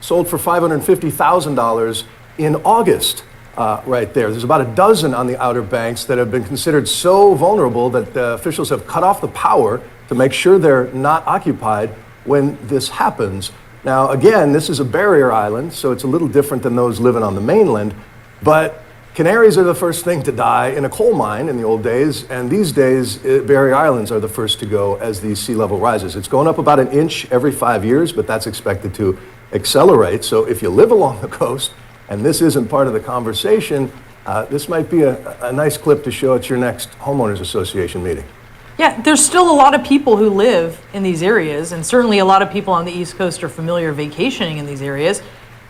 sold for $550,000 in August, right there. There's about a dozen on the Outer Banks that have been considered so vulnerable that officials have cut off the power to make sure they're not occupied when this happens. Now, again, this is a barrier island, so it's a little different than those living on the mainland, but canaries are the first thing to die in a coal mine in the old days, and these days, barrier islands are the first to go as the sea level rises. It's going up about an inch every 5 years, but that's expected to accelerate. So if you live along the coast, and this isn't part of the conversation, this might be a nice clip to show at your next homeowners association meeting. Yeah, there's still a lot of people who live in these areas, and certainly a lot of people on the East Coast are familiar vacationing in these areas.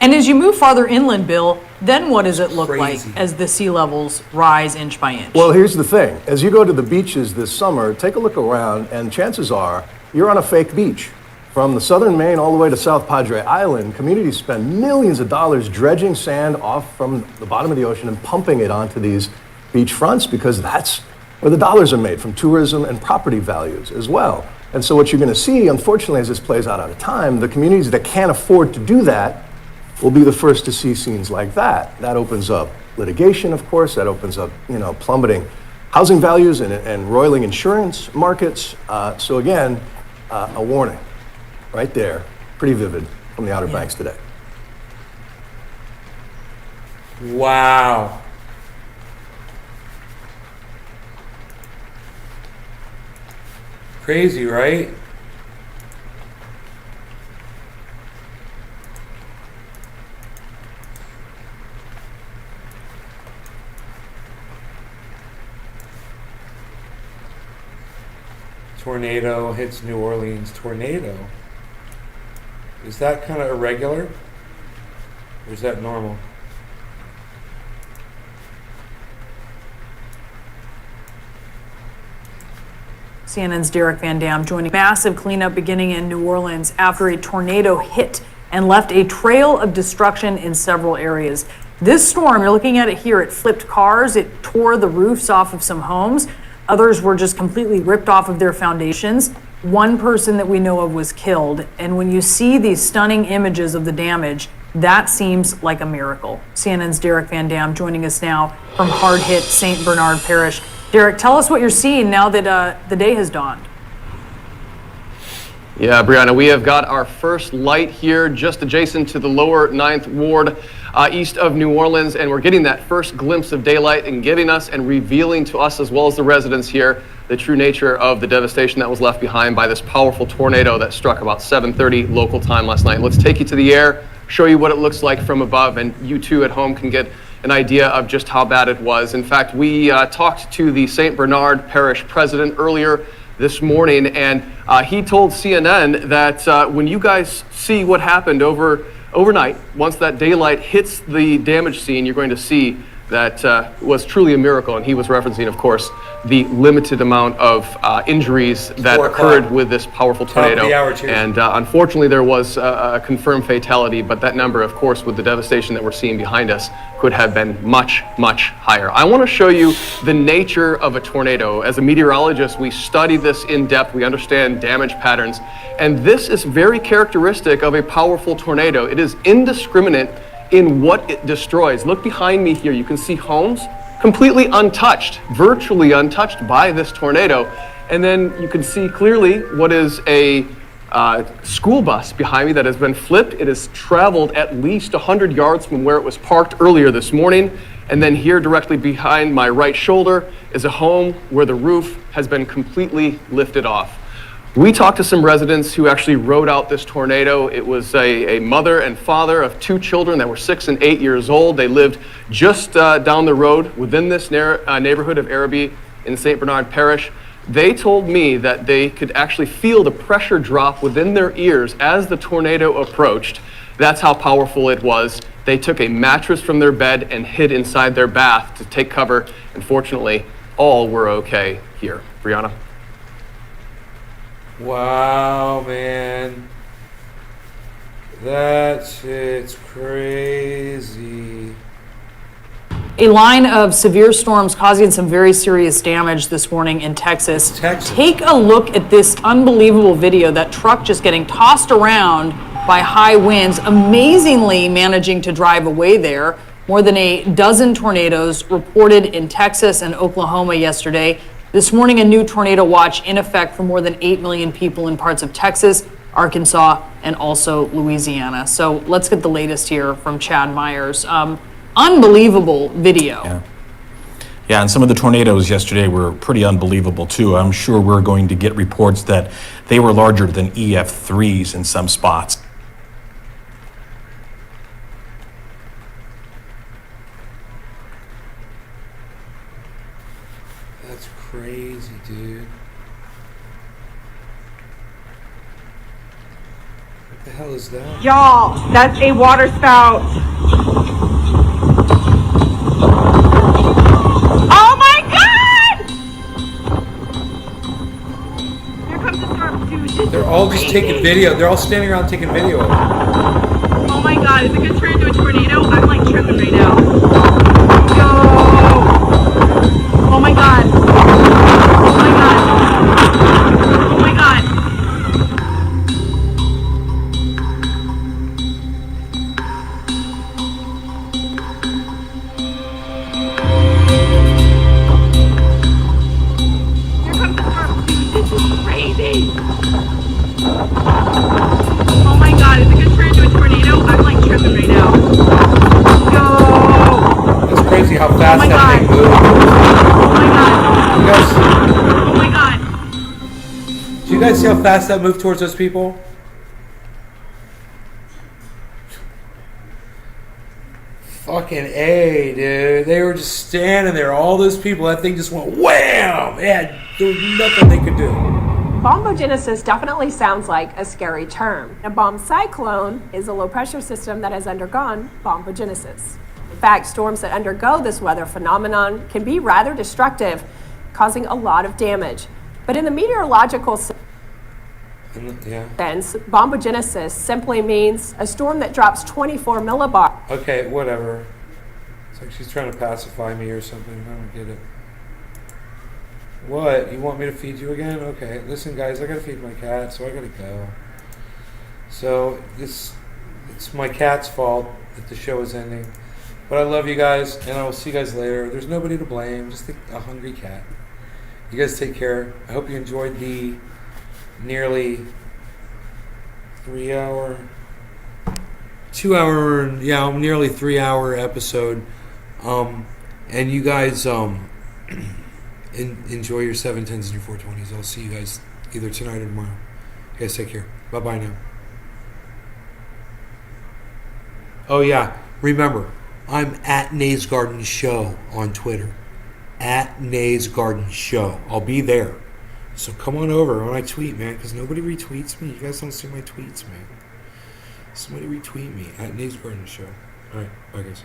And as you move farther inland, Bill, then what does it look Crazy. like as the sea levels rise inch by inch? Well, here's the thing. As you go to the beaches this summer, take a look around, and chances are you're on a fake beach. From the southern Maine all the way to South Padre Island, communities spend millions of dollars dredging sand off from the bottom of the ocean and pumping it onto these beach fronts because that's where the dollars are made, from tourism and property values as well. And so what you're going to see, unfortunately, as this plays out of time, the communities that can't afford to do that will be the first to see scenes like that. That opens up litigation, of course. That opens up, plummeting housing values and roiling insurance markets. So again, a warning right there, pretty vivid from the Outer Banks today. Wow. Crazy, right? Tornado hits New Orleans. Tornado. Is that kind of irregular? Or is that normal? CNN's Derek Van Dam joining. Massive cleanup beginning in New Orleans after a tornado hit and left a trail of destruction in several areas. This storm, you're looking at it here, it flipped cars, it tore the roofs off of some homes. Others were just completely ripped off of their foundations. One person that we know of was killed. And when you see these stunning images of the damage, that seems like a miracle. CNN's Derek Van Dam joining us now from hard-hit St. Bernard Parish. Derek, tell us what you're seeing now that the day has dawned. Yeah, Brianna, we have got our first light here just adjacent to the lower 9th Ward east of New Orleans, and we're getting that first glimpse of daylight and giving us and revealing to us as well as the residents here the true nature of the devastation that was left behind by this powerful tornado that struck about 7:30 local time last night. Let's take you to the air, show you what it looks like from above, and you too at home can get an idea of just how bad it was. In fact, we talked to the St. Bernard Parish president earlier this morning, and he told CNN that when you guys see what happened overnight, once that daylight hits the damage scene, you're going to see that was truly a miracle. And he was referencing, of course, the limited amount of injuries that occurred with this powerful tornado. And unfortunately, there was a confirmed fatality, but that number, of course, with the devastation that we're seeing behind us, could have been much, much higher. I want to show you the nature of a tornado. As a meteorologist, we study this in depth. We understand damage patterns. And this is very characteristic of a powerful tornado. It is indiscriminate in what it destroys. Look behind me here. You can see homes completely untouched, virtually untouched by this tornado. And then you can see clearly what is a school bus behind me that has been flipped. It has traveled at least 100 yards from where it was parked earlier this morning. And then here directly behind my right shoulder is a home where the roof has been completely lifted off. We talked to some residents who actually rode out this tornado. It was a mother and father of 2 children that were 6 and 8 years old. They lived just down the road within this neighborhood of Araby in St. Bernard Parish. They told me that they could actually feel the pressure drop within their ears as the tornado approached. That's how powerful it was. They took a mattress from their bed and hid inside their bath to take cover. And fortunately, all were okay here. Brianna? Wow, man. That shit's crazy. A line of severe storms causing some very serious damage this morning in Texas. Take a look at this unbelievable video. That truck just getting tossed around by high winds, amazingly managing to drive away there. More than a dozen tornadoes reported in Texas and Oklahoma yesterday. This morning, a new tornado watch in effect for more than 8 million people in parts of Texas, Arkansas, and also Louisiana. So let's get the latest here from Chad Myers. Unbelievable video. Yeah, and some of the tornadoes yesterday were pretty unbelievable too. I'm sure we're going to get reports that they were larger than EF3s in some spots. That's crazy, dude. The hell is that? Y'all, that's a water spout. Oh my God! Here comes the storm, dude. This They're is all just crazy. taking video. They're all standing around taking video of it. Oh my God, is it gonna turn into a tornado? I'm like tripping right now. Yo! Oh my God. Oh my God. Oh my God. Here comes the storm. Dude, this is crazy. Oh my God, is it gonna turn into a tornado? I'm like tripping right now. Yo! It's crazy how fast Oh my that thing moves. Oh my God. You guys, Oh my God. do you guys see how fast that moved towards those people? Fucking A, dude. They were just standing there. All those people, that thing just went wham! There was nothing they could do. Bombogenesis definitely sounds like a scary term. A bomb cyclone is a low pressure system that has undergone bombogenesis. In fact, storms that undergo this weather phenomenon can be rather destructive, causing a lot of damage. But in the meteorological sense, bombogenesis simply means a storm that drops 24 millibars. Okay, whatever. It's like she's trying to pacify me or something. I don't get it. What? You want me to feed you again? Okay. Listen, guys, I gotta feed my cat, so I gotta go. So it's my cat's fault that the show is ending. But I love you guys, and I will see you guys later. There's nobody to blame, just a hungry cat. You guys take care. I hope you enjoyed the nearly 3 hour, nearly 3 hour episode. And you guys enjoy your 710s and your 420s. I'll see you guys either tonight or tomorrow. You guys take care. Bye bye now. Oh yeah, remember, I'm at Nays Garden Show on Twitter. At Nays Garden Show. I'll be there. So come on over when I tweet, man, because nobody retweets me. You guys don't see my tweets, man. Somebody retweet me at Nays Garden Show. All right, bye guys.